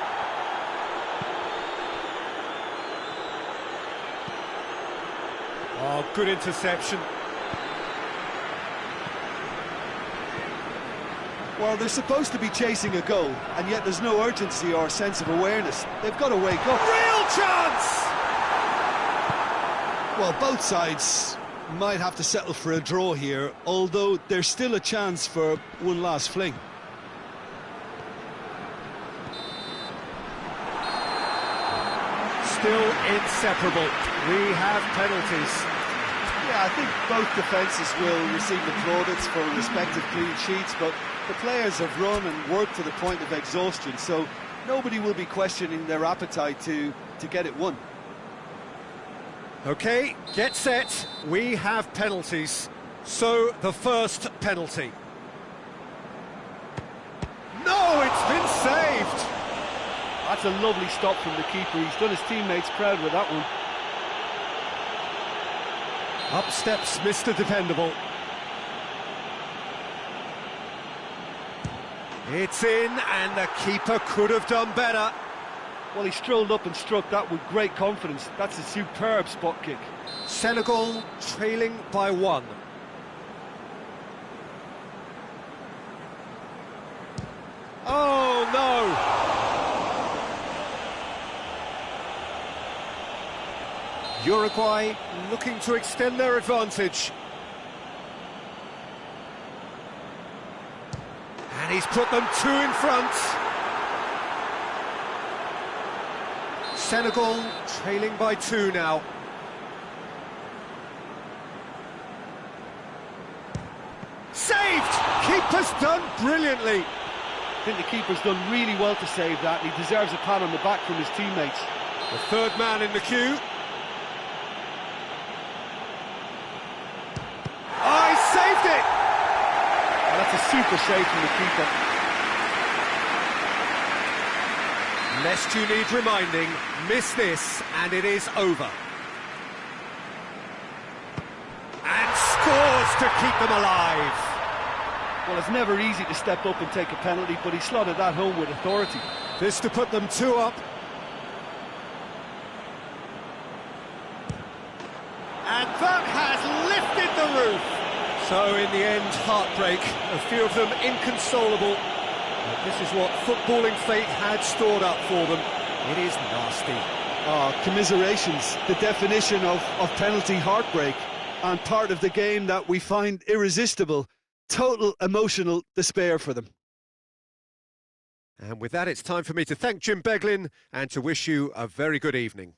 Oh, good interception. Well, they're supposed to be chasing a goal, and yet there's no urgency or sense of awareness. They've got to wake up. Real chance! Well, both sides might have to settle for a draw here, although there's still a chance for one last fling. Still inseparable. We have penalties. Yeah, I think both defences will receive the plaudits for respective clean sheets, but the players have run and worked to the point of exhaustion, so nobody will be questioning their appetite to get it won. Okay, get set. We have penalties. So, the first penalty. No, it's been saved! That's a lovely stop from the keeper. He's done his teammates proud with that one. Up steps Mr. Dependable. It's in, and the keeper could have done better. Well, he strolled up and struck that with great confidence. That's a superb spot kick. Senegal trailing by 1. Oh, no! Uruguay looking to extend their advantage. And he's put them 2 in front. Senegal trailing by 2 now. Saved! Keeper's done brilliantly. I think the keeper's done really well to save that, and he deserves a pat on the back from his teammates. The third man in the queue. Oh, he saved it! Well, that's a super save from the keeper. Lest you need reminding, miss this and it is over. And scores to keep them alive. Well, it's never easy to step up and take a penalty, but he slotted that home with authority. This to put them 2 up. And that has lifted the roof. So in the end, heartbreak. A few of them inconsolable. But this is what footballing fate had stored up for them. It is nasty. Oh, commiserations, the definition of penalty heartbreak, and part of the game that we find irresistible. Total emotional despair for them. And with that, it's time for me to thank Jim Beglin and to wish you a very good evening.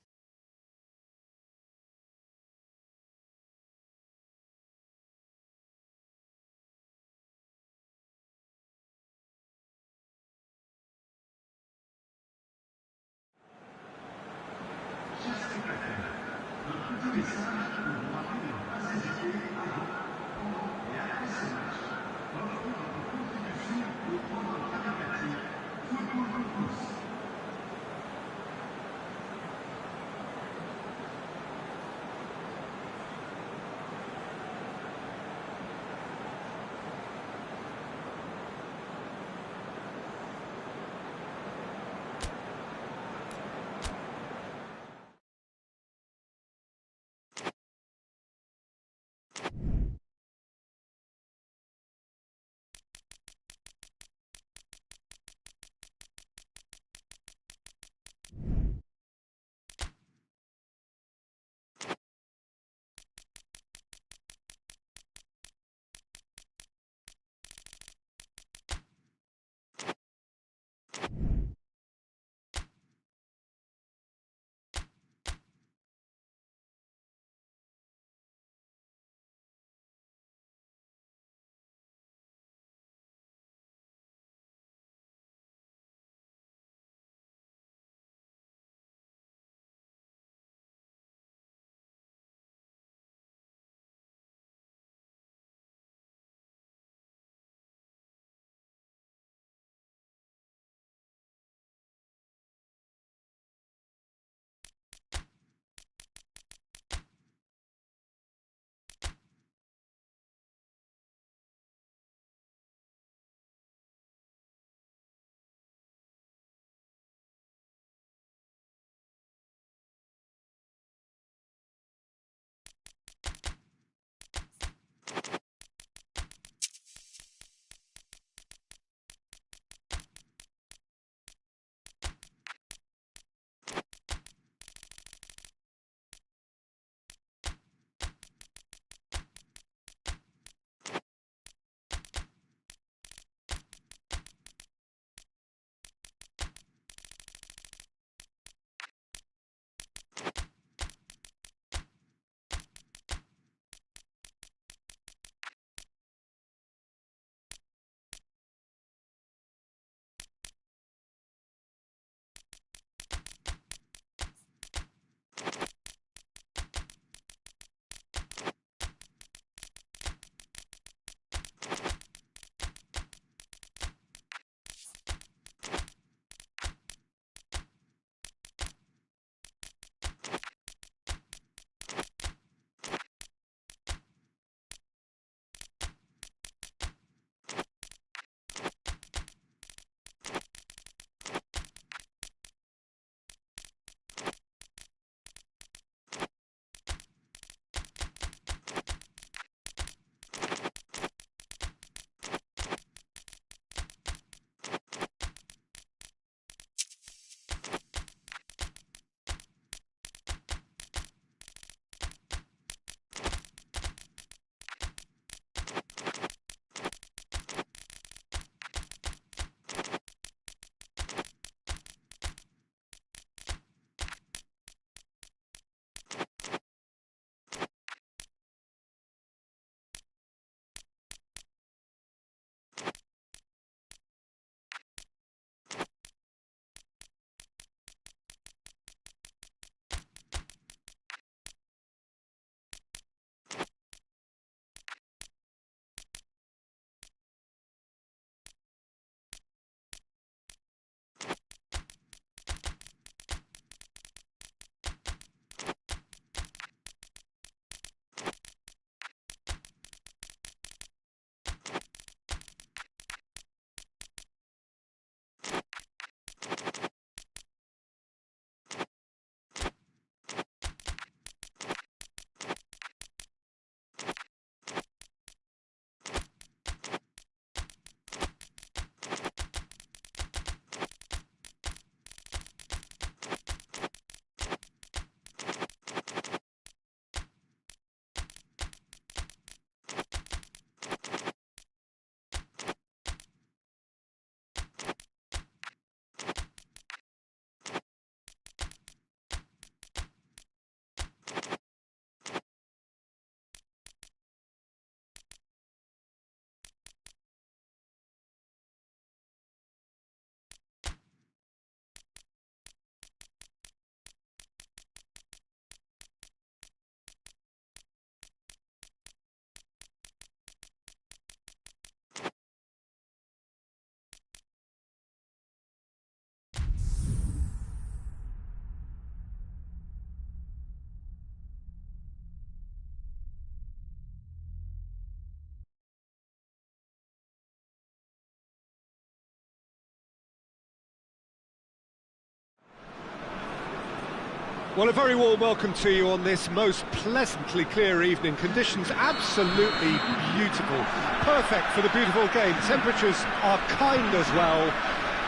Well, a very warm welcome to you on this most pleasantly clear evening. Conditions absolutely beautiful. Perfect for the beautiful game. Temperatures are kind as well.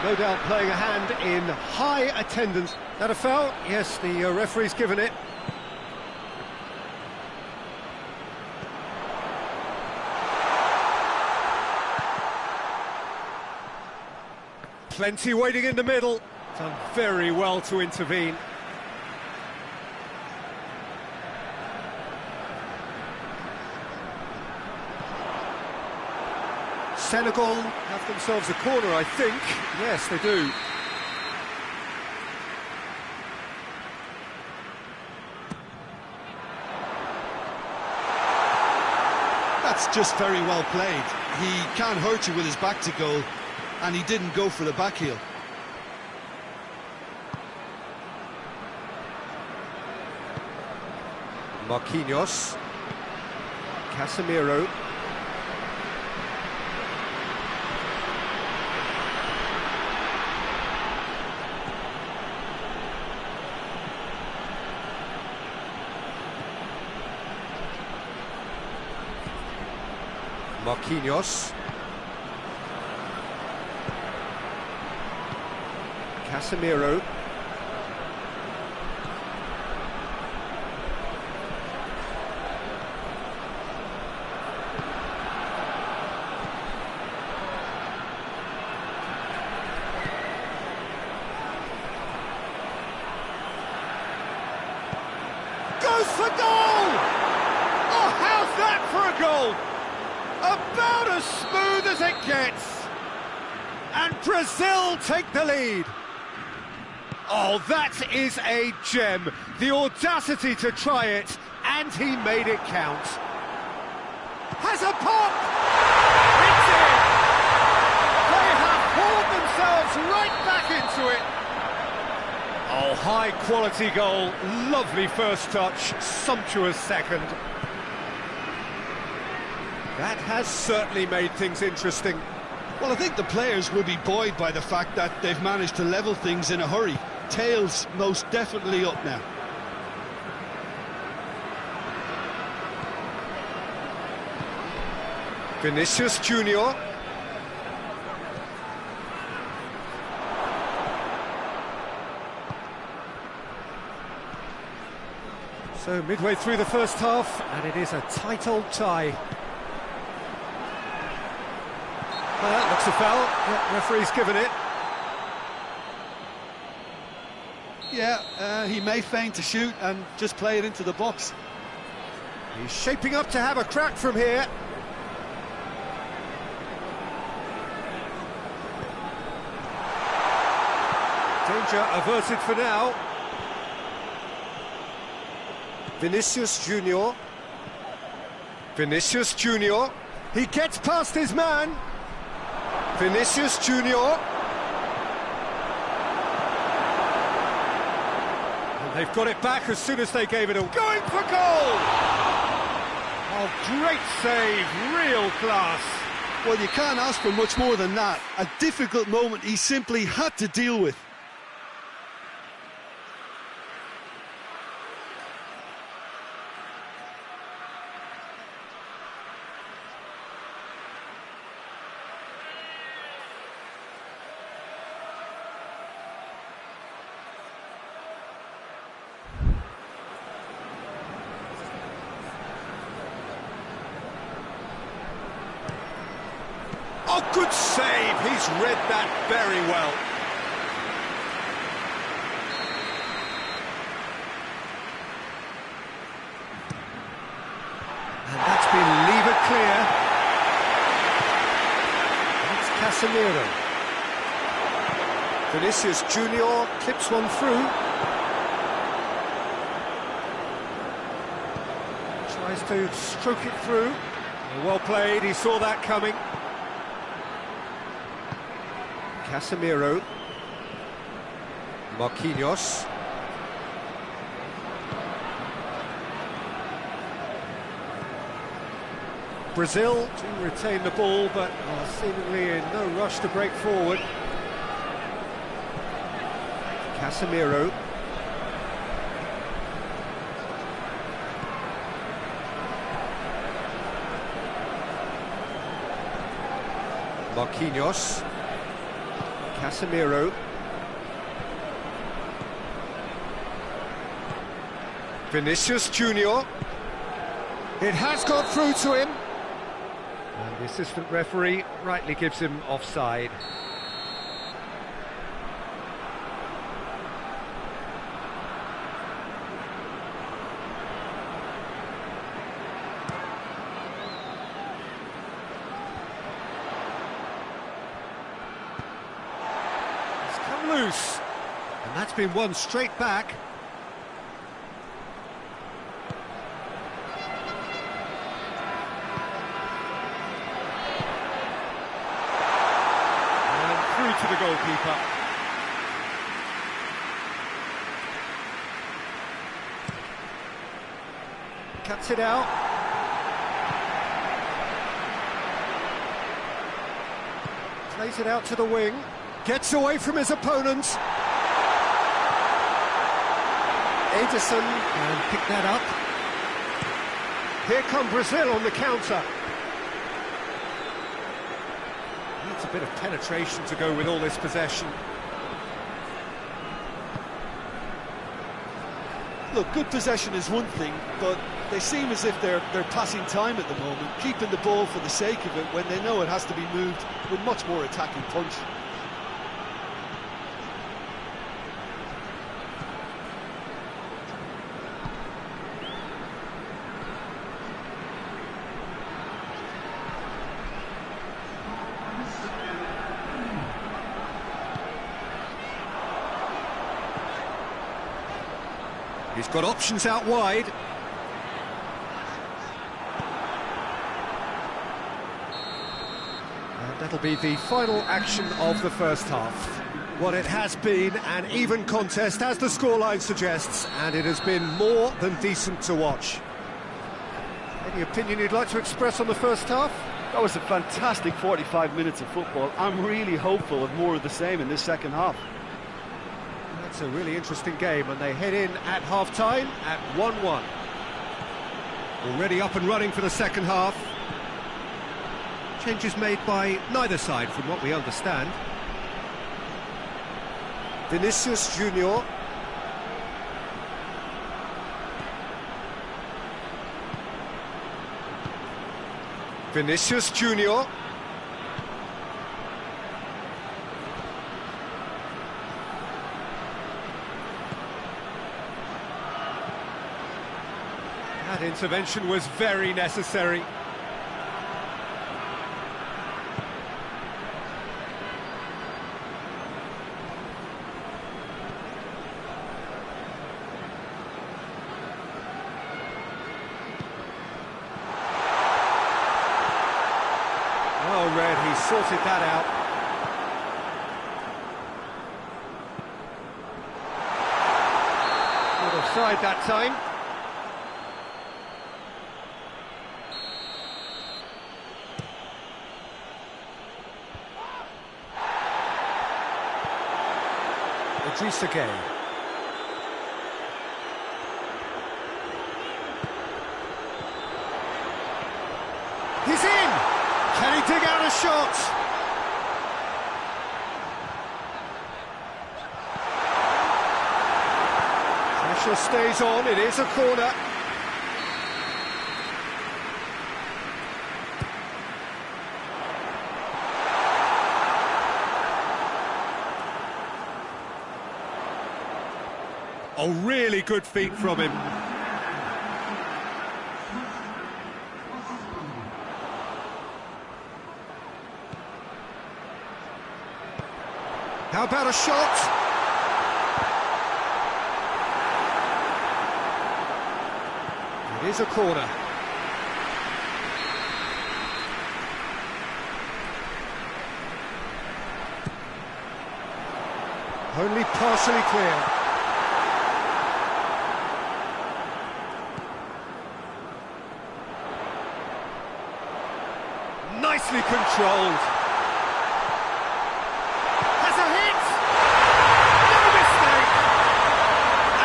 No doubt playing a hand in high attendance. That a foul? Yes, the referee's given it. Plenty waiting in the middle. Done very well to intervene. Senegal have themselves a corner, I think. Yes, they do. That's just very well played. He can't hurt you with his back to goal, and he didn't go for the back heel. Marquinhos. Casemiro. Marquinhos. Casemiro. Goes for goal! Oh, how's that for a goal? About as smooth as it gets. And Brazil take the lead. Oh, that is a gem. The audacity to try it, and he made it count. Has a pop! It's in! They have pulled themselves right back into it. Oh, high-quality goal. Lovely first touch, sumptuous second. That has certainly made things interesting. Well, I think the players will be buoyed by the fact that they've managed to level things in a hurry. Tails most definitely up now. Vinicius Junior. So midway through the first half, and it is a tight old tie. Well, that looks a foul. The referee's given it. Yeah, he may feign to shoot and just play it into the box. He's shaping up to have a crack from here. Danger averted for now. Vinicius Junior. Vinicius Junior. He gets past his man. Vinicius Junior. And they've got it back as soon as they gave it a... Going for goal! Oh, great save, real class. Well, you can't ask for much more than that. A difficult moment he simply had to deal with. Oh, good save. He's read that very well. And that's been levered clear. It's Casemiro. Vinicius Junior clips one through. Tries to stroke it through. Well played, he saw that coming. Casemiro. Marquinhos. Brazil to retain the ball, but seemingly in no rush to break forward. Casemiro. Marquinhos. Casemiro. Vinicius Junior. It has got through to him. And the assistant referee rightly gives him offside. It's come loose. And that's been won straight back. To the goalkeeper. Cuts it out. Plays it out to the wing. Gets away from his opponent. Ederson and pick that up. Here come Brazil on the counter. Needs a bit of penetration to go with all this possession. Look, good possession is one thing, but they seem as if they're passing time at the moment, keeping the ball for the sake of it when they know it has to be moved with much more attacking punch. He's got options out wide. And that'll be the final action of the first half. What it has been an even contest, as the scoreline suggests, and it has been more than decent to watch. Any opinion you'd like to express on the first half? That was a fantastic 45 minutes of football. I'm really hopeful of more of the same in this second half. It's a really interesting game, and they head in at half-time at 1-1. Already up and running for the second half. Changes made by neither side, from what we understand. Vinicius Junior. Vinicius Junior. That intervention was very necessary. Oh, Red, he sorted that out. Good offside that time. Idrissa Gueye. He's in! Can he dig out a shot? Pressure stays on, it is a corner. Oh, really good feet from him. How about a shot? It is a corner. Only partially clear. Nicely controlled. Has a hit! No mistake!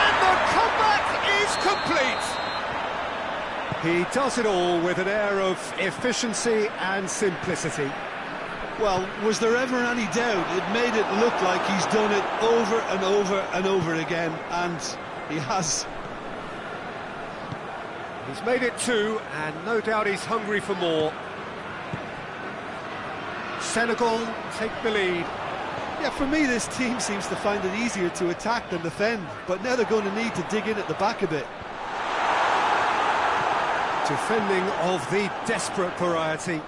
And the comeback is complete. He does it all with an air of efficiency and simplicity. Well, was there ever any doubt? It made it look like he's done it over and over and over again, and he has. He's made it 2, and no doubt he's hungry for more. Senegal take the lead. Yeah, for me, this team seems to find it easier to attack than defend, but now they're going to need to dig in at the back a bit. Defending of the desperate variety.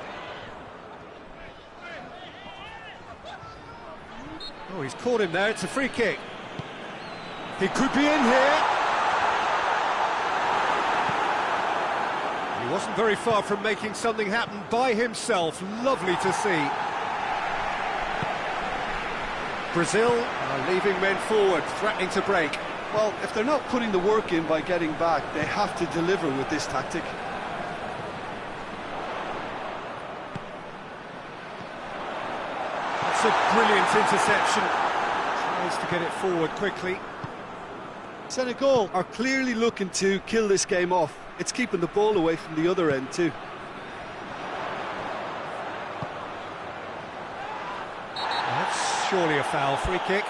Oh, he's caught him there, it's a free kick. He could be in here. He wasn't very far from making something happen by himself. Lovely to see. Brazil are leaving men forward, threatening to break. Well, if they're not putting the work in by getting back, they have to deliver with this tactic. That's a brilliant interception. Tries to get it forward quickly. Senegal are clearly looking to kill this game off. It's keeping the ball away from the other end too. That's surely a foul. Free kick.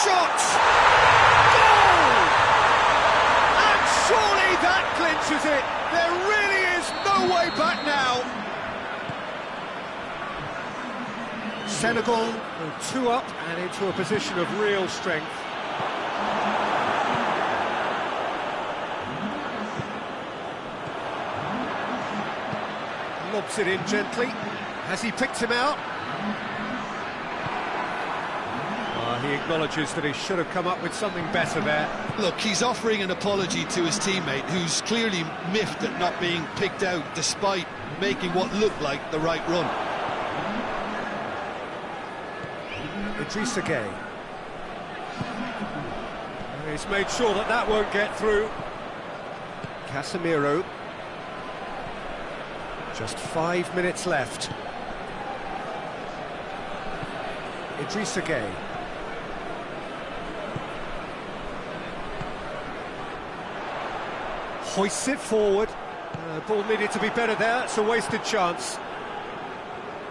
Shot! Goal! And surely that clinches it. There really is no way back now. Senegal go 2 up and into a position of real strength. Lobs it in gently. Has he picked him out? He acknowledges that he should have come up with something better there. Look, he's offering an apology to his teammate, who's clearly miffed at not being picked out despite making what looked like the right run. Idrissa Gueye. He's made sure that that won't get through. Casemiro. Just 5 minutes left. Idrissa Gueye. Hoists it forward. Ball needed to be better there. It's a wasted chance.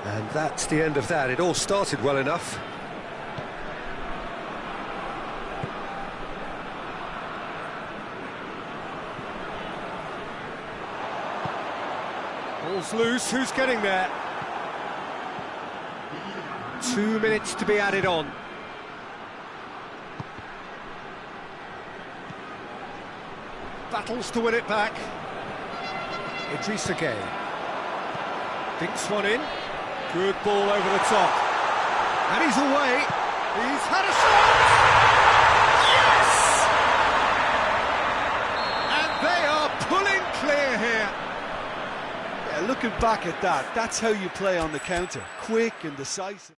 And that's the end of that. It all started well enough. Ball's loose. Who's getting there? 2 minutes to be added on. Battles to win it back. Idrissa Gueye. Dinks one in. Good ball over the top. And he's away. He's had a shot! Yes! And they are pulling clear here. Yeah, looking back at that, that's how you play on the counter. Quick and decisive.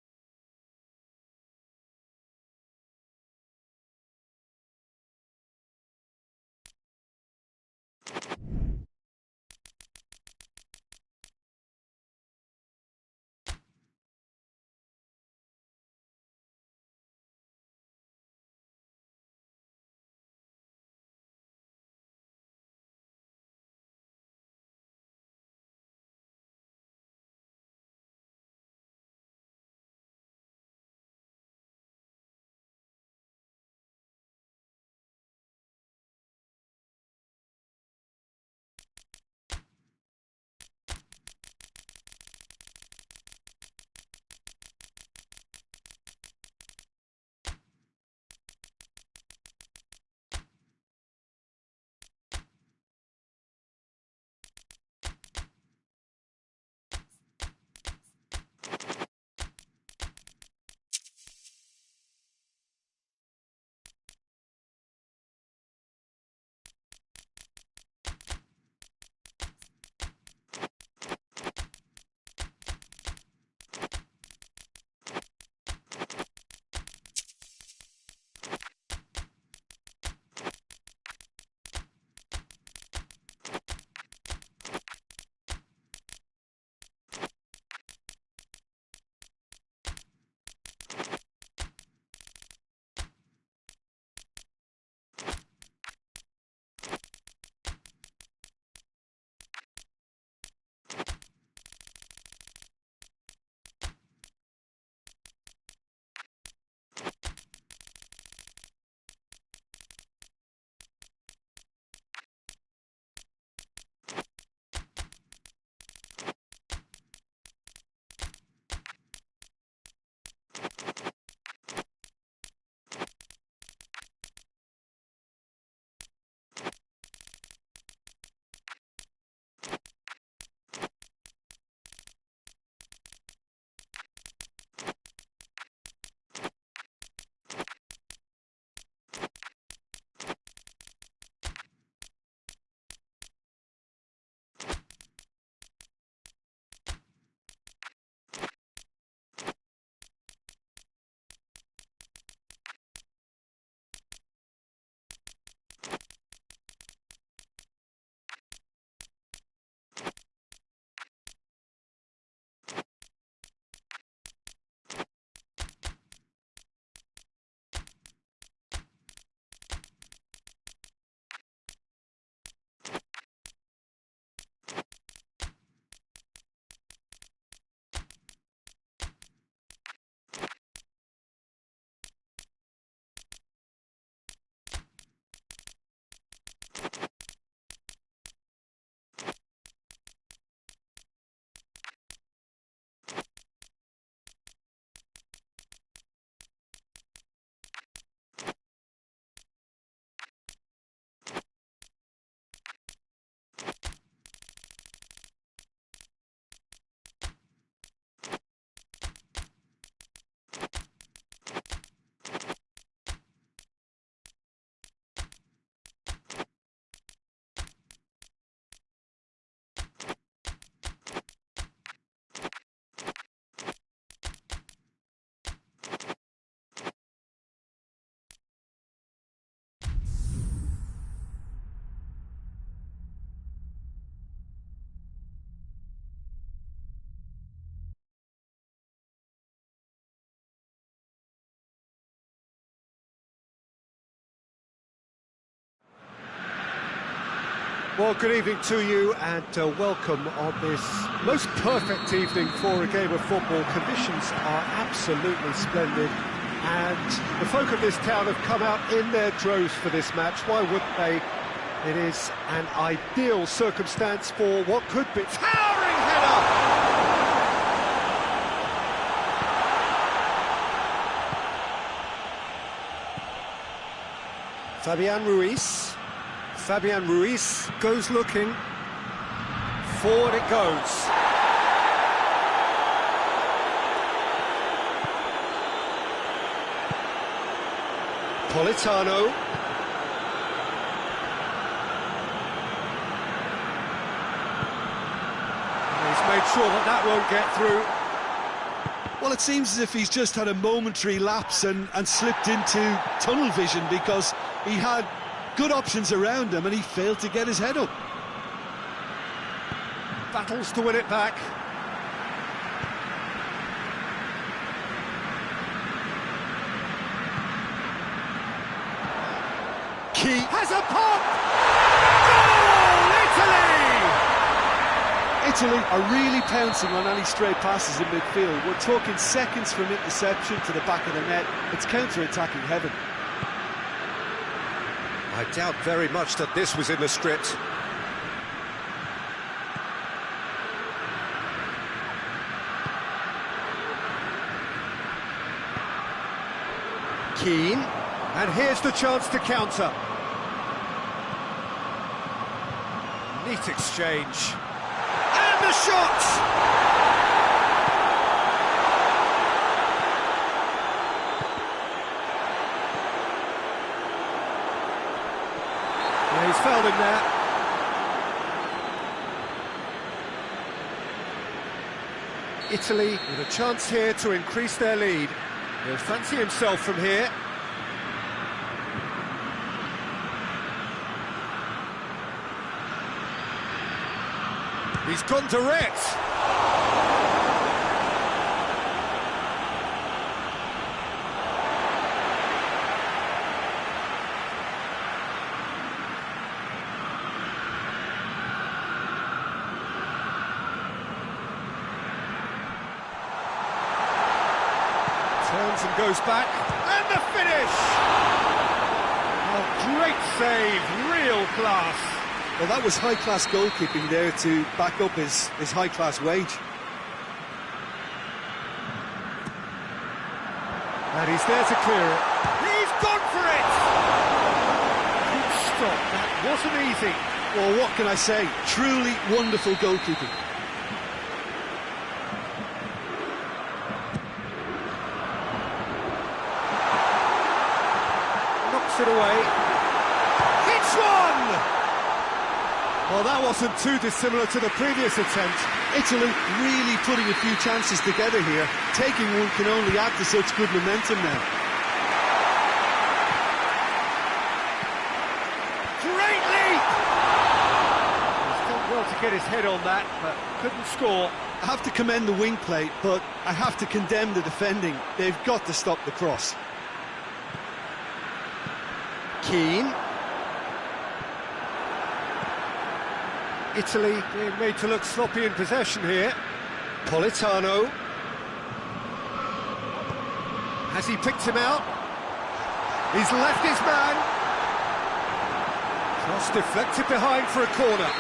Well, good evening to you and welcome on this most perfect evening for a game of football. Conditions are absolutely splendid and the folk of this town have come out in their droves for this match. Why wouldn't they? It is an ideal circumstance for what could be towering header! Fabian Ruiz goes looking. Forward it goes. Politano. He's made sure that won't get through. Well, it seems as if he's just had a momentary lapse and slipped into tunnel vision, because he had good options around him and he failed to get his head up. Battles to win it back. Key has a pop! Goal, Italy are really pouncing on any stray passes in midfield. We're talking seconds from interception to the back of the net. It's counter-attacking heaven. I doubt very much that this was in the script. Keane, and here's the chance to counter. Neat exchange. And the shot! Yeah, he's fouled him there. Italy with a chance here to increase their lead. He'll fancy himself from here. He's gone direct. Turns and goes back, and the finish! Oh, great save, real class. Well, that was high-class goalkeeping there to back up his high-class wage. And he's there to clear it. He's gone for it! Good stop, that wasn't easy. Well, what can I say? Truly wonderful goalkeeping. Knocks it away. Hits one! Well, that wasn't too dissimilar to the previous attempt. Italy really putting a few chances together here. Taking one can only add to such good momentum now. Great leap! He's done well to get his head on that, but couldn't score. I have to commend the wing play, but I have to condemn the defending. They've got to stop the cross. Keane. Italy being made to look sloppy in possession here. Politano. Has he picked him out? He's left his man. Cross deflected behind for a corner.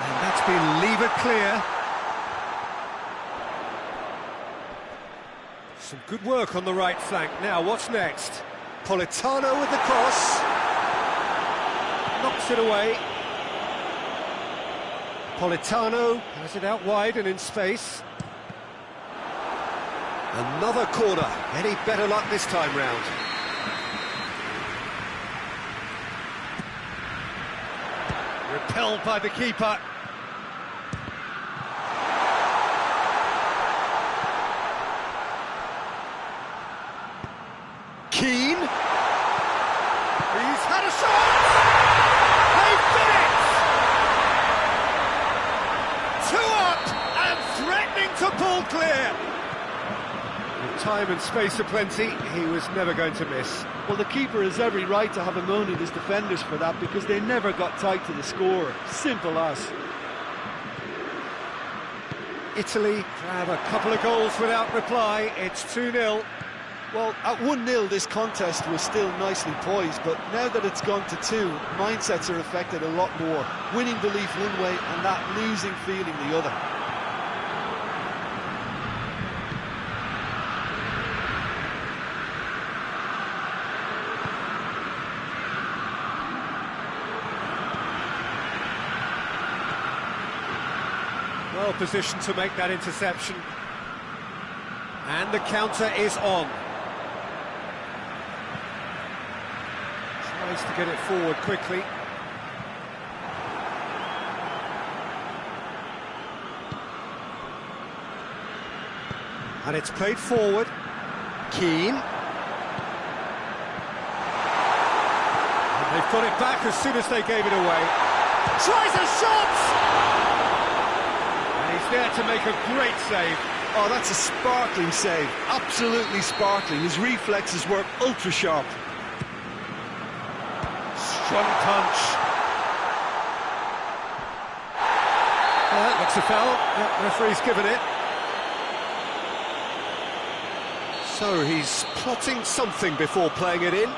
And that's been levered clear. Some good work on the right flank. Now, what's next? Politano with the cross. Knocks it away. Politano has it out wide and in space. Another corner. Any better luck this time round? Repelled by the keeper. Keane. He's had a shot! They've done it! 2 up and threatening to pull clear. With time and space aplenty, he was never going to miss. Well, the keeper has every right to have a moan at his defenders for that, because they never got tight to the score. Simple as. Italy have a couple of goals without reply. It's 2-0. Well, at 1-0 this contest was still nicely poised, but now that it's gone to 2, mindsets are affected a lot more. Winning belief one way and that losing feeling the other. Well positioned to make that interception. And the counter is on. Tries to get it forward quickly. And it's played forward. Keane. And they've got it back as soon as they gave it away. Tries a shot! And he's there to make a great save. Oh, that's a sparkling save. Absolutely sparkling. His reflexes were ultra-sharp. Strong punch. That looks a foul. The referee's given it. So he's plotting something before playing it in.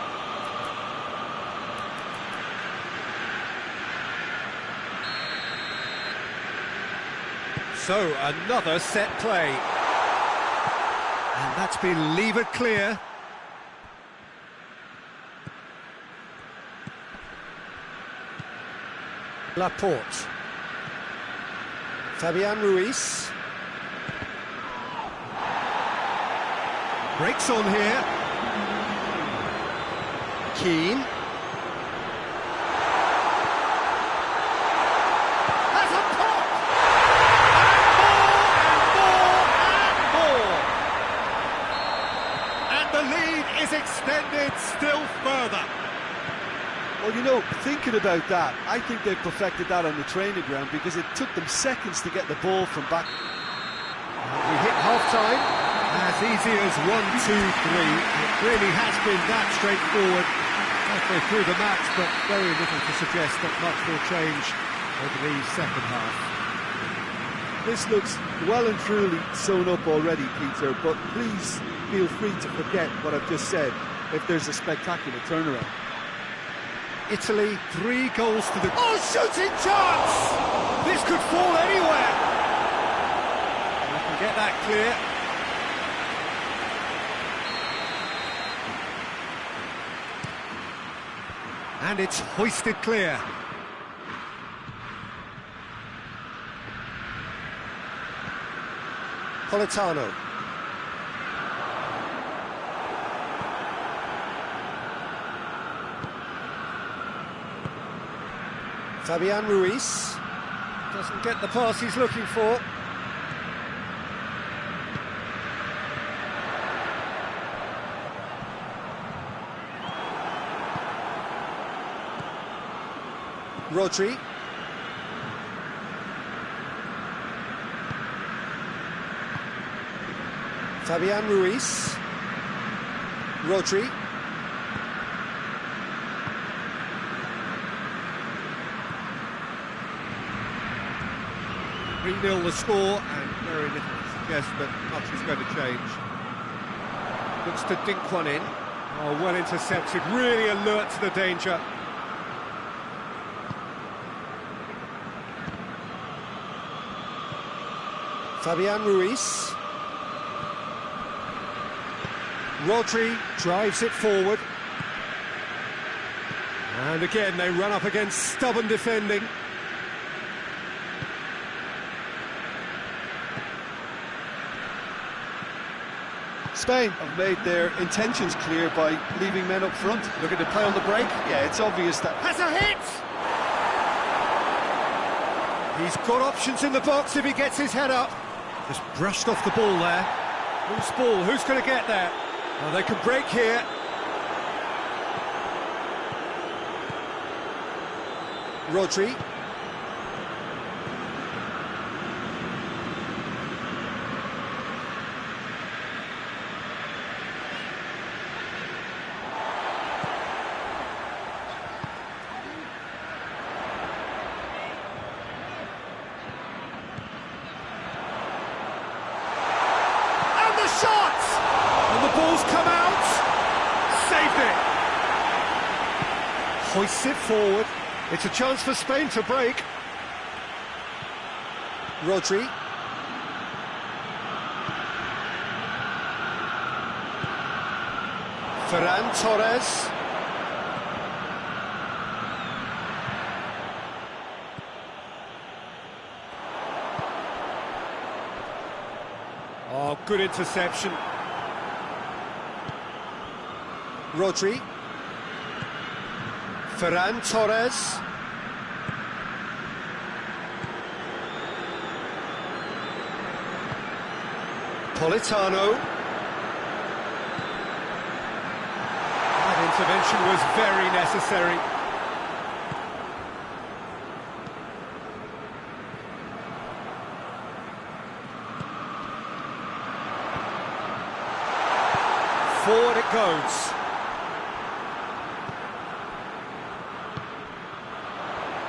So another set play. And that's been levered clear. Laporte. Fabian Ruiz. Breaks on here. Keane. Has a pop! And more, and more, and more! And the lead is extended still further. Well, you know, thinking about that, I think they've perfected that on the training ground, because it took them seconds to get the ball from back. We hit half-time. As easy as 1, 2, 3. It really has been that straightforward halfway through the match, but very little to suggest that much will change over the second half. This looks well and truly sewn up already, Peter, but please feel free to forget what I've just said if there's a spectacular turnaround. Italy, 3 goals to the... Oh, shooting chance! This could fall anywhere! We can get that clear. And it's hoisted clear. Politano. Fabian Ruiz doesn't get the pass he's looking for. Rodri. Fabian Ruiz. Rodri. Three-nil the score, and very little to suggest that much is going to change. Looks to dink one in. Oh, well intercepted, really alert to the danger. Fabian Ruiz. Rodri drives it forward. And again, they run up against stubborn defending. Spain have made their intentions clear by leaving men up front. Looking to play on the break. Yeah, it's obvious that... Has a hit! He's got options in the box if he gets his head up. Just brushed off the ball there. Who's ball? Who's going to get there? Oh, they can break here. Rodri. ball's come out. Saved it. Hoists it forward. It's a chance for Spain to break. Rodri. Ferran Torres. Oh, good interception. Rodri. Ferran Torres. Politano. That intervention was very necessary. Forward it goes.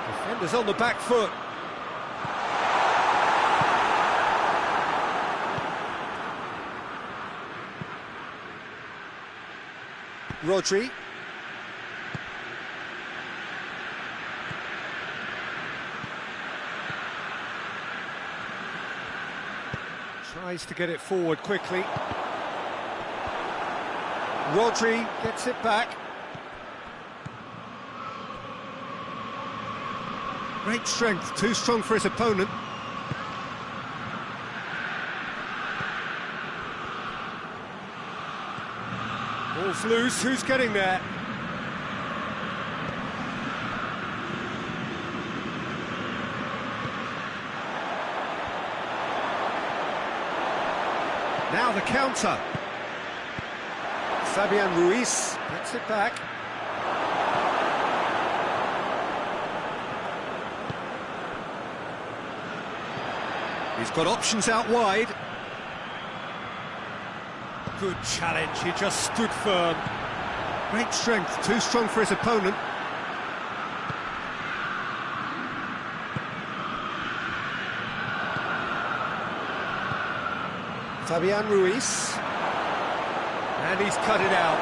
Defenders on the back foot. Rodri. Tries to get it forward quickly. Rodri gets it back. Great strength, too strong for his opponent. Ball's loose, who's getting there? Now the counter. Fabian Ruiz gets it back. He's got options out wide. Good challenge, he just stood firm. Great strength, too strong for his opponent. Fabian Ruiz. And he's cut it out.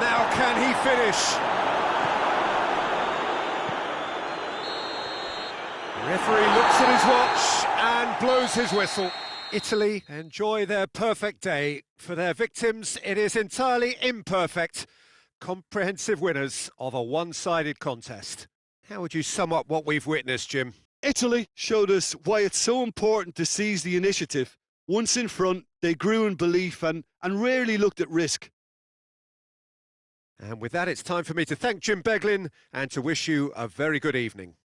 Now can he finish? The referee looks at his watch and blows his whistle. Italy enjoy their perfect day. For their victims, it is entirely imperfect. Comprehensive winners of a one-sided contest. How would you sum up what we've witnessed, Jim? Italy showed us why it's so important to seize the initiative. Once in front, they grew in belief and rarely looked at risk. And with that, it's time for me to thank Jim Beglin and to wish you a very good evening.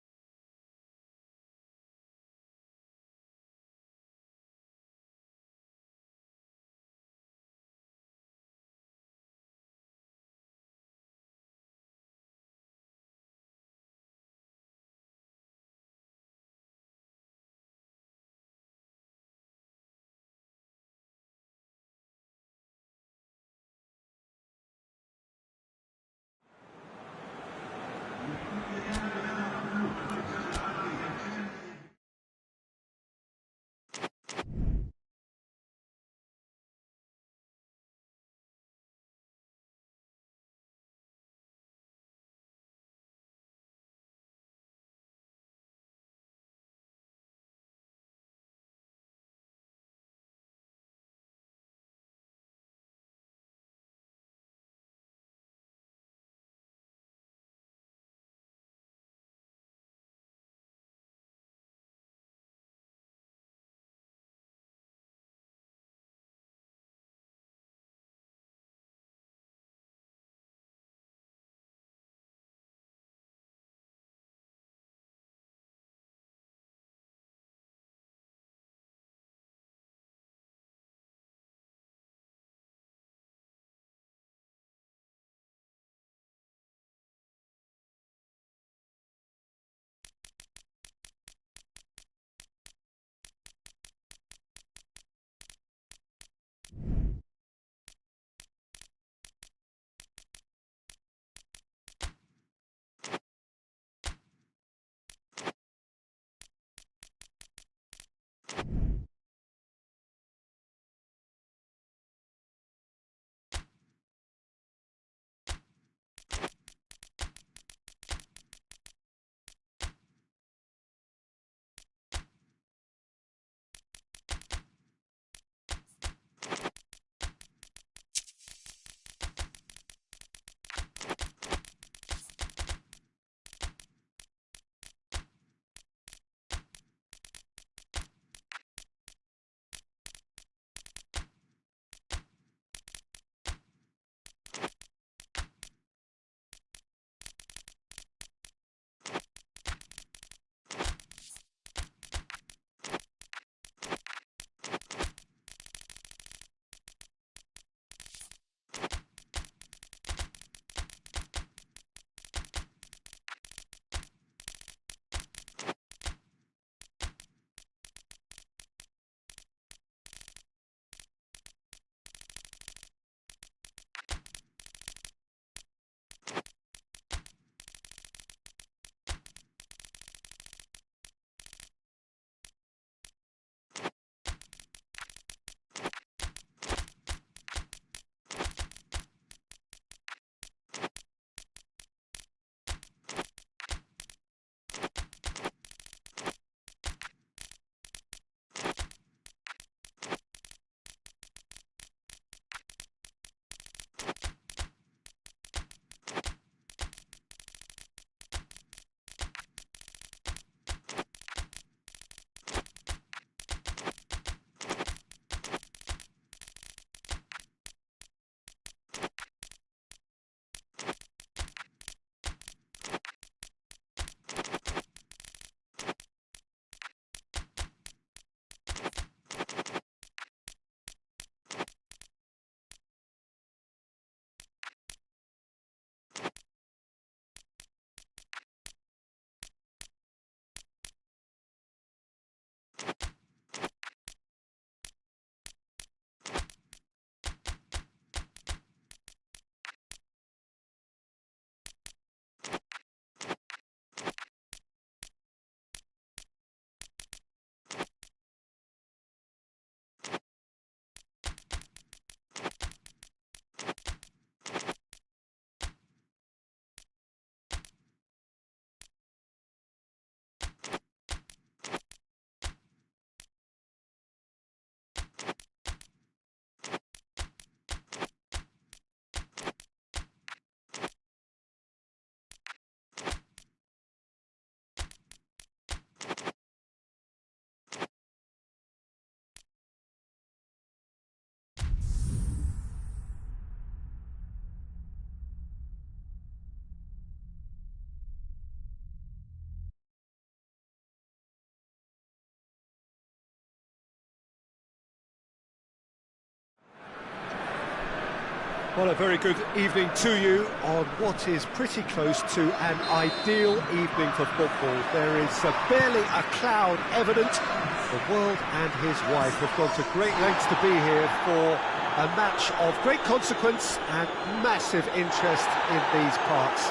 Well, a very good evening to you on what is pretty close to an ideal evening for football. There is barely a cloud evident. The world and his wife have gone to great lengths to be here for a match of great consequence and massive interest in these parts.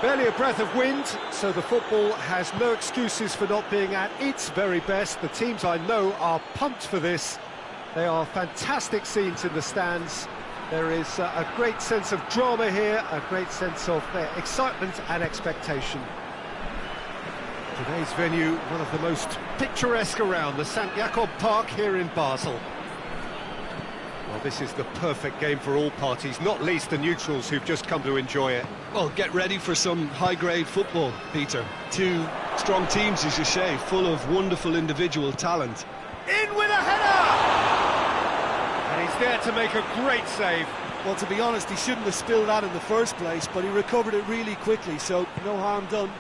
Barely a breath of wind, so the football has no excuses for not being at its very best. The teams I know are pumped for this. They are fantastic scenes in the stands. There is a great sense of drama here, a great sense of excitement and expectation. Today's venue, one of the most picturesque around, the St. Jakob Park here in Basel. Well, this is the perfect game for all parties, not least the neutrals who've just come to enjoy it. Well, get ready for some high-grade football, Peter. Two strong teams, as you say, full of wonderful individual talent. In with a header! And he's there to make a great save. Well, to be honest, he shouldn't have spilled that in the first place, but he recovered it really quickly, so no harm done.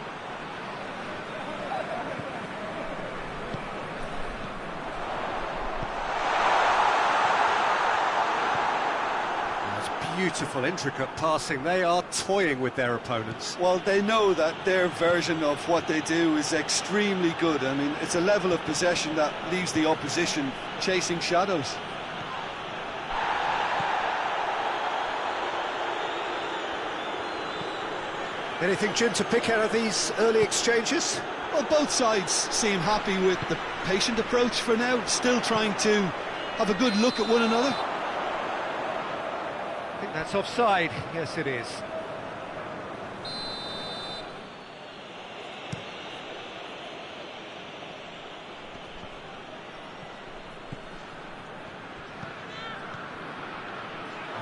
Beautiful, intricate passing. They are toying with their opponents. Well, they know that their version of what they do is extremely good. I mean, it's a level of possession that leaves the opposition chasing shadows. Anything, Jim, to pick out of these early exchanges? Well, both sides seem happy with the patient approach for now, still trying to have a good look at one another. I think that's offside. Yes, it is.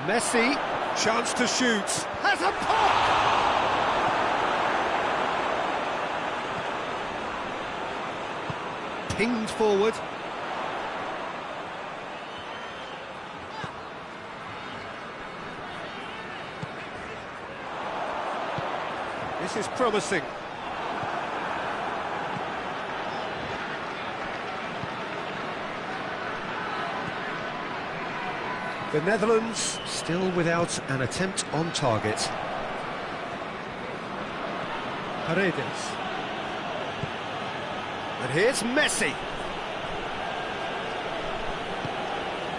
Messi, chance to shoot. Has a pop! Pinged forward. This is promising. The Netherlands still without an attempt on target. Paredes. And here's Messi.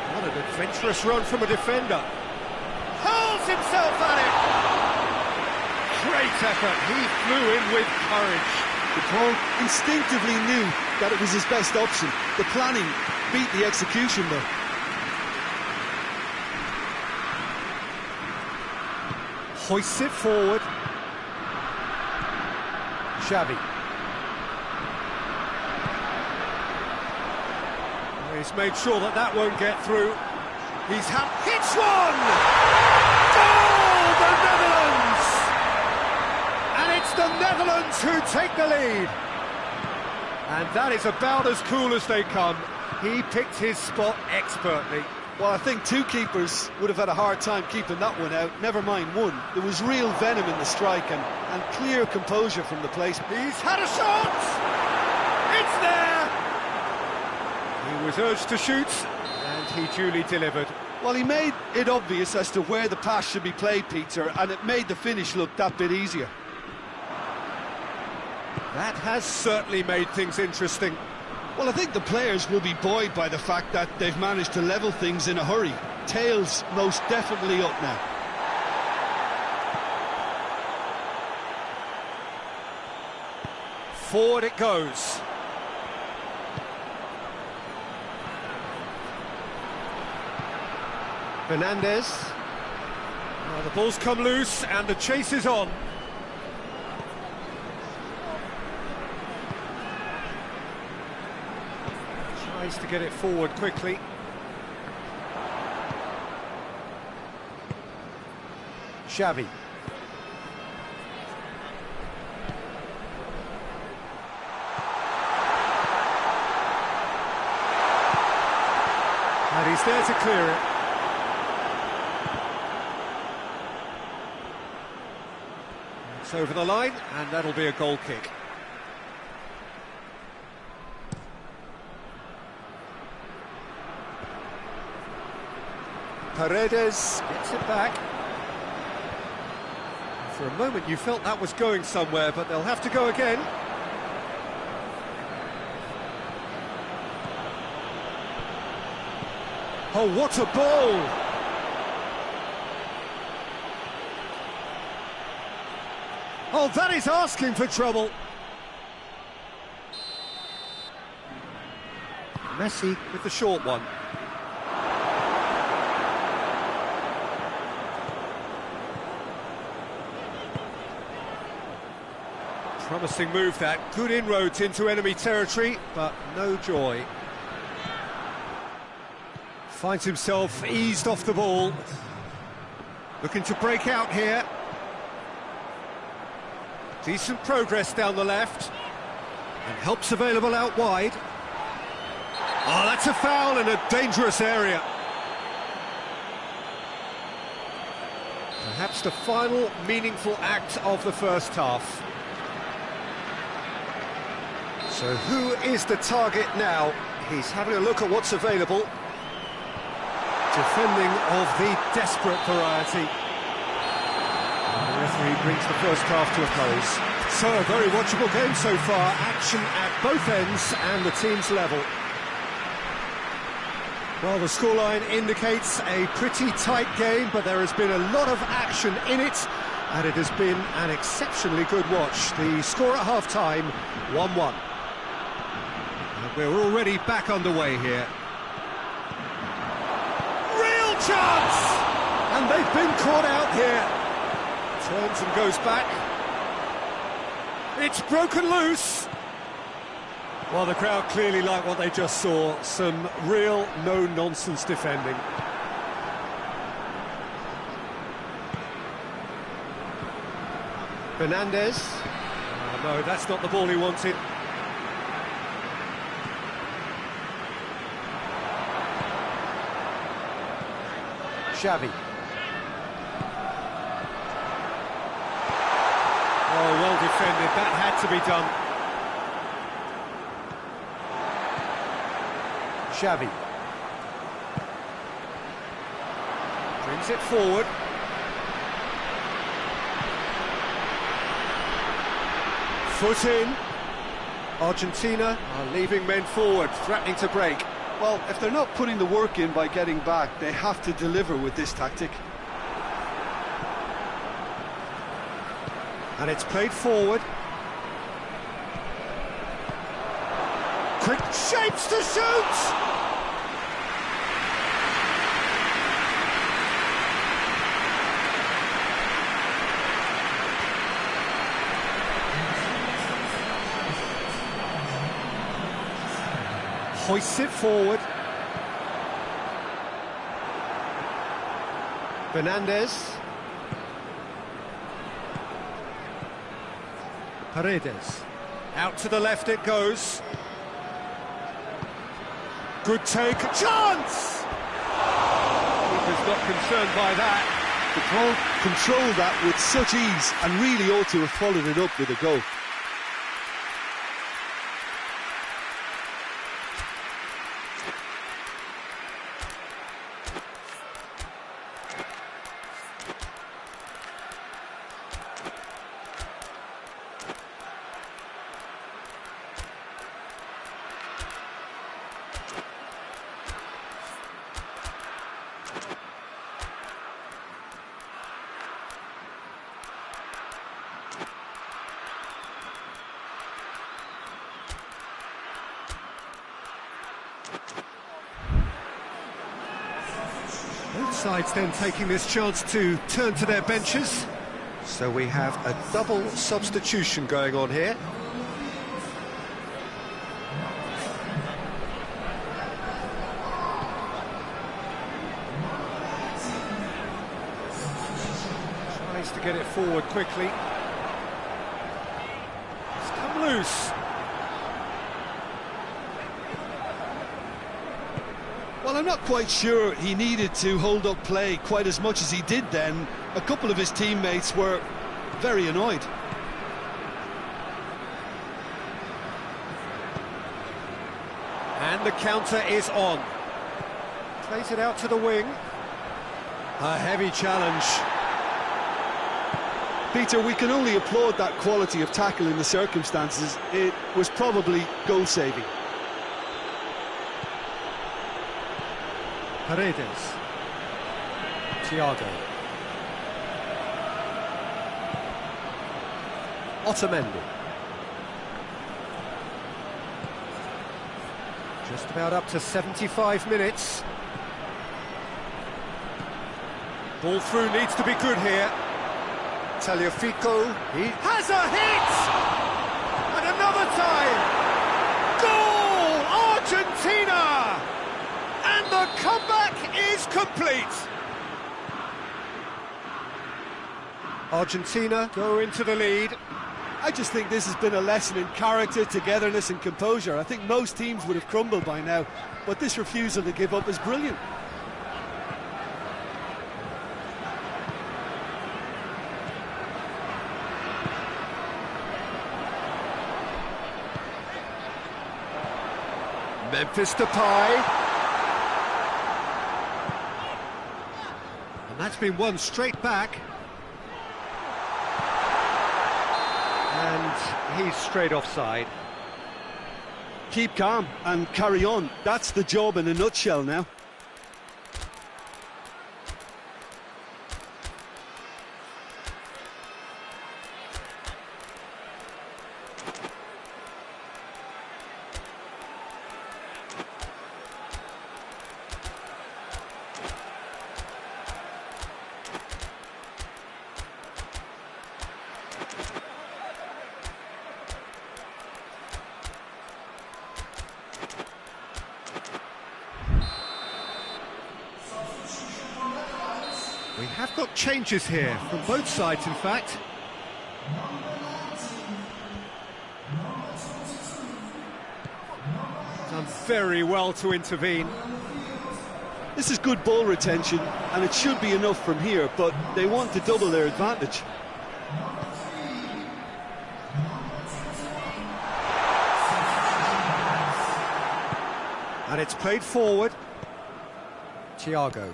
What an adventurous run from a defender. Hurls himself at it. Great effort. He flew in with courage. The Paul instinctively knew that it was his best option. The planning beat the execution, though. Hoists it forward. Xavi. He's made sure that that won't get through. He's hits one! Goal! The Netherlands! And it's the Netherlands who take the lead. And that is about as cool as they come. He picked his spot expertly. Well, I think two keepers would have had a hard time keeping that one out, never mind one. There was real venom in the strike and clear composure from the place. He's had a shot! It's there! He was urged to shoot, and he duly delivered. Well, he made it obvious as to where the pass should be played, Peter, and it made the finish look that bit easier. That has certainly made things interesting. Well, I think the players will be buoyed by the fact that they've managed to level things in a hurry. Tails most definitely up now. Forward it goes. Fernandez. Now the ball's come loose and the chase is on. Tries to get it forward quickly. Xavi. And he's there to clear it. It's over the line, and that'll be a goal kick. Paredes gets it back. For a moment you felt that was going somewhere, but they'll have to go again. Oh, what a ball! Oh, that is asking for trouble. Messi with the short one. Promising move that, good inroads into enemy territory, but no joy. Finds himself eased off the ball. Looking to break out here. Decent progress down the left. And help's available out wide. Oh, that's a foul in a dangerous area. Perhaps the final meaningful act of the first half. So who is the target now? He's having a look at what's available. Defending of the desperate variety. And the referee brings the first half to a close. So a very watchable game so far. Action at both ends and the team's level. Well, the scoreline indicates a pretty tight game, but there has been a lot of action in it, and it has been an exceptionally good watch. The score at half-time, 1-1. And we're already back underway here. Real chance! And they've been caught out here. Turns and goes back. It's broken loose. Well, the crowd clearly like what they just saw. Some real no-nonsense defending. Fernandez. Oh, no, that's not the ball he wanted. Xavi. Oh, well defended. That had to be done. Xavi brings it forward. Foot in. Argentina are leaving men forward, threatening to break. Well, if they're not putting the work in by getting back, they have to deliver with this tactic. And it's played forward. Quick shapes to shoot! Hoists it forward. Fernandez. Paredes. Out to the left it goes. Good take. Chance! Keeper's not concerned by that. Controlled that with such ease and really ought to have followed it up with a goal. Both sides then taking this chance to turn to their benches. So we have a double substitution going on here. Tries to get it forward quickly. It's come loose. Well, I'm not quite sure he needed to hold up play quite as much as he did then. A couple of his teammates were very annoyed. And the counter is on. Plays it out to the wing. A heavy challenge. Peter, we can only applaud that quality of tackle in the circumstances. It was probably goal-saving. Paredes. Thiago. Otamendi. Just about up to 75 minutes. Ball through needs to be good here. Tagliafico, he has a hit! And another time! Goal! Argentina! And the comeback is complete! Argentina go into the lead. I just think this has been a lesson in character, togetherness and composure. I think most teams would have crumbled by now, but this refusal to give up is brilliant. Memphis Depay. And that's been won straight back. And he's straight offside. Keep calm and carry on. That's the job in a nutshell now. We have got changes here, from both sides in fact. Done very well to intervene. This is good ball retention, and it should be enough from here, but they want to double their advantage. And it's played forward. Thiago.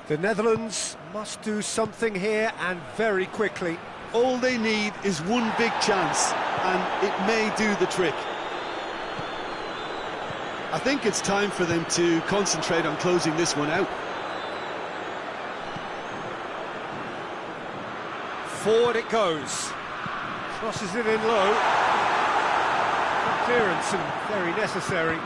The Netherlands must do something here, and very quickly. All they need is one big chance, and it may do the trick. I think it's time for them to concentrate on closing this one out. Forward it goes. Crosses it in low. Good clearance and very necessary.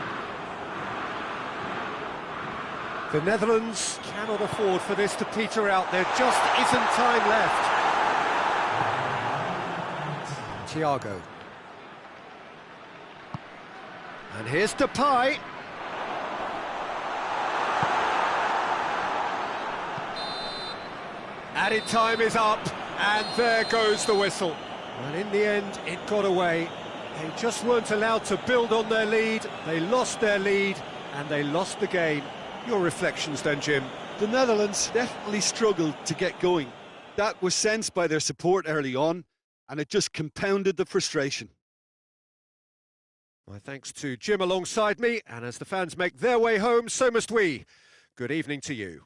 The Netherlands cannot afford for this to peter out. There just isn't time left. Thiago. And here's Depay. Added time is up, and there goes the whistle. And in the end, it got away. They just weren't allowed to build on their lead. They lost their lead, and they lost the game. Your reflections then, Jim? The Netherlands definitely struggled to get going. That was sensed by their support early on, and it just compounded the frustration. My thanks to Jim alongside me, and as the fans make their way home, so must we. Good evening to you.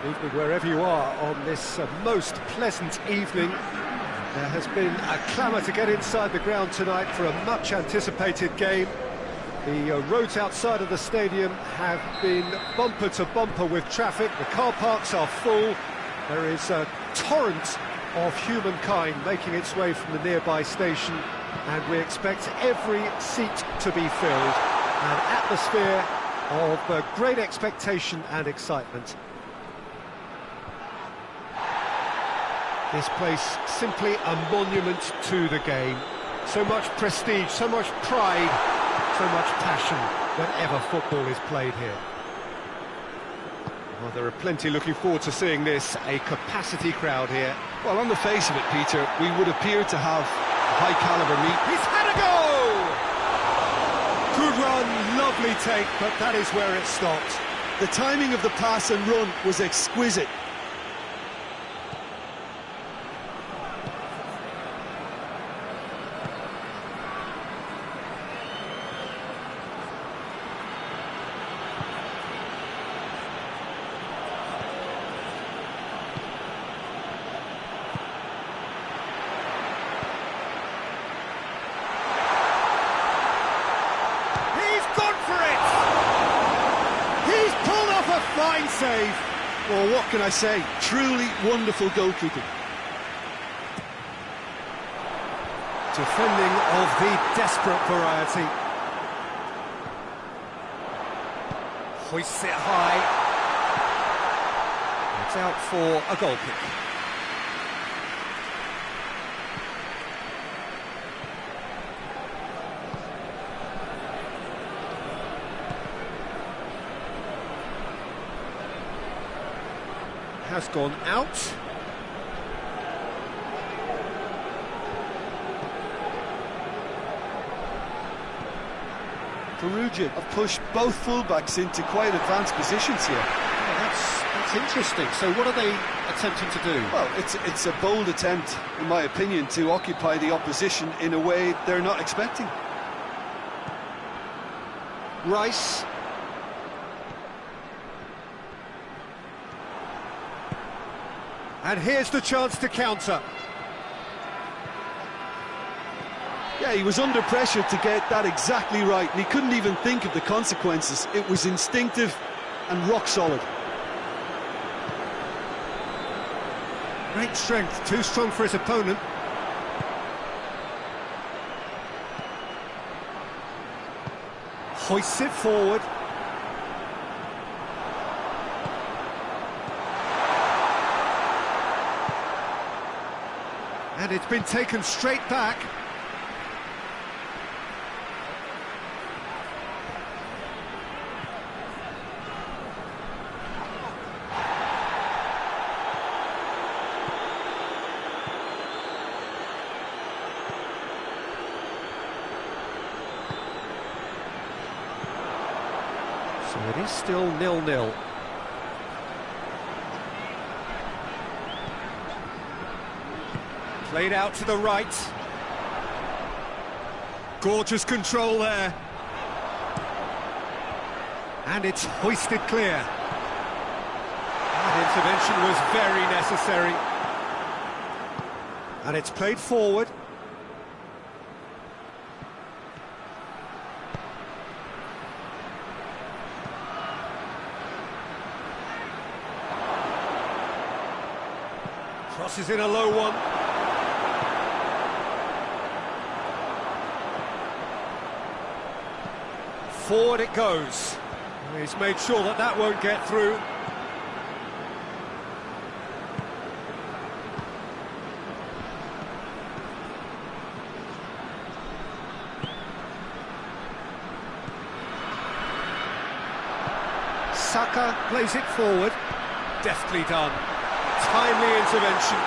Good evening wherever you are on this most pleasant evening. There has been a clamour to get inside the ground tonight for a much anticipated game. The roads outside of the stadium have been bumper to bumper with traffic. The car parks are full. There is a torrent of humankind making its way from the nearby station, and we expect every seat to be filled. An atmosphere of great expectation and excitement. This place simply a monument to the game. So much prestige, so much pride, so much passion whenever football is played here. Well, there are plenty looking forward to seeing this, a capacity crowd here. Well, on the face of it, Peter, we would appear to have a high-caliber meet. He's had a goal! Good run, lovely take, but that is where it stopped. The timing of the pass and run was exquisite. Fine save. Well, what can I say? Truly wonderful goalkeeping. Defending of the desperate variety. Hoists it high. It's out for a goal kick. Has gone out. Perugia have pushed both fullbacks into quite advanced positions here. Yeah, that's interesting. So what are they attempting to do? Well, it's a bold attempt, in my opinion, to occupy the opposition in a way they're not expecting. Rice. And here's the chance to counter. Yeah, he was under pressure to get that exactly right, and he couldn't even think of the consequences. It was instinctive and rock solid. Great strength, too strong for his opponent. Hoists it forward. And it's been taken straight back. So it is still 0-0. Played out to the right. Gorgeous control there. And it's hoisted clear. That intervention was very necessary. And it's played forward. Crosses in a low one. Forward it goes. He's made sure that that won't get through. Saka plays it forward. Deftly done. Timely intervention.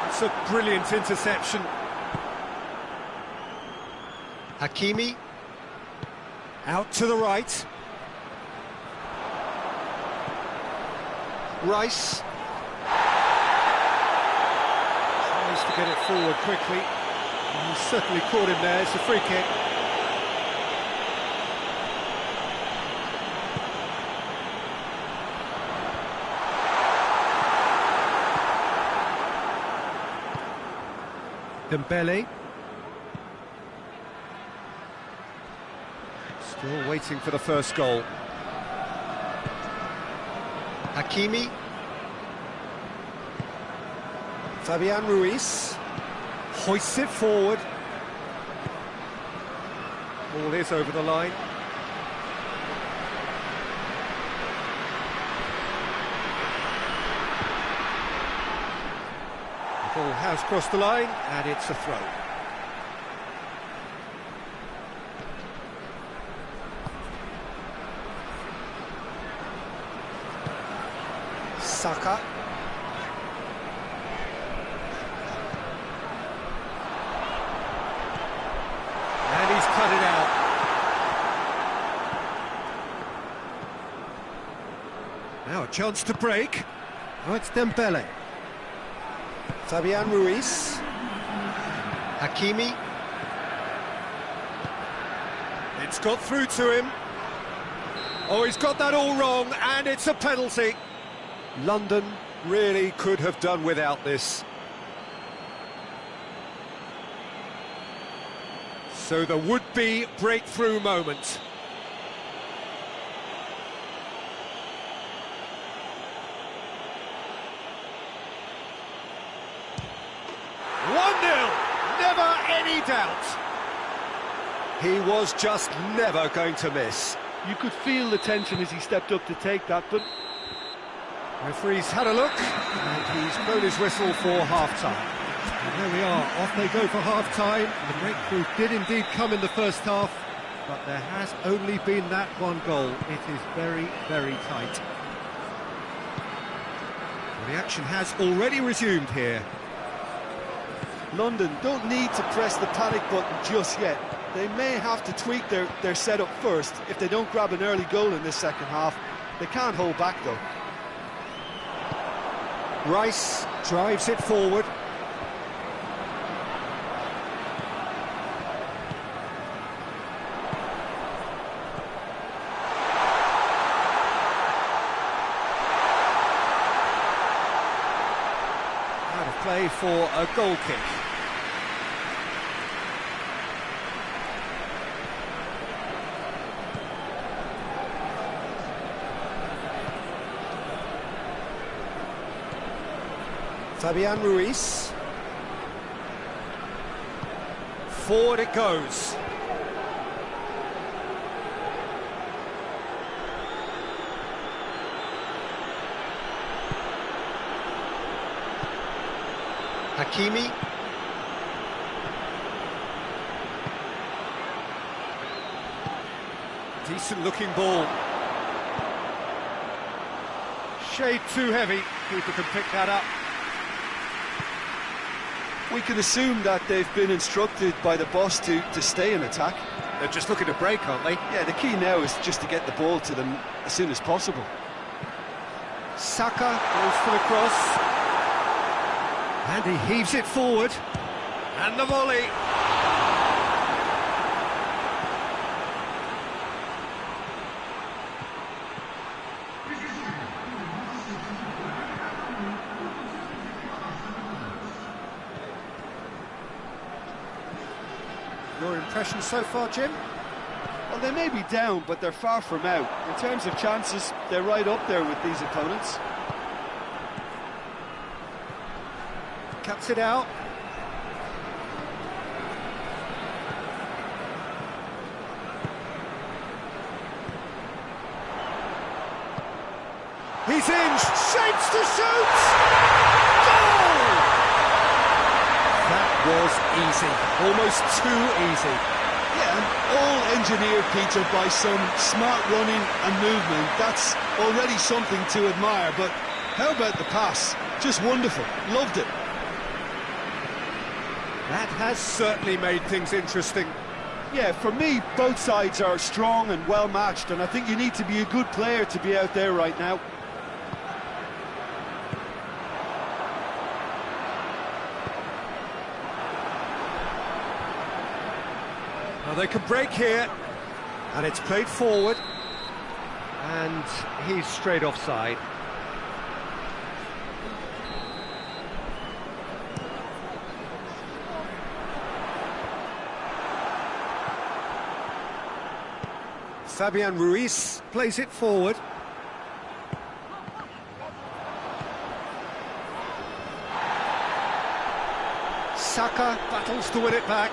It's a brilliant interception. Hakimi. Out to the right. Rice. Tries to get it forward quickly. He certainly caught him there. It's a free kick. Dembele. Still waiting for the first goal. Hakimi. Fabian Ruiz hoists it forward. Ball is over the line. The ball has crossed the line and it's a throw. Saka. And he's cut it out. Now a chance to break. Oh, it's Dembele. Fabian Ruiz. Hakimi. It's got through to him. Oh, he's got that all wrong, and it's a penalty. London really could have done without this. So the would-be breakthrough moment. Never any doubt. He was just never going to miss. You could feel the tension as he stepped up to take that, but... Referee's had a look, and he's blown his whistle for half-time. And there we are, off they go for half-time. The breakthrough did indeed come in the first half, but there has only been that one goal. It is very, very tight. The action has already resumed here. London don't need to press the panic button just yet. They may have to tweak their setup first if they don't grab an early goal in this second half. They can't hold back though. Rice drives it forward. Out of play for a goal kick. Fabian Ruiz. Forward it goes. Hakimi. Decent looking ball. Shade too heavy. Keeper can pick that up. We can assume that they've been instructed by the boss to stay in attack. They're just looking to break, aren't they? Yeah, the key now is just to get the ball to them as soon as possible. Saka goes for the cross. And he heaves it forward. And the volley. Your impression so far, Jim? Well, they may be down, but they're far from out. In terms of chances, they're right up there with these opponents. Cuts it out. He's in, shapes to shoot! Goal! That was easy, almost too easy. Yeah, and all engineered, Peter, by some smart running and movement. That's already something to admire, but how about the pass? Just wonderful, loved it. That has certainly made things interesting. Yeah, for me, both sides are strong and well matched, and I think you need to be a good player to be out there right now. Now they can break here, and it's played forward, and he's straight offside. Fabian Ruiz plays it forward. Saka battles to win it back.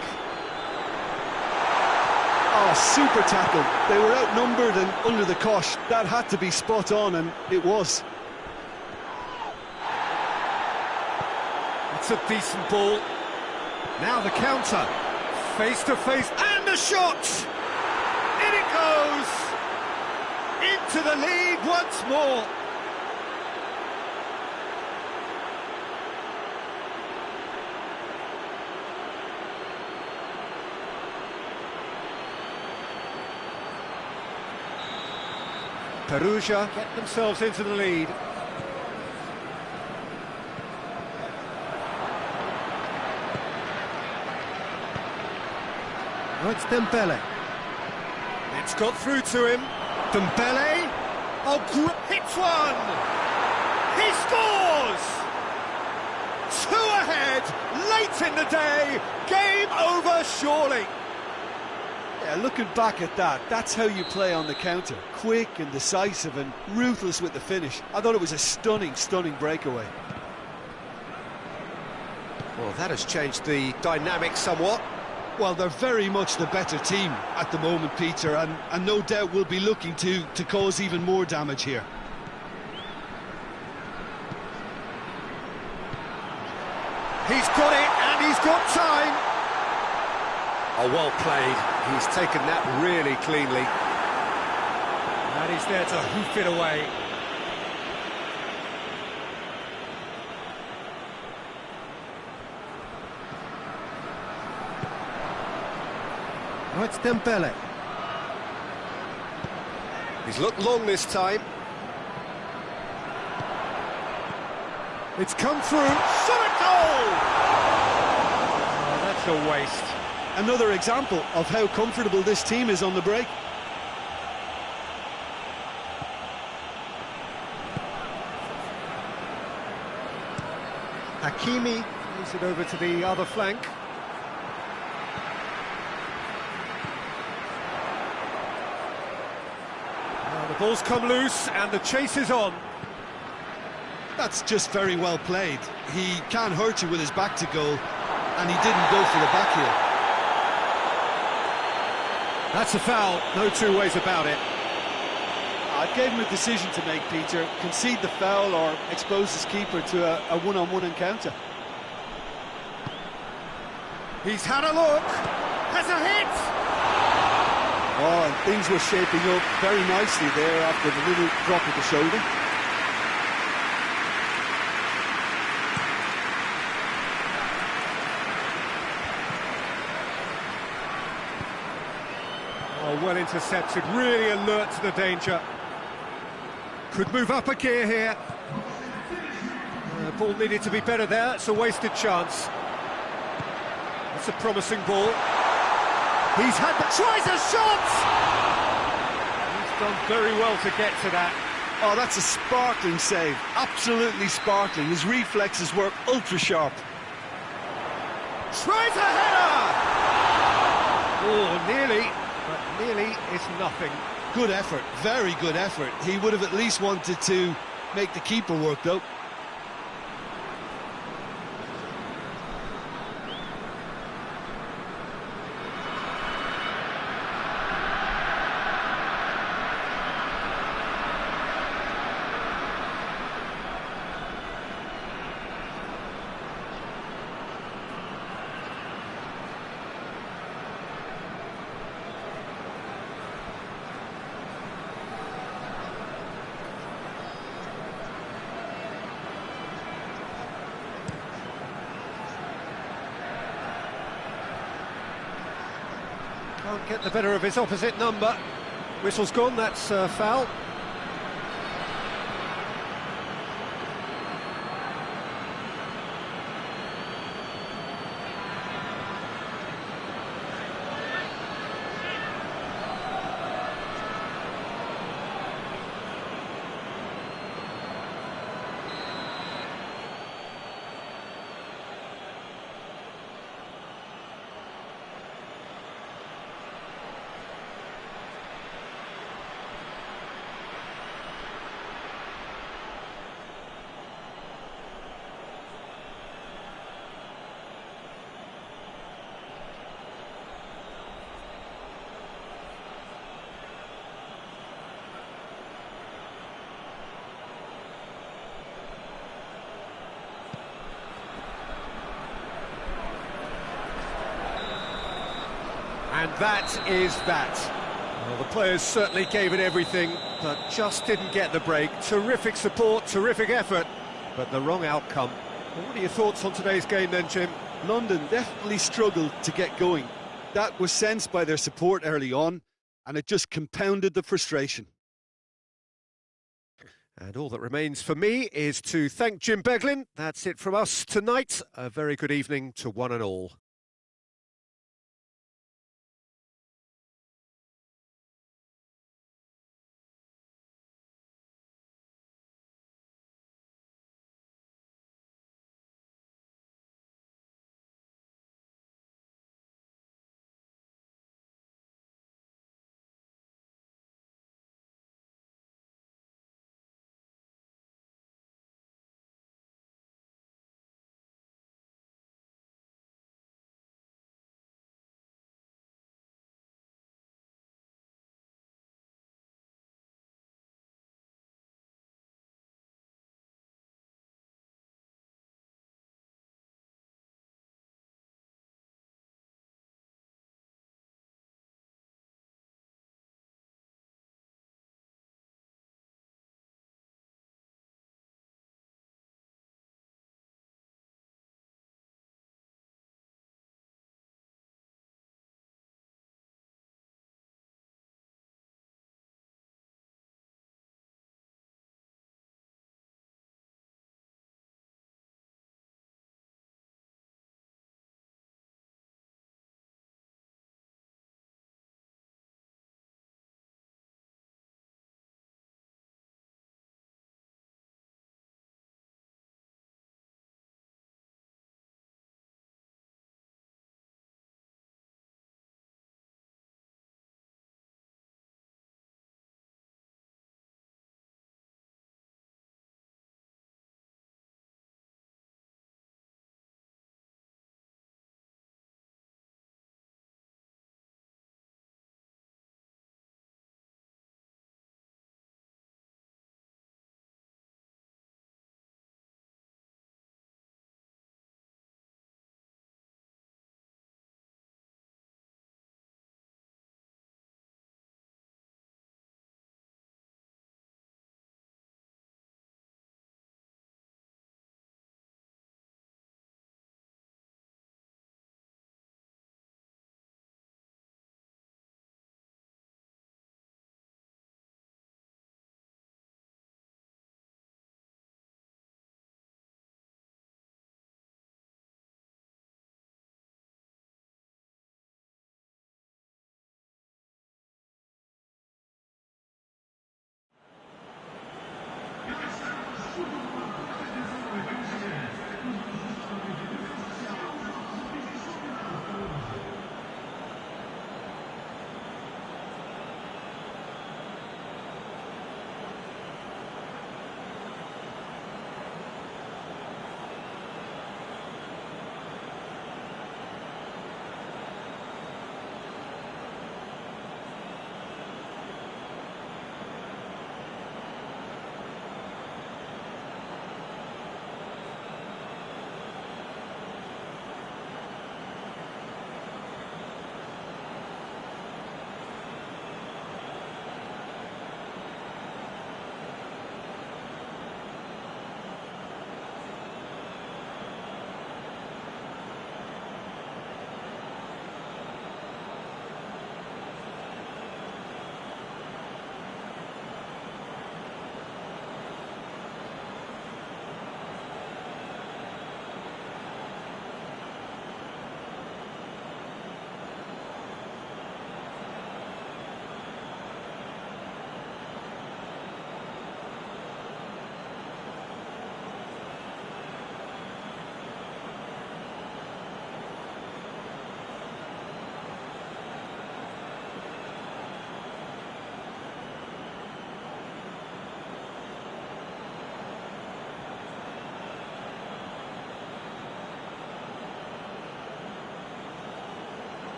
Oh, super tackle. They were outnumbered and under the cosh. That had to be spot on, and it was. It's a decent ball. Now the counter. Face to face, and the shot! In it goes! Into the lead once more. Perugia get themselves into the lead. Oh, it's Dembele. It's got through to him. Dembele. Oh, hits one. He scores. 2 ahead, late in the day. Game over, surely. Yeah, looking back at that, that's how you play on the counter. Quick and decisive and ruthless with the finish. I thought it was a stunning, stunning breakaway. Well, that has changed the dynamic somewhat. Well, they're very much the better team at the moment, Peter, and no doubt will be looking to cause even more damage here. He's got it, and he's got time. Oh, well played. He's taken that really cleanly. And he's there to hoof it away. Oh, it's Dembele. He's looked long this time. It's come through. Shot goal! Oh, that's a waste. Another example of how comfortable this team is on the break. Hakimi moves it over to the other flank. Now the ball's come loose and the chase is on. That's just very well played. He can't hurt you with his back to goal, and he didn't go for the back heel. That's a foul, no two ways about it. I gave him a decision to make, Peter. Concede the foul or expose his keeper to a one-on-one encounter. He's had a look, has a hit! Oh, and things were shaping up very nicely there after the little drop of the shoulder. Oh, well intercepted, really alert to the danger. Could move up a gear here. Ball needed to be better there, it's a wasted chance. That's a promising ball. He's had the... tries a shot! He's done very well to get to that. Oh, that's a sparkling save. Absolutely sparkling. His reflexes were ultra sharp. Tries a header! Oh, nearly, but nearly is nothing. Good effort, very good effort. He would have at least wanted to make the keeper work, though. Can't get the better of his opposite number. Whistle's gone, that's foul. And that is that. Well, the players certainly gave it everything, but just didn't get the break. Terrific support, terrific effort, but the wrong outcome. Well, what are your thoughts on today's game then, Jim? London definitely struggled to get going. That was sensed by their support early on, and it just compounded the frustration. And all that remains for me is to thank Jim Beglin. That's it from us tonight. A very good evening to one and all.